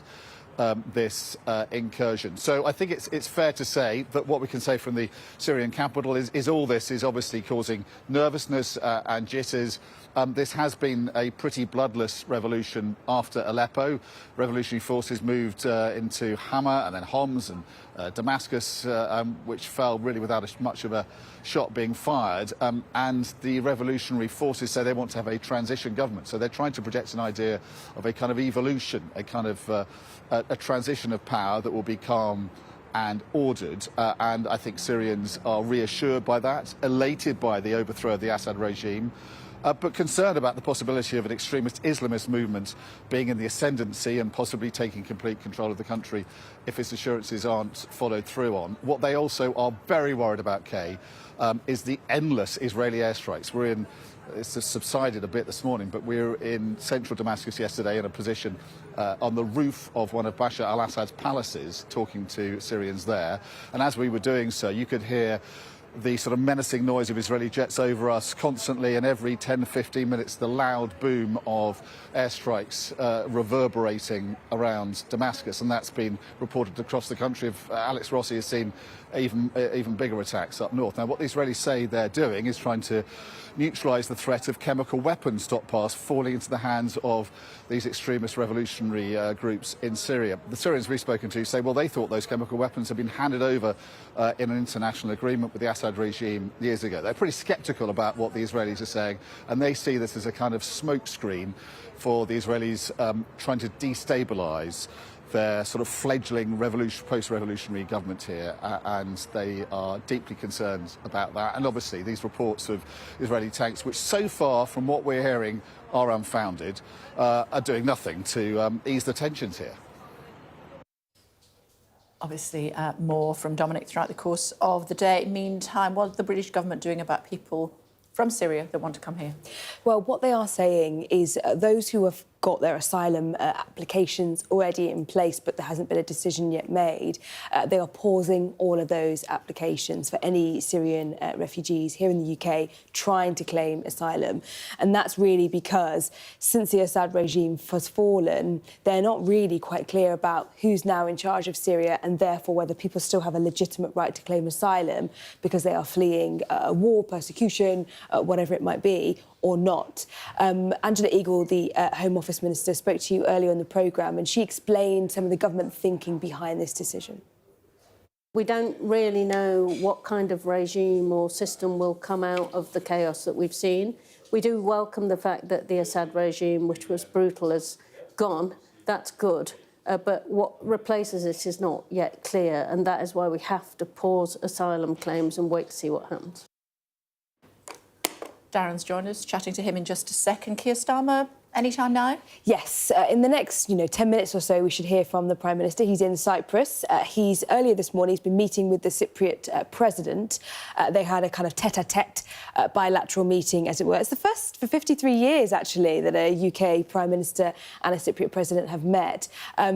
this incursion. So I think it's fair to say that what we can say from the Syrian capital is all this is obviously causing nervousness and jitters. This has been a pretty bloodless revolution after Aleppo. Revolutionary forces moved into Hama and then Homs and Damascus, which fell really without much of a shot being fired. And the revolutionary forces say they want to have a transition government. So they're trying to project an idea of a kind of evolution, a kind of a transition of power that will be calm and ordered. And I think Syrians are reassured by that, elated by the overthrow of the Assad regime. But concerned about the possibility of an extremist Islamist movement being in the ascendancy and possibly taking complete control of the country if its assurances aren't followed through on. What they also are very worried about, Kay, is the endless Israeli airstrikes. It's subsided a bit this morning, but we were in central Damascus yesterday in a position on the roof of one of Bashar al-Assad's palaces, talking to Syrians there. And as we were doing so, you could hear the sort of menacing noise of Israeli jets over us constantly, and every 10, 15 minutes the loud boom of airstrikes reverberating around Damascus, and that's been reported across the country. Alex Rossi has seen even bigger attacks up north. Now, what the Israelis say they're doing is trying to neutralise the threat of chemical weapons stockpiles falling into the hands of these extremist revolutionary groups in Syria. The Syrians we've spoken to say, well, they thought those chemical weapons had been handed over in an international agreement with the Assad regime years ago. They're pretty sceptical about what the Israelis are saying, and they see this as a kind of smokescreen for the Israelis trying to destabilise their sort of fledgling post-revolutionary government here, and they are deeply concerned about that. And obviously these reports of Israeli tanks, which so far, from what we're hearing, are unfounded, are doing nothing to ease the tensions here. Obviously, more from Dominic throughout the course of the day. Meantime, what is the British government doing about people from Syria that want to come here? Well, what they are saying is those who have got their asylum applications already in place, but there hasn't been a decision yet made, they are pausing all of those applications for any Syrian refugees here in the UK trying to claim asylum. And that's really because since the Assad regime has fallen, they're not really quite clear about who's now in charge of Syria and therefore whether people still have a legitimate right to claim asylum because they are fleeing war, persecution, whatever it might be, or not. Angela Eagle, the Home Office Minister, spoke to you earlier in the programme and she explained some of the government thinking behind this decision. We don't really know what kind of regime or system will come out of the chaos that we've seen. We do welcome the fact that the Assad regime, which was brutal, is gone. That's good. But what replaces it is not yet clear, and that is why we have to pause asylum claims and wait to see what happens. Darren's joined us, chatting to him in just a second. Keir Starmer, anytime now? Yes, in the next, 10 minutes or so, we should hear from the Prime Minister. He's in Cyprus. Earlier this morning, he's been meeting with the Cypriot president. They had a kind of tête-à-tête bilateral meeting, as it were. It's the first for 53 years, actually, that a UK Prime Minister and a Cypriot president have met.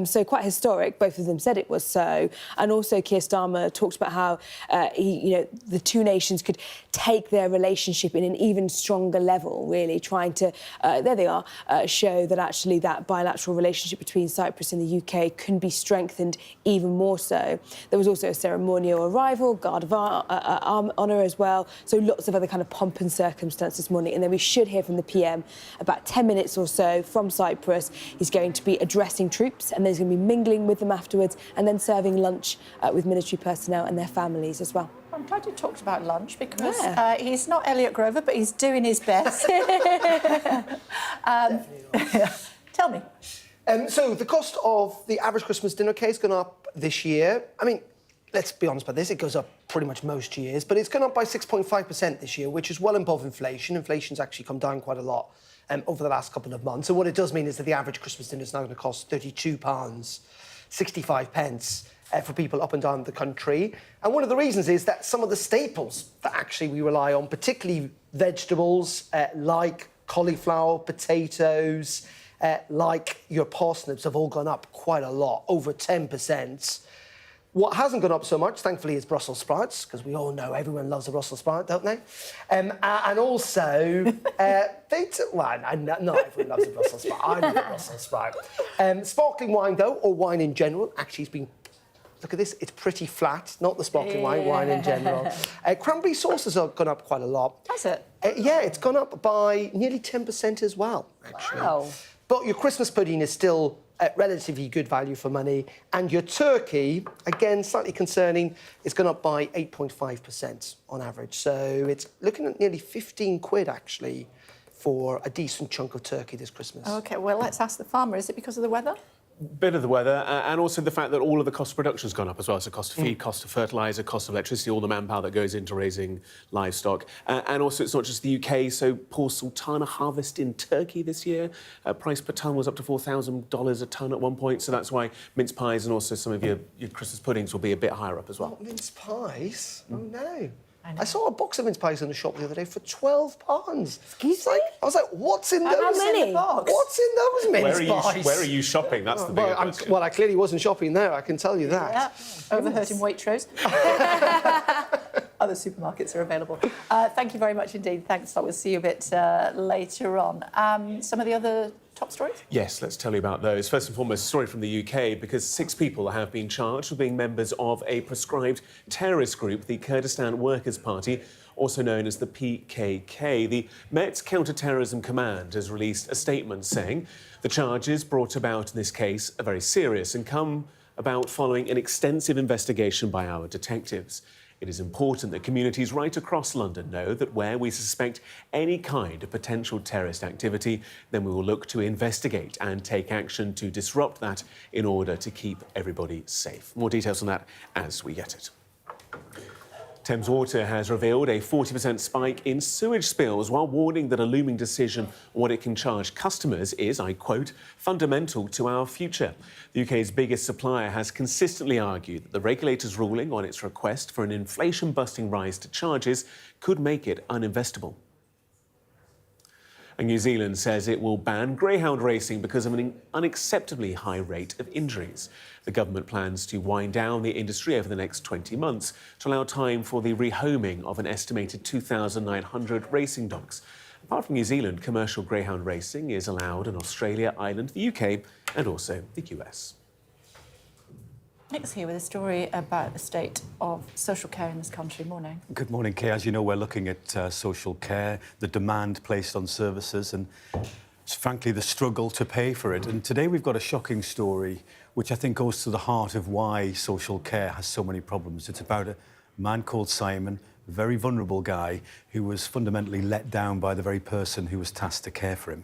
So quite historic. Both of them said it was so. And also, Keir Starmer talked about how the two nations could take their relationship in an even stronger level, really, trying to, there they are, show that actually that bilateral relationship between Cyprus and the UK can be strengthened even more so. There was also a ceremonial arrival, guard of honour as well, so lots of other kind of pomp and circumstance this morning. And then we should hear from the PM about 10 minutes or so from Cyprus. He's going to be addressing troops and there's going to be mingling with them afterwards and then serving lunch with military personnel and their families as well. I'm glad you talked about lunch because he's not Elliot Grover, but he's doing his best. Tell me. So the cost of the average Christmas dinner cake has gone up this year. I mean, let's be honest about this, it goes up pretty much most years, but it's gone up by 6.5% this year, which is well above inflation. Inflation's actually come down quite a lot over the last couple of months. And what it does mean is that the average Christmas dinner is now going to cost £32.65 for people up and down the country. And one of the reasons is that some of the staples that actually we rely on, particularly vegetables like cauliflower, potatoes, like your parsnips, have all gone up quite a lot, over 10%. What hasn't gone up so much, thankfully, is Brussels sprouts, because we all know everyone loves a Brussels sprout, don't they? And also, not everyone loves a Brussels sprout. I love a Brussels sprout. Sparkling wine, though, or wine in general, actually has been... Look at this, it's pretty flat, not the sparkling wine in general. Cranberry sauces have gone up quite a lot. Has it? Yeah, it's gone up by nearly 10% as well, actually. Wow. But your Christmas pudding is still relatively good value for money. And your turkey, again, slightly concerning, it's gone up by 8.5% on average. So it's looking at nearly 15 quid, actually, for a decent chunk of turkey this Christmas. OK, well, let's ask the farmer. Is it because of the weather? Bit of the weather and also the fact that all of the cost of production has gone up as well. So cost of feed, cost of fertiliser, cost of electricity, all the manpower that goes into raising livestock. And also it's not just the UK, so poor sultana harvest in Turkey this year. Price per tonne was up to $4,000 a tonne at one point, so that's why mince pies and also some of your Christmas puddings will be a bit higher up as well. What, mince pies? Oh, no. I saw a box of mince pies in the shop the other day for £12. Excuse me? I was like, what's in those? How many? In the box? What's in those mince pies? Where are you shopping? That's the bigger question. Well, I clearly wasn't shopping there, I can tell you that. Yeah, overheard in Waitrose. Other supermarkets are available. Thank you very much indeed. Thanks. We'll see you a bit later on. Some of the other top stories? Yes, let's tell you about those. First and foremost, a story from the UK, because 6 people have been charged with being members of a proscribed terrorist group, the Kurdistan Workers' Party, also known as the PKK. The Met's Counter-Terrorism Command has released a statement saying the charges brought about in this case are very serious and come about following an extensive investigation by our detectives. It is important that communities right across London know that where we suspect any kind of potential terrorist activity, then we will look to investigate and take action to disrupt that in order to keep everybody safe. More details on that as we get it. Thames Water has revealed a 40% spike in sewage spills while warning that a looming decision on what it can charge customers is, I quote, fundamental to our future. The UK's biggest supplier has consistently argued that the regulator's ruling on its request for an inflation-busting rise to charges could make it uninvestable. And New Zealand says it will ban greyhound racing because of an unacceptably high rate of injuries. The government plans to wind down the industry over the next 20 months to allow time for the rehoming of an estimated 2,900 racing dogs. Apart from New Zealand, commercial greyhound racing is allowed in Australia, Ireland, the UK and also the US. Nick's here with a story about the state of social care in this country. Morning. Good morning, Kay. As you know, we're looking at social care, the demand placed on services and, frankly, the struggle to pay for it. And today we've got a shocking story which I think goes to the heart of why social care has so many problems. It's about a man called Simon, a very vulnerable guy who was fundamentally let down by the very person who was tasked to care for him.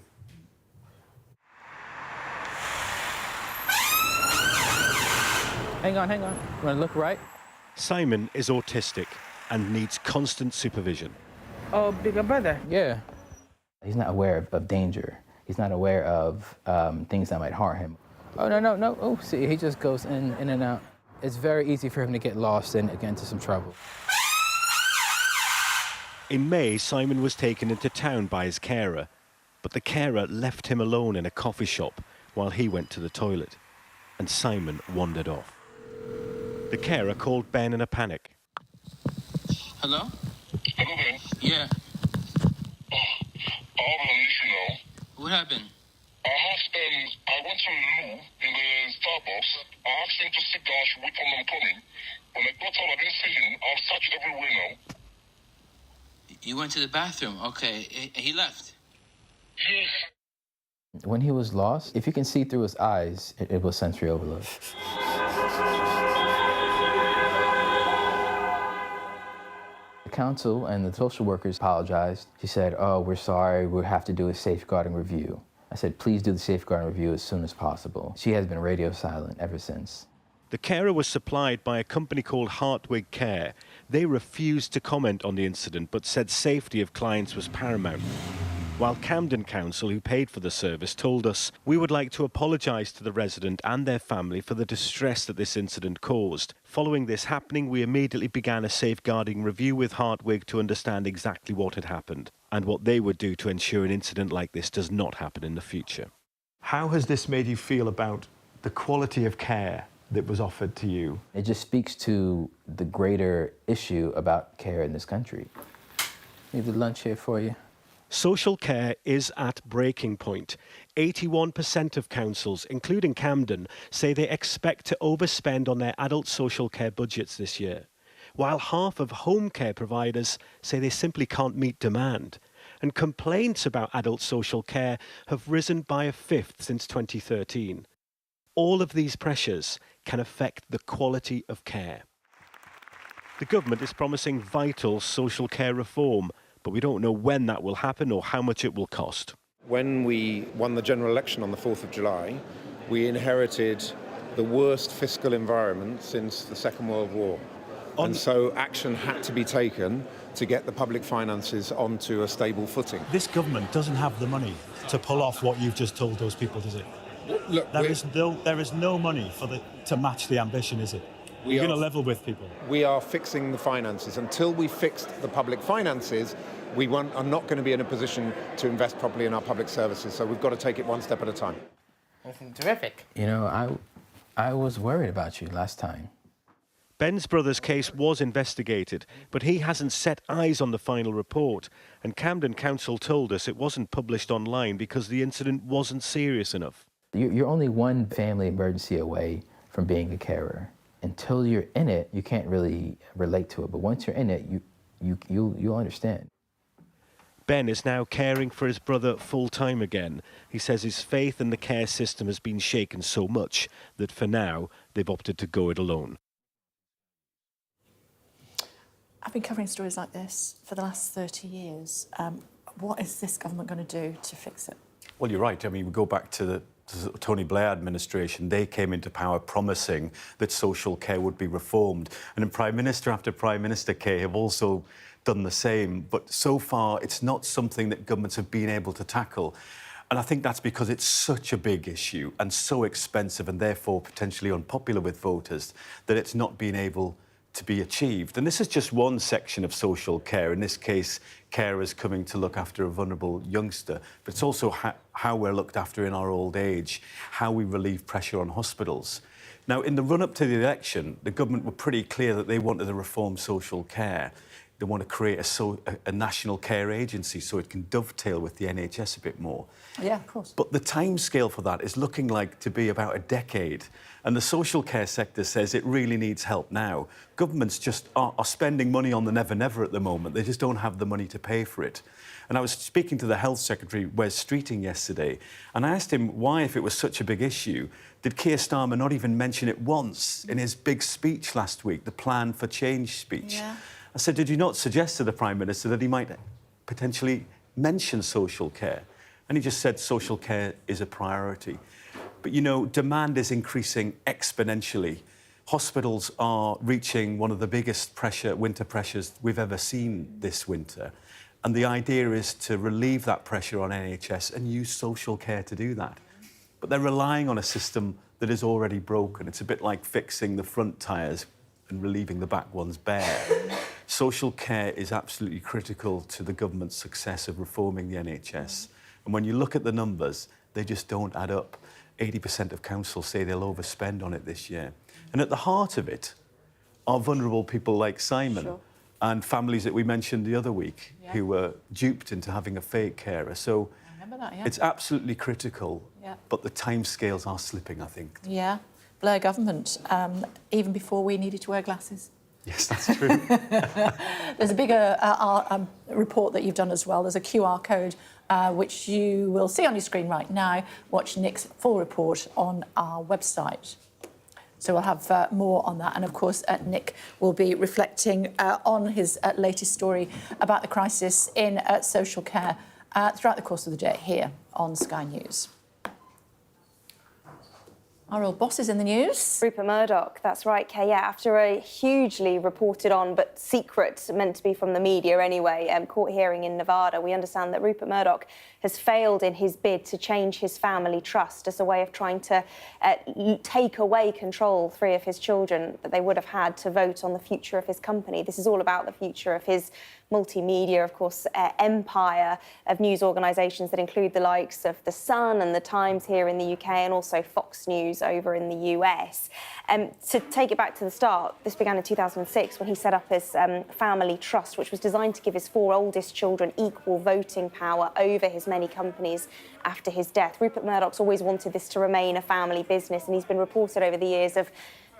Hang on. Wanna look right? Simon is autistic and needs constant supervision. Oh, bigger brother. Yeah. He's not aware of danger. He's not aware of things that might harm him. Oh, no. Oh, see, he just goes in and out. It's very easy for him to get lost and get into some trouble. In May, Simon was taken into town by his carer, but the carer left him alone in a coffee shop while he went to the toilet, and Simon wandered off. The carer called Ben in a panic. Hello? Hello, Ben. Yeah. I have an issue now. What happened? I went to Lou in the Starbucks. I asked him to sit down, I should wait till I'm coming. When I got out, I didn't see him. I've searched everywhere now. You went to the bathroom. Okay. He left? Yes. When he was lost, if you can see through his eyes, it was sensory overload. The council and the social workers apologized. She said, oh, we're sorry, we'll have to do a safeguarding review. I said, please do the safeguarding review as soon as possible. She has been radio silent ever since. The carer was supplied by a company called Hartwig Care. They refused to comment on the incident, but said safety of clients was paramount. While Camden Council, who paid for the service, told us, we would like to apologise to the resident and their family for the distress that this incident caused. Following this happening, we immediately began a safeguarding review with Hartwig to understand exactly what had happened and what they would do to ensure an incident like this does not happen in the future. How has this made you feel about the quality of care that was offered to you? It just speaks to the greater issue about care in this country. Leave the lunch here for you. Social care is at breaking point. 81% of councils, including Camden, say they expect to overspend on their adult social care budgets this year, while half of home care providers say they simply can't meet demand. And complaints about adult social care have risen by a fifth since 2013. All of these pressures can affect the quality of care. The government is promising vital social care reform, but we don't know when that will happen or how much it will cost. When we won the general election on the 4th of July, we inherited the worst fiscal environment since the Second World War. And so action had to be taken to get the public finances onto a stable footing. This government doesn't have the money to pull off what you've just told those people, does it? Look, there is no money to match the ambition, is it? You're going to level with people. We are fixing the finances. Until we fixed the public finances, we are not going to be in a position to invest properly in our public services. So we've got to take it one step at a time. Terrific. You know, I was worried about you last time. Ben's brother's case was investigated, but he hasn't set eyes on the final report. And Camden Council told us it wasn't published online because the incident wasn't serious enough. You're only one family emergency away from being a carer. Until you're in it, you can't really relate to it. But once you're in it, you'll understand. Ben is now caring for his brother full-time again. He says his faith in the care system has been shaken so much that for now, they've opted to go it alone. I've been covering stories like this for the last 30 years. What is this government going to do to fix it? Well, you're right. I mean, we go back to the Tony Blair administration. They came into power promising that social care would be reformed. And then Prime Minister after Prime Minister, Kay, have also done the same. But so far, it's not something that governments have been able to tackle. And I think that's because it's such a big issue and so expensive and therefore potentially unpopular with voters that it's not been able to be achieved. And this is just one section of social care. In this case, carers coming to look after a vulnerable youngster. But it's also how we're looked after in our old age, how we relieve pressure on hospitals. Now, in the run-up to the election, the government were pretty clear that they wanted to reform social care. They want to create a national care agency so it can dovetail with the NHS a bit more. Yeah, of course. But the timescale for that is looking like to be about a decade. And the social care sector says it really needs help now. Governments just are spending money on the never-never at the moment. They just don't have the money to pay for it. And I was speaking to the Health Secretary, Wes Streeting, yesterday, and I asked him why, if it was such a big issue, did Keir Starmer not even mention it once in his big speech last week, the Plan for Change speech? Yeah. I said, did you not suggest to the Prime Minister that he might potentially mention social care? And he just said social care is a priority. But, you know, demand is increasing exponentially. Hospitals are reaching one of the biggest winter pressures we've ever seen this winter. And the idea is to relieve that pressure on NHS and use social care to do that. But they're relying on a system that is already broken. It's a bit like fixing the front tyres and relieving the back ones bare. Social care is absolutely critical to the government's success of reforming the NHS. And when you look at the numbers, they just don't add up. 80% of councils say they'll overspend on it this year. And at the heart of it are vulnerable people like Simon. Sure. And families that we mentioned the other week who were duped into having a fake carer. So I remember that, yeah. it's absolutely critical, Yeah. but the timescales are slipping, I think. Yeah. Blair government, even before we needed to wear glasses. Yes, that's true. There's a bigger report that you've done as well. There's a QR code, which you will see on your screen right now. Watch Nick's full report on our website. So we'll have more on that. And, of course, Nick will be reflecting on his latest story about the crisis in social care throughout the course of the day here on Sky News. Our old boss is in the news. Rupert Murdoch, that's right, Kay. Yeah, after a hugely reported on but secret, meant to be from the media anyway, court hearing in Nevada, we understand that Rupert Murdoch has failed in his bid to change his family trust as a way of trying to take away control, 3 of his children, that they would have had to vote on the future of his company. This is all about the future of his multimedia, of course, empire of news organisations that include the likes of The Sun and The Times here in the UK and also Fox News over in the US. To take it back to the start, this began in 2006 when he set up his family trust, which was designed to give his 4 oldest children equal voting power over his many companies after his death. Rupert Murdoch's always wanted this to remain a family business, and he's been reported over the years of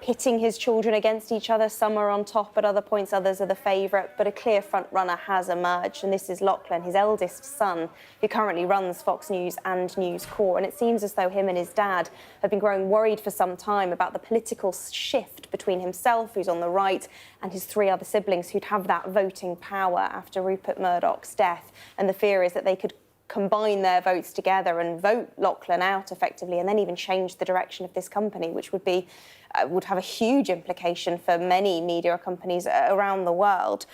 pitting his children against each other. Some are on top at other points, others are the favourite, but a clear front runner has emerged, and this is Lachlan, his eldest son, who currently runs Fox News and News Corp. And it seems as though him and his dad have been growing worried for some time about the political shift between himself, who's on the right, and his 3 other siblings who'd have that voting power after Rupert Murdoch's death. And the fear is that they could combine their votes together and vote Lachlan out effectively, and then even change the direction of this company, which would be would have a huge implication for many media companies around the world.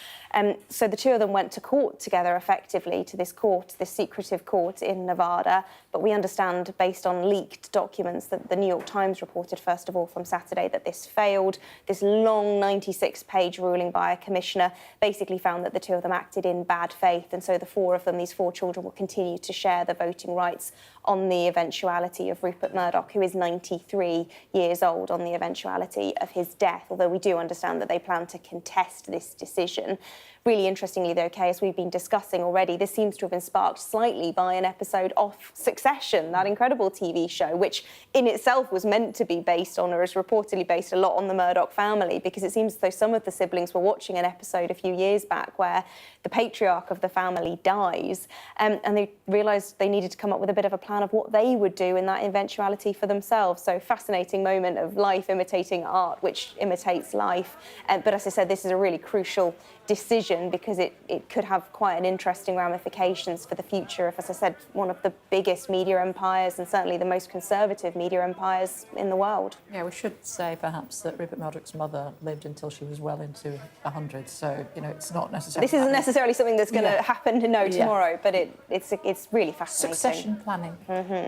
So the 2 of them went to court together effectively, to this court, this secretive court in Nevada. But we understand, based on leaked documents that the New York Times reported, first of all, from Saturday, that this failed. This long 96-page ruling by a commissioner basically found that the 2 of them acted in bad faith. And so the 4 of them, these 4 children, will continue to share the voting rights on the eventuality of Rupert Murdoch, who is 93 years old, on the eventuality of his death, although we do understand that they plan to contest this decision. Really interestingly, though, Kay, as we've been discussing already, this seems to have been sparked slightly by an episode of Succession, that incredible TV show, which in itself was meant to be based on, or is reportedly based a lot on, the Murdoch family, because it seems as though some of the siblings were watching an episode a few years back where the patriarch of the family dies, and they realised they needed to come up with a bit of a plan of what they would do in that eventuality for themselves. So fascinating moment of life in imitating art, which imitates life. But as I said, this is a really crucial decision because it could have quite an interesting ramifications for the future of, as I said, one of the biggest media empires and certainly the most conservative media empires in the world. Yeah, we should say perhaps that Rupert Murdoch's mother lived until she was well into 100, so, you know, it's not necessarily... This isn't necessarily something that's going to happen tomorrow, but it's really fascinating. Succession planning.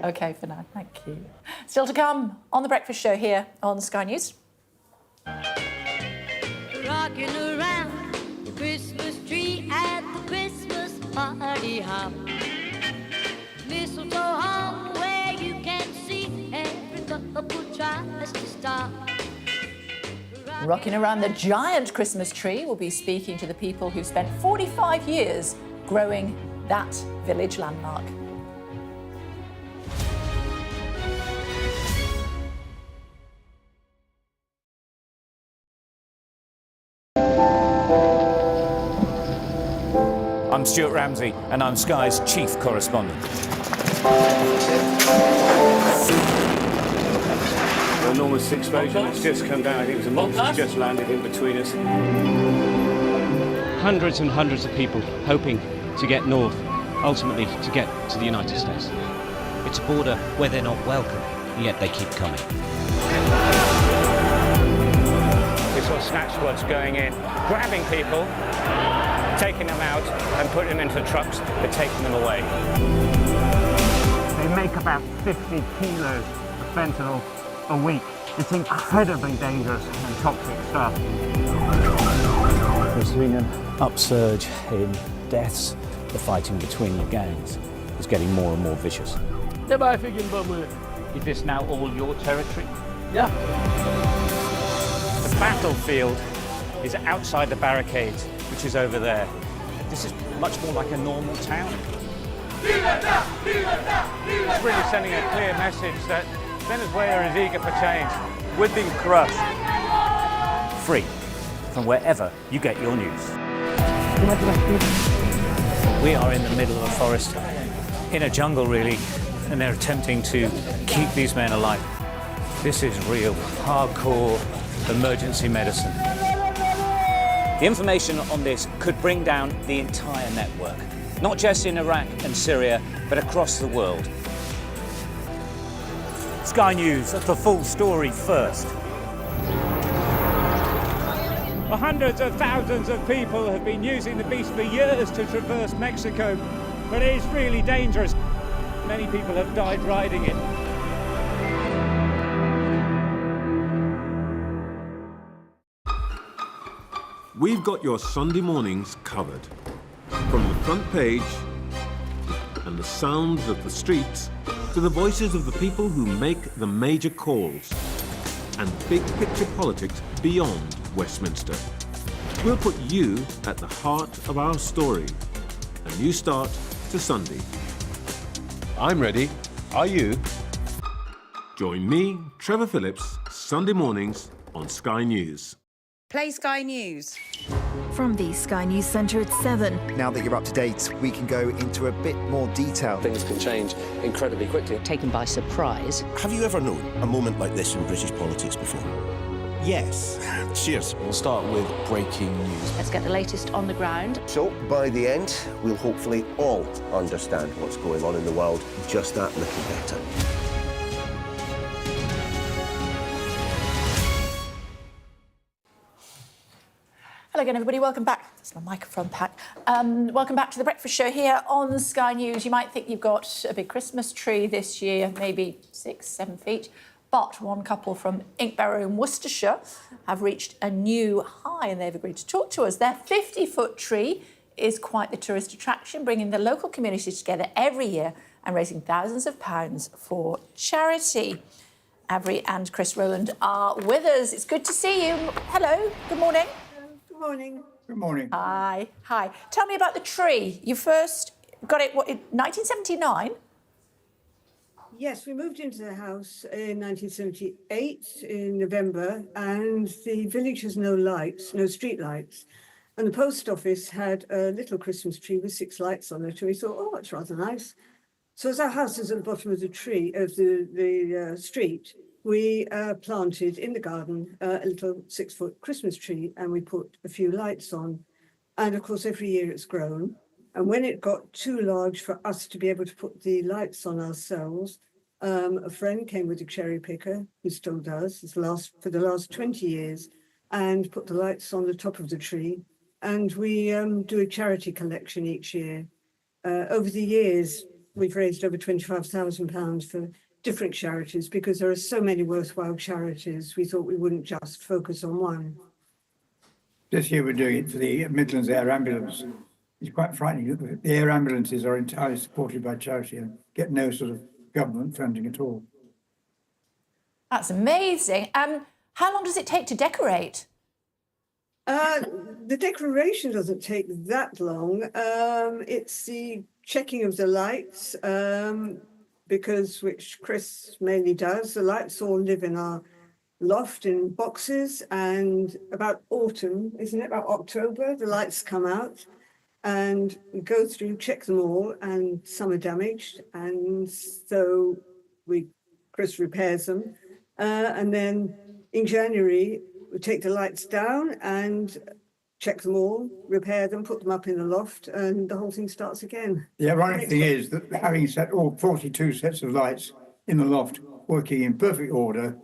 OK, for now, thank you. Still to come on The Breakfast Show here on Sky News. Rocking around the Christmas tree at the Christmas party hop. Mistletoe hung where you can see every couple tries to stop. Rocking around the giant Christmas tree, we'll be speaking to the people who spent 45 years growing that village landmark. I'm Stuart Ramsey, and I'm Sky's chief correspondent. An enormous explosion that's just come down. I think it was a monster just landed in between us. Hundreds and hundreds of people hoping to get north, ultimately to get to the United States. It's a border where they're not welcome, yet they keep coming. We saw snatch squads going in, grabbing people, taking them out and putting them into trucks and taking them away. They make about 50 kilos of fentanyl a week. It's incredibly dangerous and toxic stuff. There's been an upsurge in deaths. The fighting between the gangs is getting more and more vicious. Is this now all your territory? Yeah. The battlefield is outside the barricades, which is over there. This is much more like a normal town. It's really sending a clear message that Venezuela is eager for change. We've been crushed. Free from wherever you get your news. We are in the middle of a forest, in a jungle really, and they're attempting to keep these men alive. This is real, hardcore emergency medicine. The information on this could bring down the entire network, not just in Iraq and Syria, but across the world. Sky News, the full story first. Well, hundreds of thousands of people have been using the beast for years to traverse Mexico, but it is really dangerous. Many people have died riding it. We've got your Sunday mornings covered. From the front page and the sounds of the streets to the voices of the people who make the major calls and big picture politics beyond Westminster. We'll put you at the heart of our story. A new start to Sunday. I'm ready. Are you? Join me, Trevor Phillips, Sunday mornings on Sky News. Play Sky News. From the Sky News Centre at 7. Now that you're up to date, we can go into a bit more detail. Things can change incredibly quickly. Taken by surprise. Have you ever known a moment like this in British politics before? Yes. Cheers. We'll start with breaking news. Let's get the latest on the ground. So, by the end, we'll hopefully all understand what's going on in the world just that little better. Hello again, everybody. Welcome back. That's my microphone pack. Welcome back to The Breakfast Show here on Sky News. You might think you've got a big Christmas tree this year, maybe 6, 7 feet. But one couple from Inkbarrow in Worcestershire have reached a new high and they've agreed to talk to us. Their 50-foot tree is quite the tourist attraction, bringing the local community together every year and raising thousands of pounds for charity. Avery and Chris Rowland are with us. It's good to see you. Hello, good morning. Good morning. Good morning. Hi. Hi. Tell me about the tree. You first got it, what, in 1979? Yes, we moved into the house in 1978 in November, and the village has no lights, no street lights. And the post office had a little Christmas tree with 6 lights on it, and we thought, oh, that's rather nice. So as our house is at the bottom of the tree, of the street, we planted in the garden a little 6-foot Christmas tree, and we put a few lights on. And of course, every year it's grown. And when it got too large for us to be able to put the lights on ourselves, a friend came with a cherry picker, who still does, for the last 20 years, and put the lights on the top of the tree. And we do a charity collection each year. Over the years, we've raised over £25,000 for different charities, because there are so many worthwhile charities. We thought we wouldn't just focus on one. This year we're doing it for the Midlands Air Ambulance. It's quite frightening. The air ambulances are entirely supported by charity and get no sort of government funding at all. That's amazing. How long does it take to decorate? The decoration doesn't take that long. It's the checking of the lights, which Chris mainly does. The lights all live in our loft in boxes, and about autumn, isn't it? About October, the lights come out, and we go through, check them all, and some are damaged, and so Chris repairs them, and then in January we take the lights down and check them all, repair them, put them up in the loft, and the whole thing starts again. The ironic thing is that having set all 42 sets of lights in the loft working in perfect order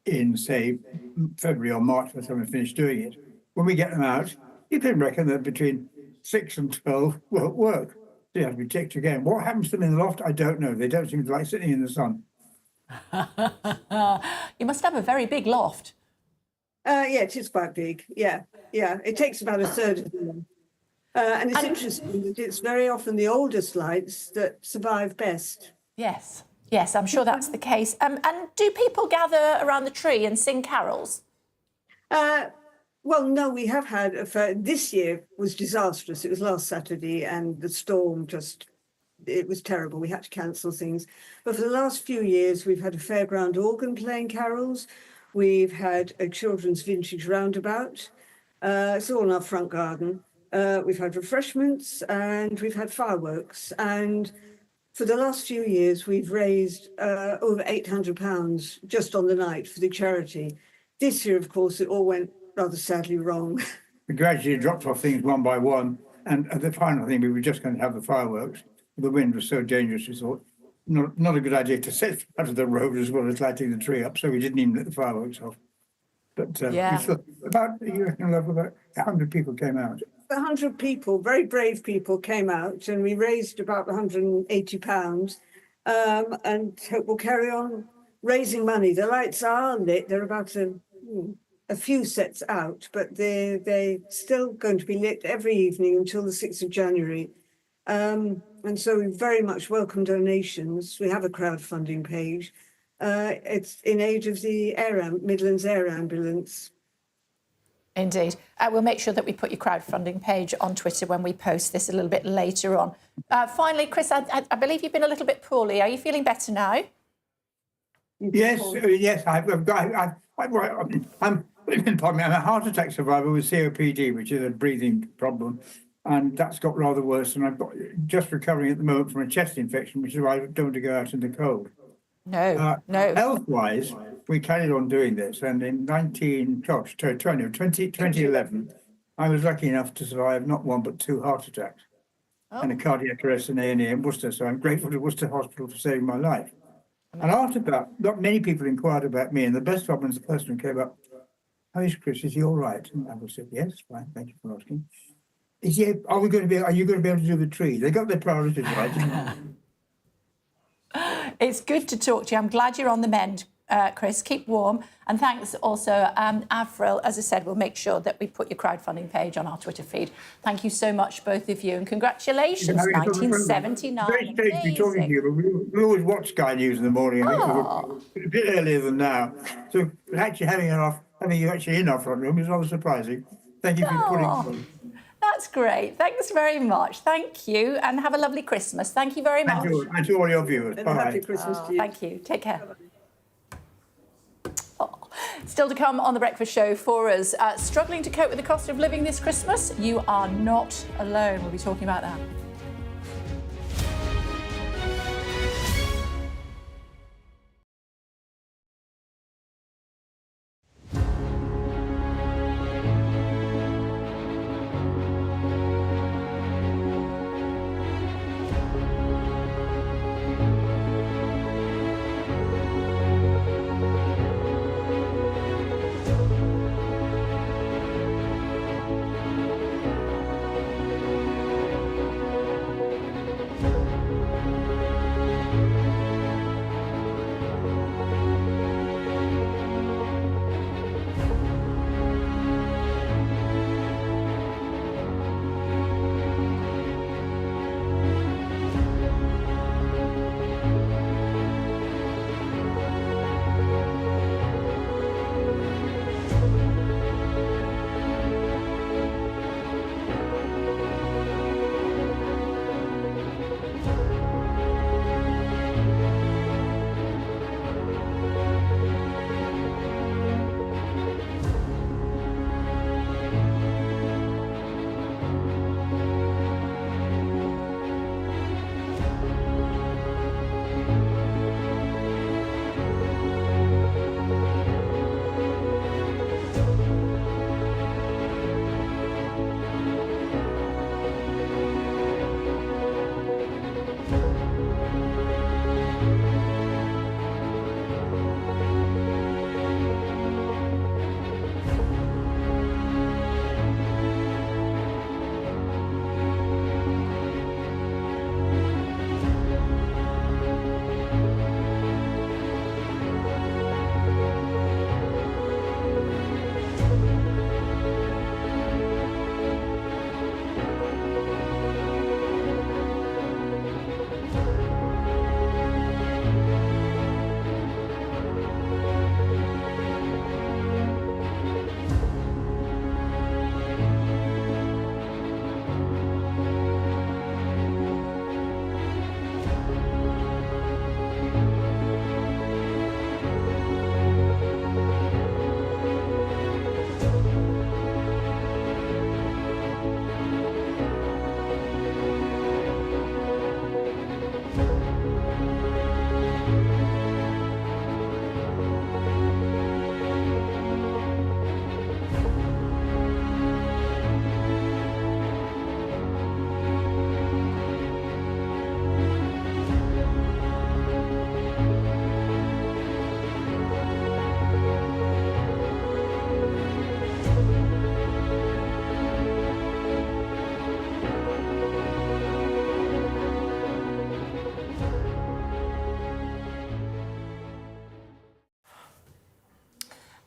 in, say, February or March, by the time we finish doing it, when we get them out, you can reckon that between 6 and 12 won't work. They have to be checked again. What happens to them in the loft, I don't know. They don't seem to like sitting in the sun. You must have a very big loft. Yeah, it is quite big. Yeah. It takes about a third of them. And it's interesting that it's very often the oldest lights that survive best. Yes, I'm sure that's the case. And do people gather around the tree and sing carols? Well, no, we have had this year was disastrous. It was last Saturday, and the storm it was terrible. We had to cancel things. But for the last few years, we've had a fairground organ playing carols. We've had a children's vintage roundabout. It's all in our front garden. We've had refreshments, and we've had fireworks. And for the last few years, we've raised over £800 just on the night for the charity. This year, of course, it all went rather sadly wrong. We gradually dropped off things one by one, and at the final thing, we were just going to have the fireworks. The wind was so dangerous, we thought, not a good idea to set out of the road as well as lighting the tree up, so we didn't even let the fireworks off. But about 100 people came out. 100 people, very brave people, came out, and we raised about £180, and hope we'll carry on raising money. The lights are lit. They're about a few sets out, but they're still going to be lit every evening until the 6th of January. And so we very much welcome donations. We have a crowdfunding page. It's in aid of the Midlands Air Ambulance. Indeed. We'll make sure that we put your crowdfunding page on Twitter when we post this a little bit later on. Finally, Chris, I believe you've been a little bit poorly. Are you feeling better now? Yes. I'm a heart attack survivor with COPD, which is a breathing problem, and that's got rather worse. And I've got just recovering at the moment from a chest infection, which is why I don't want to go out in the cold. No. Health-wise, we carried on doing this, and in 2011, I was lucky enough to survive not one but 2 heart attacks and a cardiac arrest in A&E in Worcester. So I'm grateful to Worcester Hospital for saving my life. And after that, not many people inquired about me, and the best one was the person who came up. How is Chris? Is he all right? And I said, yes, fine. Thank you for asking. Are you going to be able to do the tree? They got their priorities right. It's good to talk to you. I'm glad you're on the mend, Chris. Keep warm. And thanks also, Avril. As I said, we'll make sure that we put your crowdfunding page on our Twitter feed. Thank you so much, both of you, and congratulations, 1979. Very strange to be talking to you, but we always watch Sky News in the morning. A bit earlier than now. So actually having you actually in our front room is rather surprising. Thank you for putting it on. That's great. Thanks very much. Thank you, and have a lovely Christmas. Thank you very much. And to all your viewers. And happy Christmas to you. Thank you. Take care. Still to come on The Breakfast Show for us. Struggling to cope with the cost of living this Christmas? You are not alone. We'll be talking about that.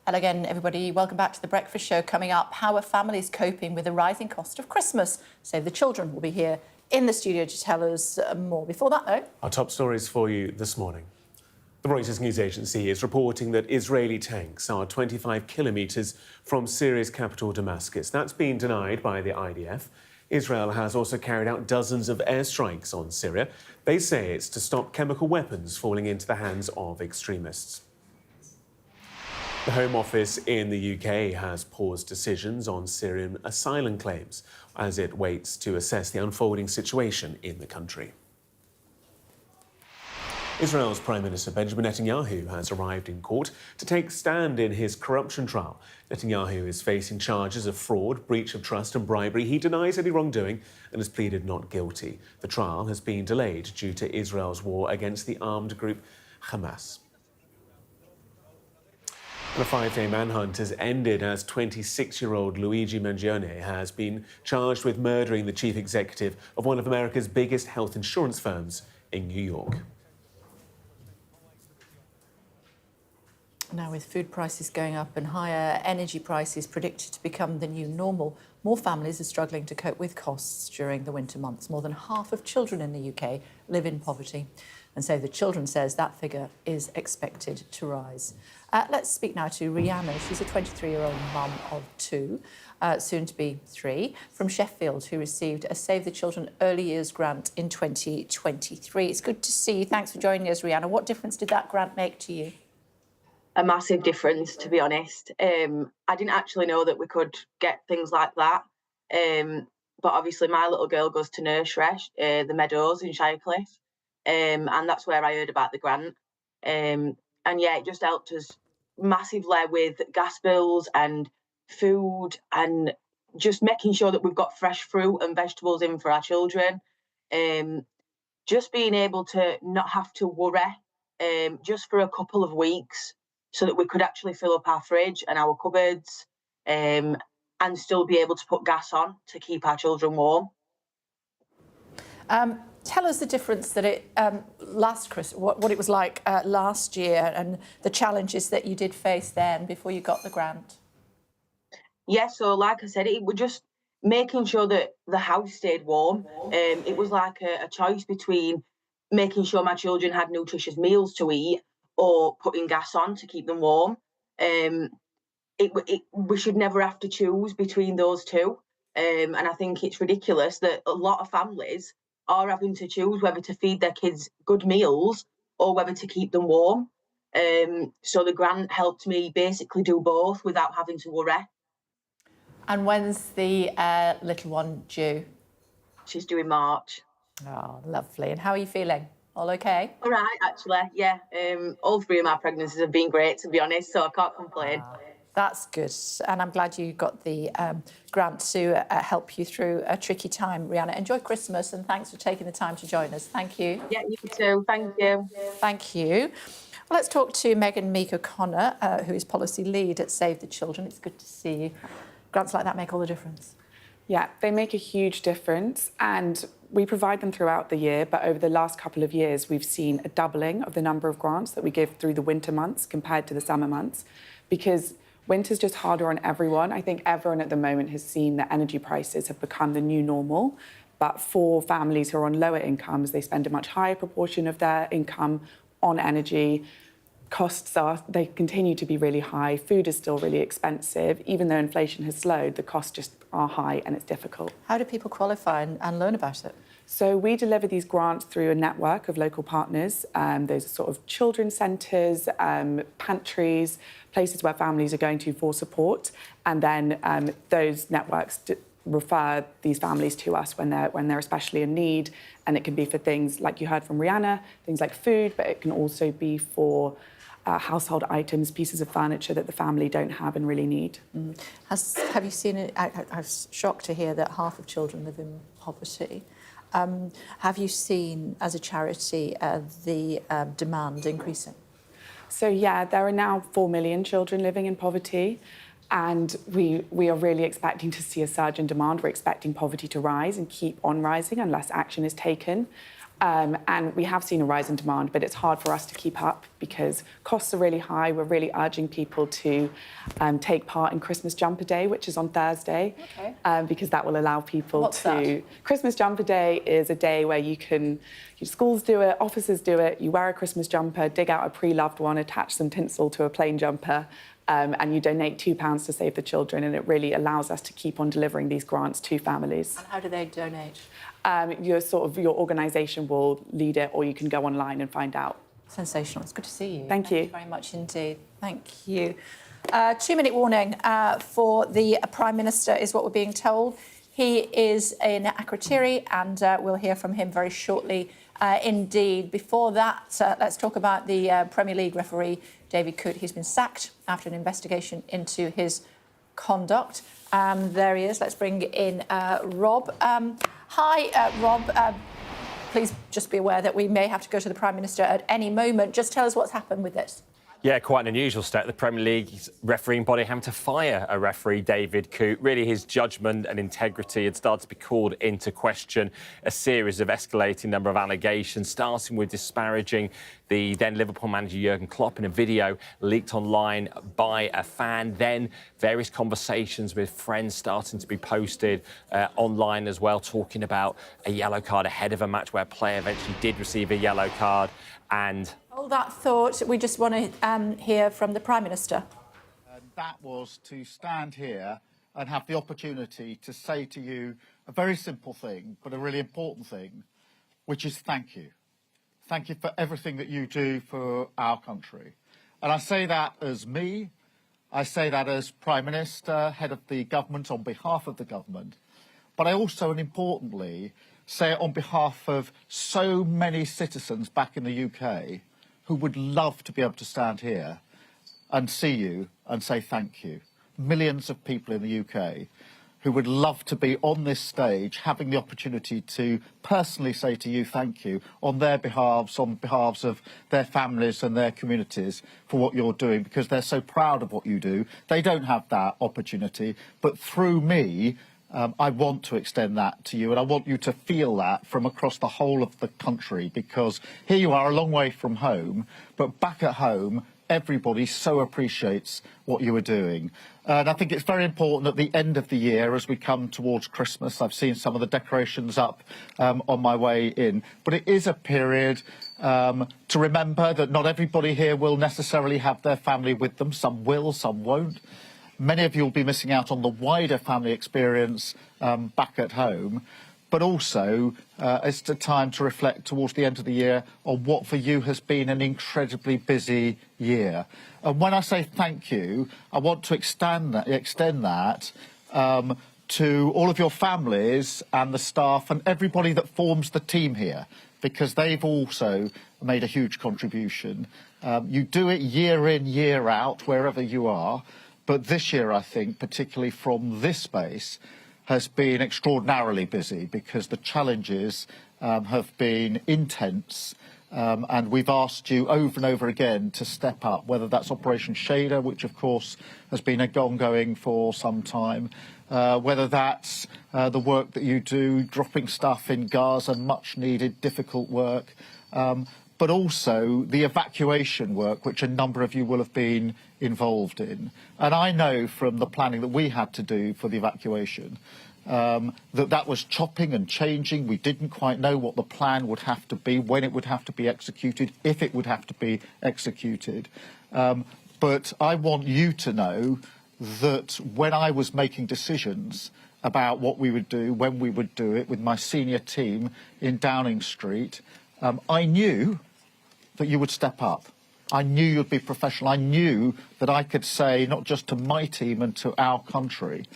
Hello again, everybody. Welcome back to The Breakfast Show. Coming up, how are families coping with the rising cost of Christmas? Save the Children will be here in the studio to tell us more. Before that, though... Our top stories for you this morning. The Reuters news agency is reporting that Israeli tanks are 25 kilometres from Syria's capital, Damascus. That's been denied by the IDF. Israel has also carried out dozens of airstrikes on Syria. They say it's to stop chemical weapons falling into the hands of extremists. The Home Office in the UK has paused decisions on Syrian asylum claims as it waits to assess the unfolding situation in the country. Israel's Prime Minister Benjamin Netanyahu has arrived in court to take stand in his corruption trial. Netanyahu is facing charges of fraud, breach of trust and bribery. He denies any wrongdoing and has pleaded not guilty. The trial has been delayed due to Israel's war against the armed group Hamas. And a 5-day manhunt has ended as 26-year-old Luigi Mangione has been charged with murdering the chief executive of one of America's biggest health insurance firms in New York. Now, with food prices going up and higher energy prices predicted to become the new normal, more families are struggling to cope with costs during the winter months. More than half of children in the UK live in poverty. And Save the Children says that figure is expected to rise. Let's speak now to Rihanna. She's a 23-year-old mum of 2, soon to be 3, from Sheffield, who received a Save the Children Early Years grant in 2023. It's good to see you. Thanks for joining us, Rihanna. What difference did that grant make to you? A massive difference, to be honest. I didn't actually know that we could get things like that. But obviously my little girl goes to nursery, the Meadows in Shirecliffe, and that's where I heard about the grant. And yeah, it just helped us massively with gas bills and food and just making sure that we've got fresh fruit and vegetables in for our children. Just being able to not have to worry just for a couple of weeks, so that we could actually fill up our fridge and our cupboards and still be able to put gas on to keep our children warm. Tell us the difference that it last Christmas, what it was like last year and the challenges that you did face then before you got the grant. Yeah, so like I said, it was just making sure that the house stayed warm. It was like a choice between making sure my children had nutritious meals to eat or putting gas on to keep them warm. We should never have to choose between those two. And I think it's ridiculous that a lot of families are having to choose whether to feed their kids good meals or whether to keep them warm. So the grant helped me basically do both without having to worry. And when's the little one due? She's due in March. Oh, lovely. And how are you feeling? All okay? All right, actually, yeah. All 3 of my pregnancies have been great, to be honest, so I can't complain. That's good. And I'm glad you got the grant to help you through a tricky time, Rihanna. Enjoy Christmas and thanks for taking the time to join us. Thank you. Yeah, you too. Thank you. Thank you. Well, let's talk to Megan Meek-O'Connor, who is policy lead at Save the Children. It's good to see you. Grants like that make all the difference. Yeah, they make a huge difference and we provide them throughout the year, but over the last couple of years, we've seen a doubling of the number of grants that we give through the winter months compared to the summer months, because winter's just harder on everyone. I think everyone at the moment has seen that energy prices have become the new normal, but for families who are on lower incomes, they spend a much higher proportion of their income on energy. They continue to be really high. Food is still really expensive. Even though inflation has slowed, the costs just are high and it's difficult. How do people qualify and learn about it? So we deliver these grants through a network of local partners. Those are sort of children's centres, pantries, places where families are going to for support. And then those networks refer these families to us when they're especially in need. And it can be for things like you heard from Rihanna, things like food, but it can also be for household items, pieces of furniture that the family don't have and really need. Have you seen it? I was shocked to hear that half of children live in poverty. Have you seen, as a charity, the demand increasing? So, yeah, there are now 4 million children living in poverty. And we are really expecting to see a surge in demand. We're expecting poverty to rise and keep on rising unless action is taken. And we have seen a rise in demand, but it's hard for us to keep up because costs are really high. We're really urging people to take part in Christmas Jumper Day, which is on Thursday, because that will allow people What's that? Christmas Jumper Day is a day where you can, schools do it, offices do it, you wear a Christmas jumper, dig out a pre-loved one, attach some tinsel to a plain jumper, and you donate £2 to Save the Children, and it really allows us to keep on delivering these grants to families. And how do they donate? Your organisation will lead it, or you can go online and find out. Sensational. It's good to see you. Thank you very much indeed. Thank you. 2-minute warning for the Prime Minister is what we're being told. He is in Akrotiri, and we'll hear from him very shortly indeed. Before that, let's talk about the Premier League referee, David Coote. He's been sacked after an investigation into his conduct. There he is. Let's bring in Rob. Hi, Rob. Please just be aware that we may have to go to the Prime Minister at any moment. Just tell us what's happened with this. Yeah, quite an unusual step. The Premier League's refereeing body having to fire a referee, David Coote. Really, his judgment and integrity had started to be called into question. A series of escalating number of allegations, starting with disparaging the then Liverpool manager Jurgen Klopp in a video leaked online by a fan. Then various conversations with friends starting to be posted online as well, talking about a yellow card ahead of a match where a player eventually did receive a yellow card. And Hold that thought. We just want to hear from the Prime Minister. That was to stand here and have the opportunity to say to you a very simple thing, but a really important thing, which is thank you. Thank you for everything that you do for our country. And I say that as me, I say that as Prime Minister, head of the government, on behalf of the government, but I also, and importantly, say it on behalf of so many citizens back in the UK who would love to be able to stand here and see you and say thank you. Millions of people in the UK who would love to be on this stage having the opportunity to personally say to you thank you on their behalves, on behalves of their families and their communities for what you're doing, because they're so proud of what you do. They don't have that opportunity, but through me, I want to extend that to you, and I want you to feel that from across the whole of the country, because here you are a long way from home, but back at home, everybody so appreciates what you are doing. And I think it's very important at the end of the year, as we come towards Christmas, I've seen some of the decorations up on my way in, but it is a period to remember that not everybody here will necessarily have their family with them. Some will, some won't. Many of you will be missing out on the wider family experience back at home, but also it's a time to reflect towards the end of the year on what for you has been an incredibly busy year. And when I say thank you, I want to extend that to all of your families and the staff and everybody that forms the team here, because they've also made a huge contribution. You do it year in, year out, wherever you are. But this year, I think, particularly from this space, has been extraordinarily busy because the challenges have been intense, and we've asked you over and over again to step up, whether that's Operation Shader, which of course has been ongoing for some time, whether that's the work that you do, dropping stuff in Gaza, much needed, difficult work, but also the evacuation work, which a number of you will have been involved in. And I know from the planning that we had to do for the evacuation that was chopping and changing. We didn't quite know what the plan would have to be, when it would have to be executed, if it would have to be executed. But I want you to know that when I was making decisions about what we would do, when we would do it with my senior team in Downing Street, I knew that you would step up. I knew you'd be professional. I knew that I could say, not just to my team and to our country,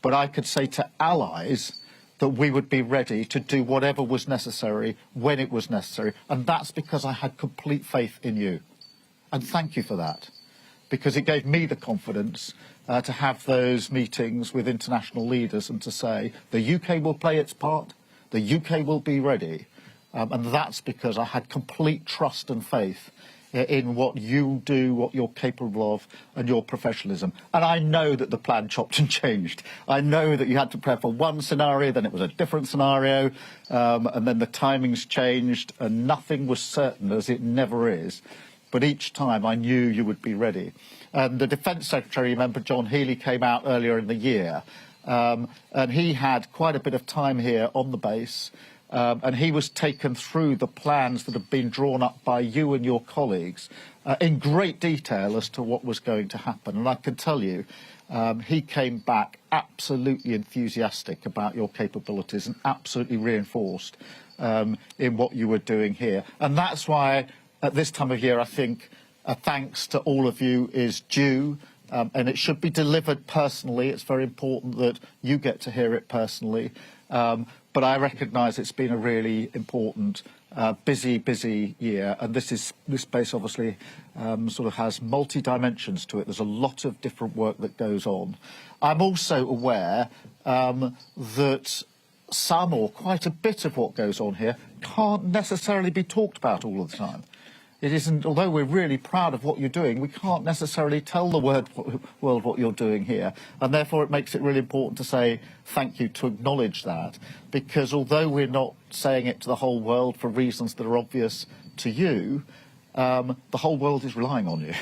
but I could say to allies that we would be ready to do whatever was necessary when it was necessary. And that's because I had complete faith in you. And thank you for that, because it gave me the confidence to have those meetings with international leaders and to say the UK will play its part, the UK will be ready. And that's because I had complete trust and faith in what you do, what you're capable of, and your professionalism. And I know that the plan chopped and changed. I know that you had to prepare for one scenario, then it was a different scenario, and then the timings changed, and nothing was certain, as it never is. But each time I knew you would be ready. And the Defence Secretary, remember, John Healey, came out earlier in the year, and he had quite a bit of time here on the base. And he was taken through the plans that have been drawn up by you and your colleagues in great detail as to what was going to happen. And I can tell you, he came back absolutely enthusiastic about your capabilities and absolutely reinforced in what you were doing here. And that's why, at this time of year, I think a thanks to all of you is due. And it should be delivered personally. It's very important that you get to hear it personally. But I recognise it's been a really important, busy year, and this space obviously sort of has multi-dimensions to it. There's a lot of different work that goes on. I'm also aware that some or quite a bit of what goes on here can't necessarily be talked about all of the time. It isn't, although we're really proud of what you're doing, we can't necessarily tell the world what you're doing here. And therefore it makes it really important to say thank you, to acknowledge that. Because although we're not saying it to the whole world for reasons that are obvious to you, the whole world is relying on you.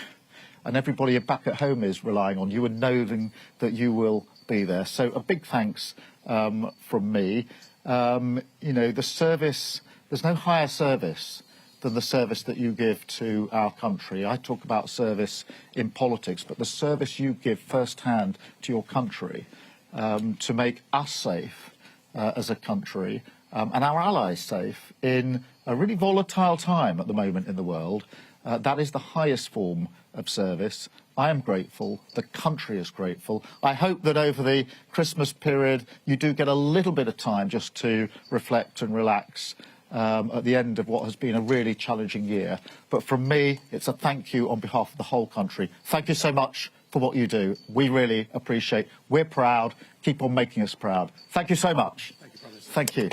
And everybody back at home is relying on you and knowing that you will be there. So a big thanks from me. You know, the service, there's no higher service than the service that you give to our country. I talk about service in politics, but the service you give firsthand to your country to make us safe as a country and our allies safe in a really volatile time at the moment in the world, that is the highest form of service. I am grateful. The country is grateful. I hope that over the Christmas period you do get a little bit of time just to reflect and relax at the end of what has been a really challenging year. But from me, it's a thank you on behalf of the whole country. Thank you so much for what you do. We really appreciate. We're proud. Keep on making us proud. Thank you so much. Thank you.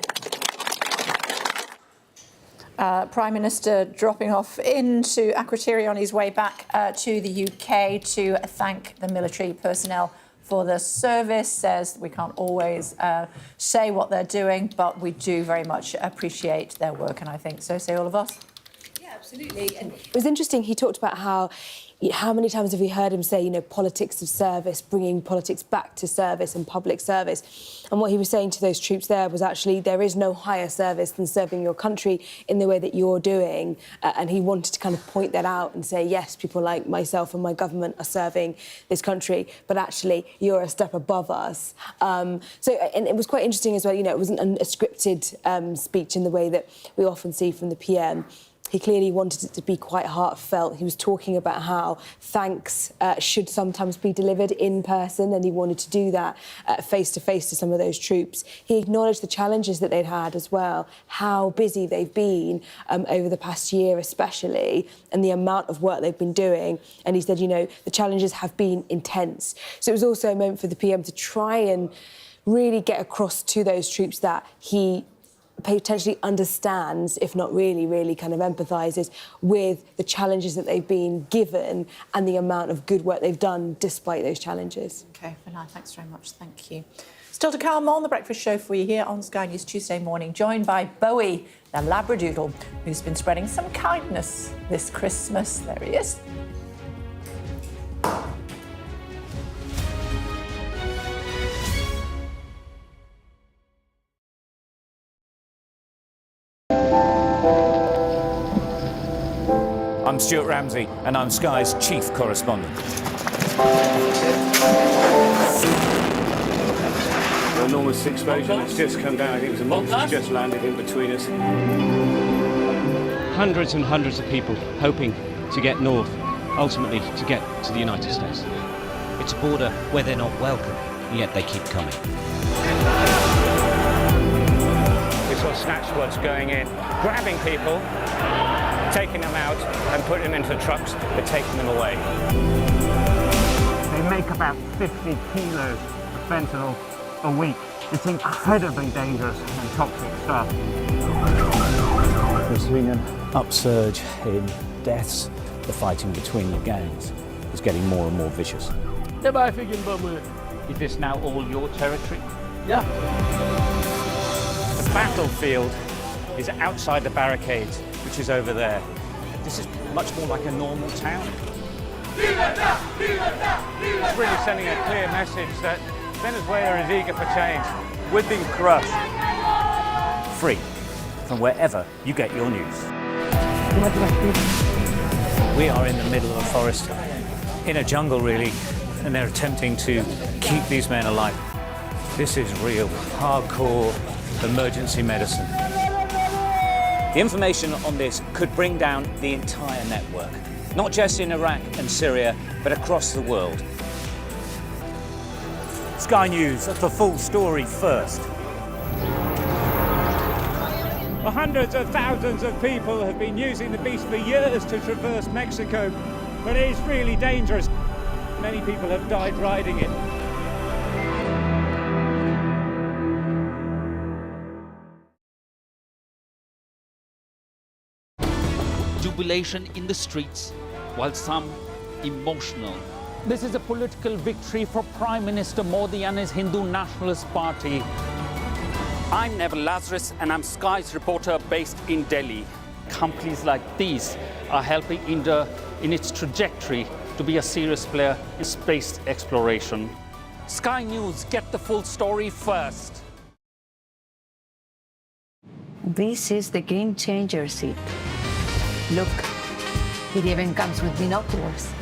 Prime Minister dropping off into Akrotiri on his way back to the UK to thank the military personnel for the service. Says we can't always say what they're doing, but we do very much appreciate their work, and I think so say all of us. Yeah, absolutely. And it was interesting, he talked about how many times have we heard him say, you know, politics of service, bringing politics back to service and public service. And what he was saying to those troops there was actually there is no higher service than serving your country in the way that you're doing. And he wanted to kind of point that out and say, yes, people like myself and my government are serving this country, but actually you're a step above us. And it was quite interesting as well, you know, it wasn't a scripted speech in the way that we often see from the PM. He clearly wanted it to be quite heartfelt. He was talking about how thanks should sometimes be delivered in person, and he wanted to do that face-to-face to some of those troops. He acknowledged the challenges that they'd had as well, how busy they've been over the past year especially, and the amount of work they've been doing. And he said, you know, the challenges have been intense. So it was also a moment for the PM to try and really get across to those troops that he potentially understands, if not really kind of empathises with the challenges that they've been given and the amount of good work they've done despite those challenges. OK, for now, thanks very much. Thank you. Still to come on The Breakfast Show for you here on Sky News Tuesday morning, joined by Bowie, the Labradoodle, who's been spreading some kindness this Christmas. There he is. I'm Stuart Ramsey, and I'm Sky's chief correspondent. The enormous explosion has just come down. I think it was a monster just landed in between us. Hundreds and hundreds of people hoping to get north, ultimately to get to the United States. It's a border where they're not welcome, yet they keep coming. We saw snatch squads going in, grabbing people, taking them out and putting them into trucks, but taking them away. They make about 50 kilos of fentanyl a week. It's incredibly dangerous and toxic stuff. We're seeing an upsurge in deaths the fighting between the gangs is getting more and more vicious. Is this now all your territory? Yeah. The battlefield is outside the barricades, which is over there. This is much more like a normal town. It's really sending a clear message that Venezuela is eager for change. We're being crushed. Free from wherever you get your news. We are in the middle of a forest, in a jungle really, and they're attempting to keep these men alive. This is real, hardcore emergency medicine. The information on this could bring down the entire network, not just in Iraq and Syria, but across the world. Sky News, the full story first. Hundreds of thousands of people have been using the beast for years to traverse Mexico, but it is really dangerous. Many people have died riding it. Jubilation in the streets, while some emotional. This is a political victory for Prime Minister Modi and his Hindu Nationalist Party. I'm Neville Lazarus and I'm Sky's reporter based in Delhi. Companies like these are helping India in its trajectory to be a serious player in space exploration. Sky News, get the full story first. This is the game changer seat. Look, it even comes with binoculars.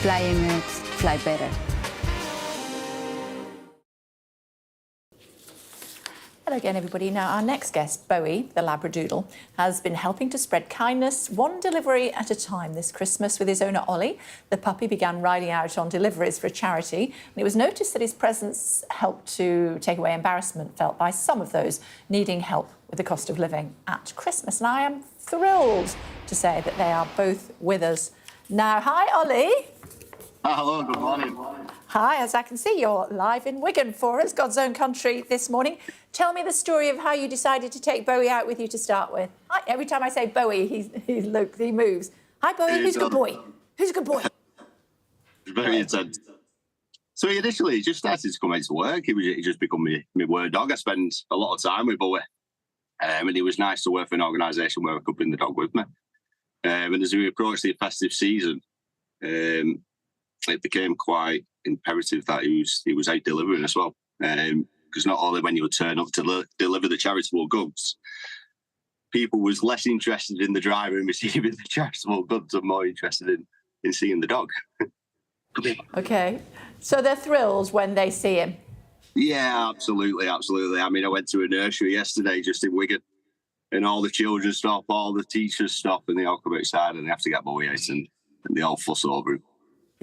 Fly Emirates, fly better. Hello again, everybody. Now, our next guest, Bowie, the Labradoodle, has been helping to spread kindness one delivery at a time this Christmas with his owner, Ollie. The puppy began riding out on deliveries for a charity, and it was noticed that his presence helped to take away embarrassment felt by some of those needing help with the cost of living at Christmas. And I am thrilled to say that they are both with us now. Hi, Ollie. Hello, good morning. Hi, as I can see, you're live in Wigan for us, God's own country this morning. Tell me the story of how you decided to take Bowie out with you to start with. Hi, every time I say Bowie, he moves. Hi, Bowie, who's a good boy? Who's a good boy? Very intense. So he initially just started to come into work. He just become my work dog. I spend a lot of time with Bowie. And it was nice to work for an organisation where I could bring the dog with me. And as we approached the festive season, it became quite imperative that he was out delivering as well. Because not only when you would turn up to deliver the charitable goods, people was less interested in the driver and receiving the charitable goods and more interested in seeing the dog. OK. So they're thrilled when they see him? Yeah, absolutely, absolutely. I mean, I went to a nursery yesterday just in Wigan, and all the children stop, all the teachers stop, and they all come outside and they have to get Bowie out and they all fuss over him.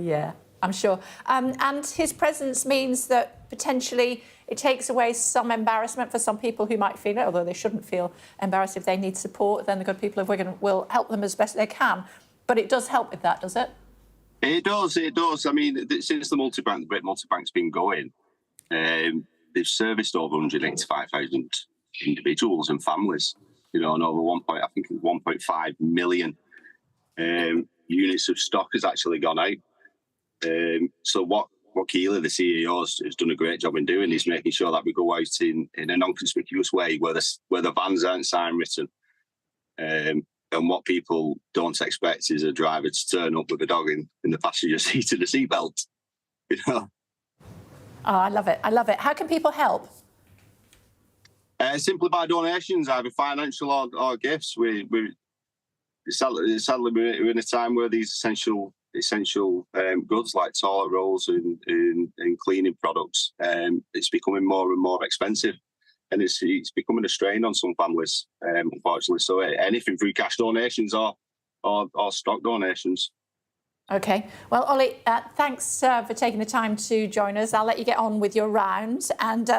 Yeah, I'm sure. And his presence means that potentially it takes away some embarrassment for some people who might feel it, although they shouldn't feel embarrassed if they need support. Then the good people of Wigan will help them as best they can. But it does help with that, does it? It does, it does. I mean, since the Brit multi-bank's been going, they've serviced over 185,000 individuals and families, and over 1.5 million units of stock has actually gone out. So what Keela, the CEO, has done a great job in doing is making sure that we go out in a non-conspicuous way where the vans aren't sign written. And what people don't expect is a driver to turn up with a dog in the passenger seat and a seatbelt. Oh, I love it. I love it. How can people help? Simply by donations, either financial or gifts. Sadly, we're in a time where these essential goods like toilet rolls and cleaning products, it's becoming more and more expensive, and it's becoming a strain on some families, unfortunately. So anything through cash donations or stock donations. OK. Well, Ollie, thanks for taking the time to join us. I'll let you get on with your round, and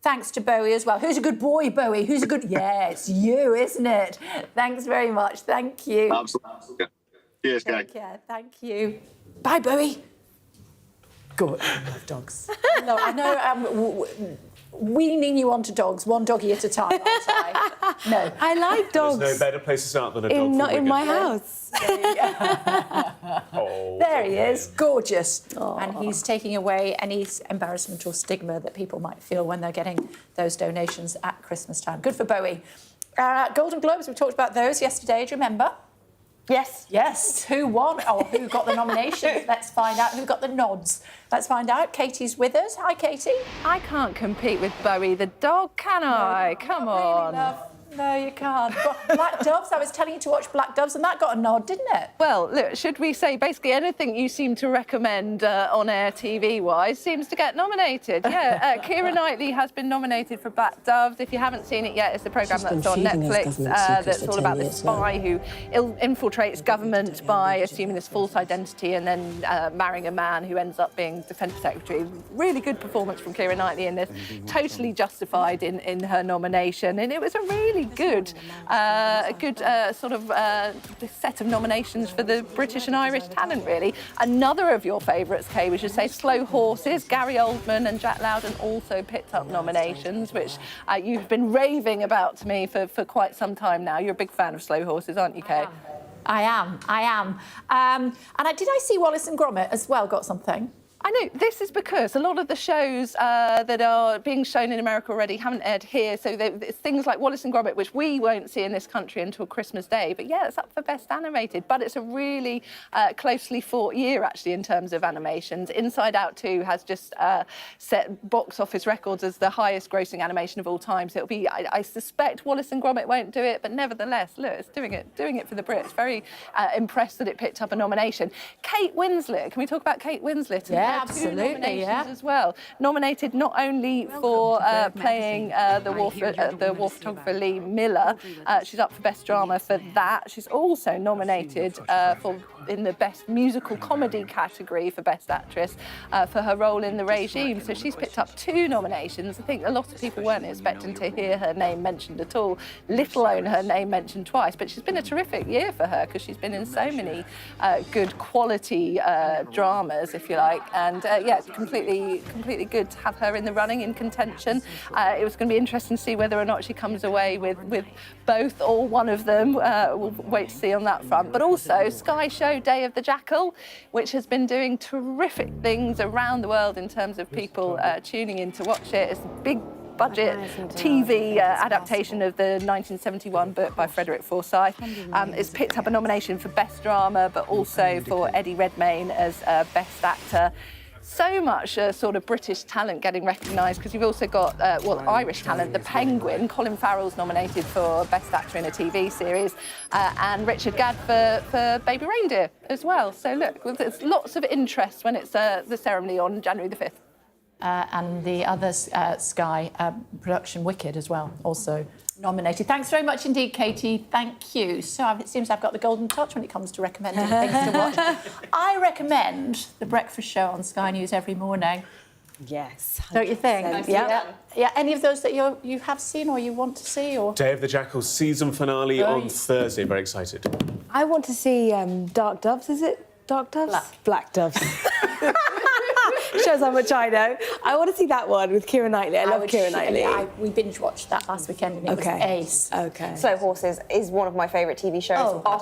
Thanks to Bowie as well. Who's a good boy, Bowie? Who's a good... Yeah, it's you, isn't it? Thanks very much. Thank you. Absolutely. Cheers, guys. Take care. Thank you. Bye, Bowie. Good. I love dogs. No, I know I'm weaning you onto dogs, one doggy at a time, aren't I? No. I like dogs. There's no better place to start than a dog. Not in my house. There he is, gorgeous. And he's taking away any embarrassment or stigma that people might feel when they're getting those donations at Christmas time. Good for Bowie. Golden Globes, we talked about those yesterday, do you remember? Yes. Yes. Who won? Or who got the nominations? Let's find out who got the nods. Let's find out. Katie's with us. Hi, Katie. I can't compete with Bowie the dog, can I? Come on. Really, love. No, you can't. Black Doves, I was telling you to watch Black Doves and that got a nod, didn't it? Well, look, should we say basically anything you seem to recommend on-air TV-wise seems to get nominated. Yeah, Keira Knightley has been nominated for Black Doves. If you haven't seen it yet, it's the programme that's on Netflix that's all about this spy who infiltrates government by assuming this false identity and then marrying a man who ends up being Defence Secretary. Really good performance from Keira Knightley in this, totally justified in her nomination, and it was a really good sort of set of nominations for the British and Irish talent, really. Another of your favourites, Kay, we should say, Slow Horses. Gary Oldman and Jack Lowden also picked up nominations, which you've been raving about to me for quite some time now. You're a big fan of Slow Horses, aren't you, Kay? I am. And did I see Wallace and Gromit as well got something? I know, this is because a lot of the shows that are being shown in America already haven't aired here, so it's things like Wallace and Gromit, which we won't see in this country until Christmas Day, but yeah, it's up for Best Animated, but it's a really closely fought year, actually, in terms of animations. Inside Out 2 has just set box office records as the highest grossing animation of all time, so it'll be, I suspect Wallace and Gromit won't do it, but nevertheless, look, it's doing it for the Brits. Very impressed that it picked up a nomination. Kate Winslet, can we talk about Kate Winslet? Yeah. Absolutely, as well. Nominated not only for playing the war photographer Lee Miller, she's up for Best Drama for that. She's also nominated in the Best Musical Comedy category for Best Actress for her role in The Regime. So she's picked up 2 nominations. I think a lot of people weren't expecting to hear her name mentioned at all, let alone her name mentioned twice. But she's been a terrific year for her because she's been in so many good quality dramas, if you like. And yeah, completely good to have her in the running, in contention. It was going to be interesting to see whether or not she comes away with both or one of them. We'll wait to see on that front. But also Sky show Day of the Jackal, which has been doing terrific things around the world in terms of people tuning in to watch it. It's a big budget TV adaptation of the 1971 book by Frederick Forsyth. It's picked up a nomination for Best Drama, but also for Eddie Redmayne as Best Actor. So much sort of British talent getting recognised, because you've also got, Irish talent. The Penguin, Colin Farrell's nominated for Best Actor in a TV series, and Richard Gadd for Baby Reindeer as well. So look, there's lots of interest when it's the ceremony on January the 5th. And the other Sky production, Wicked, as well, also nominated. Thanks very much indeed, Katie. Thank you. So it seems I've got the golden touch when it comes to recommending things to watch. I recommend The Breakfast Show on Sky News every morning. Yes. 100%. Don't you think? Yeah. Any of those that you have seen or you want to see? Or Day of the Jackal season finale on Thursday. Very excited. I want to see Dark Doves, is it? Dark Doves? Black Doves. Shows how much I know. I want to see that one with Keira Knightley. I love Keira Knightley. We binge-watched that last weekend and it was ace. Okay. Slow Horses is one of my favourite TV shows of all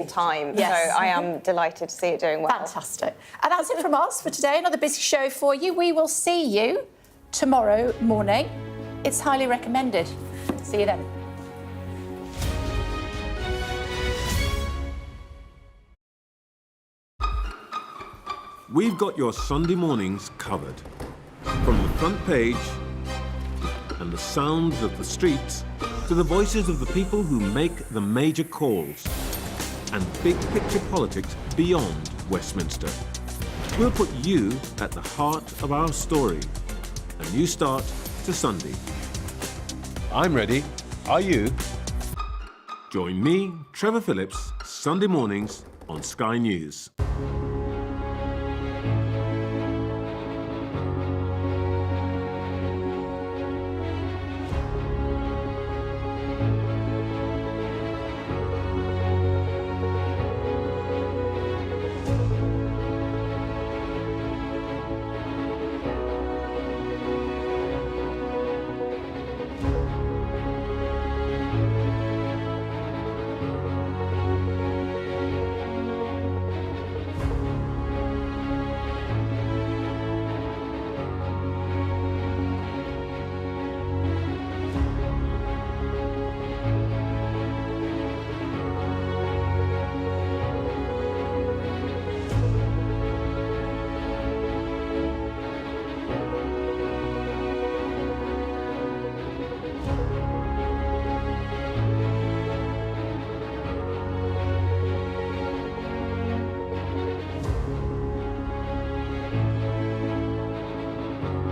time. Yes. So I am delighted to see it doing well. Fantastic. And that's it from us for today. Another busy show for you. We will see you tomorrow morning. It's highly recommended. See you then. We've got your Sunday mornings covered. From the front page and the sounds of the streets to the voices of the people who make the major calls and big picture politics beyond Westminster. We'll put you at the heart of our story. A new start to Sunday. I'm ready. Are you? Join me, Trevor Phillips, Sunday mornings on Sky News.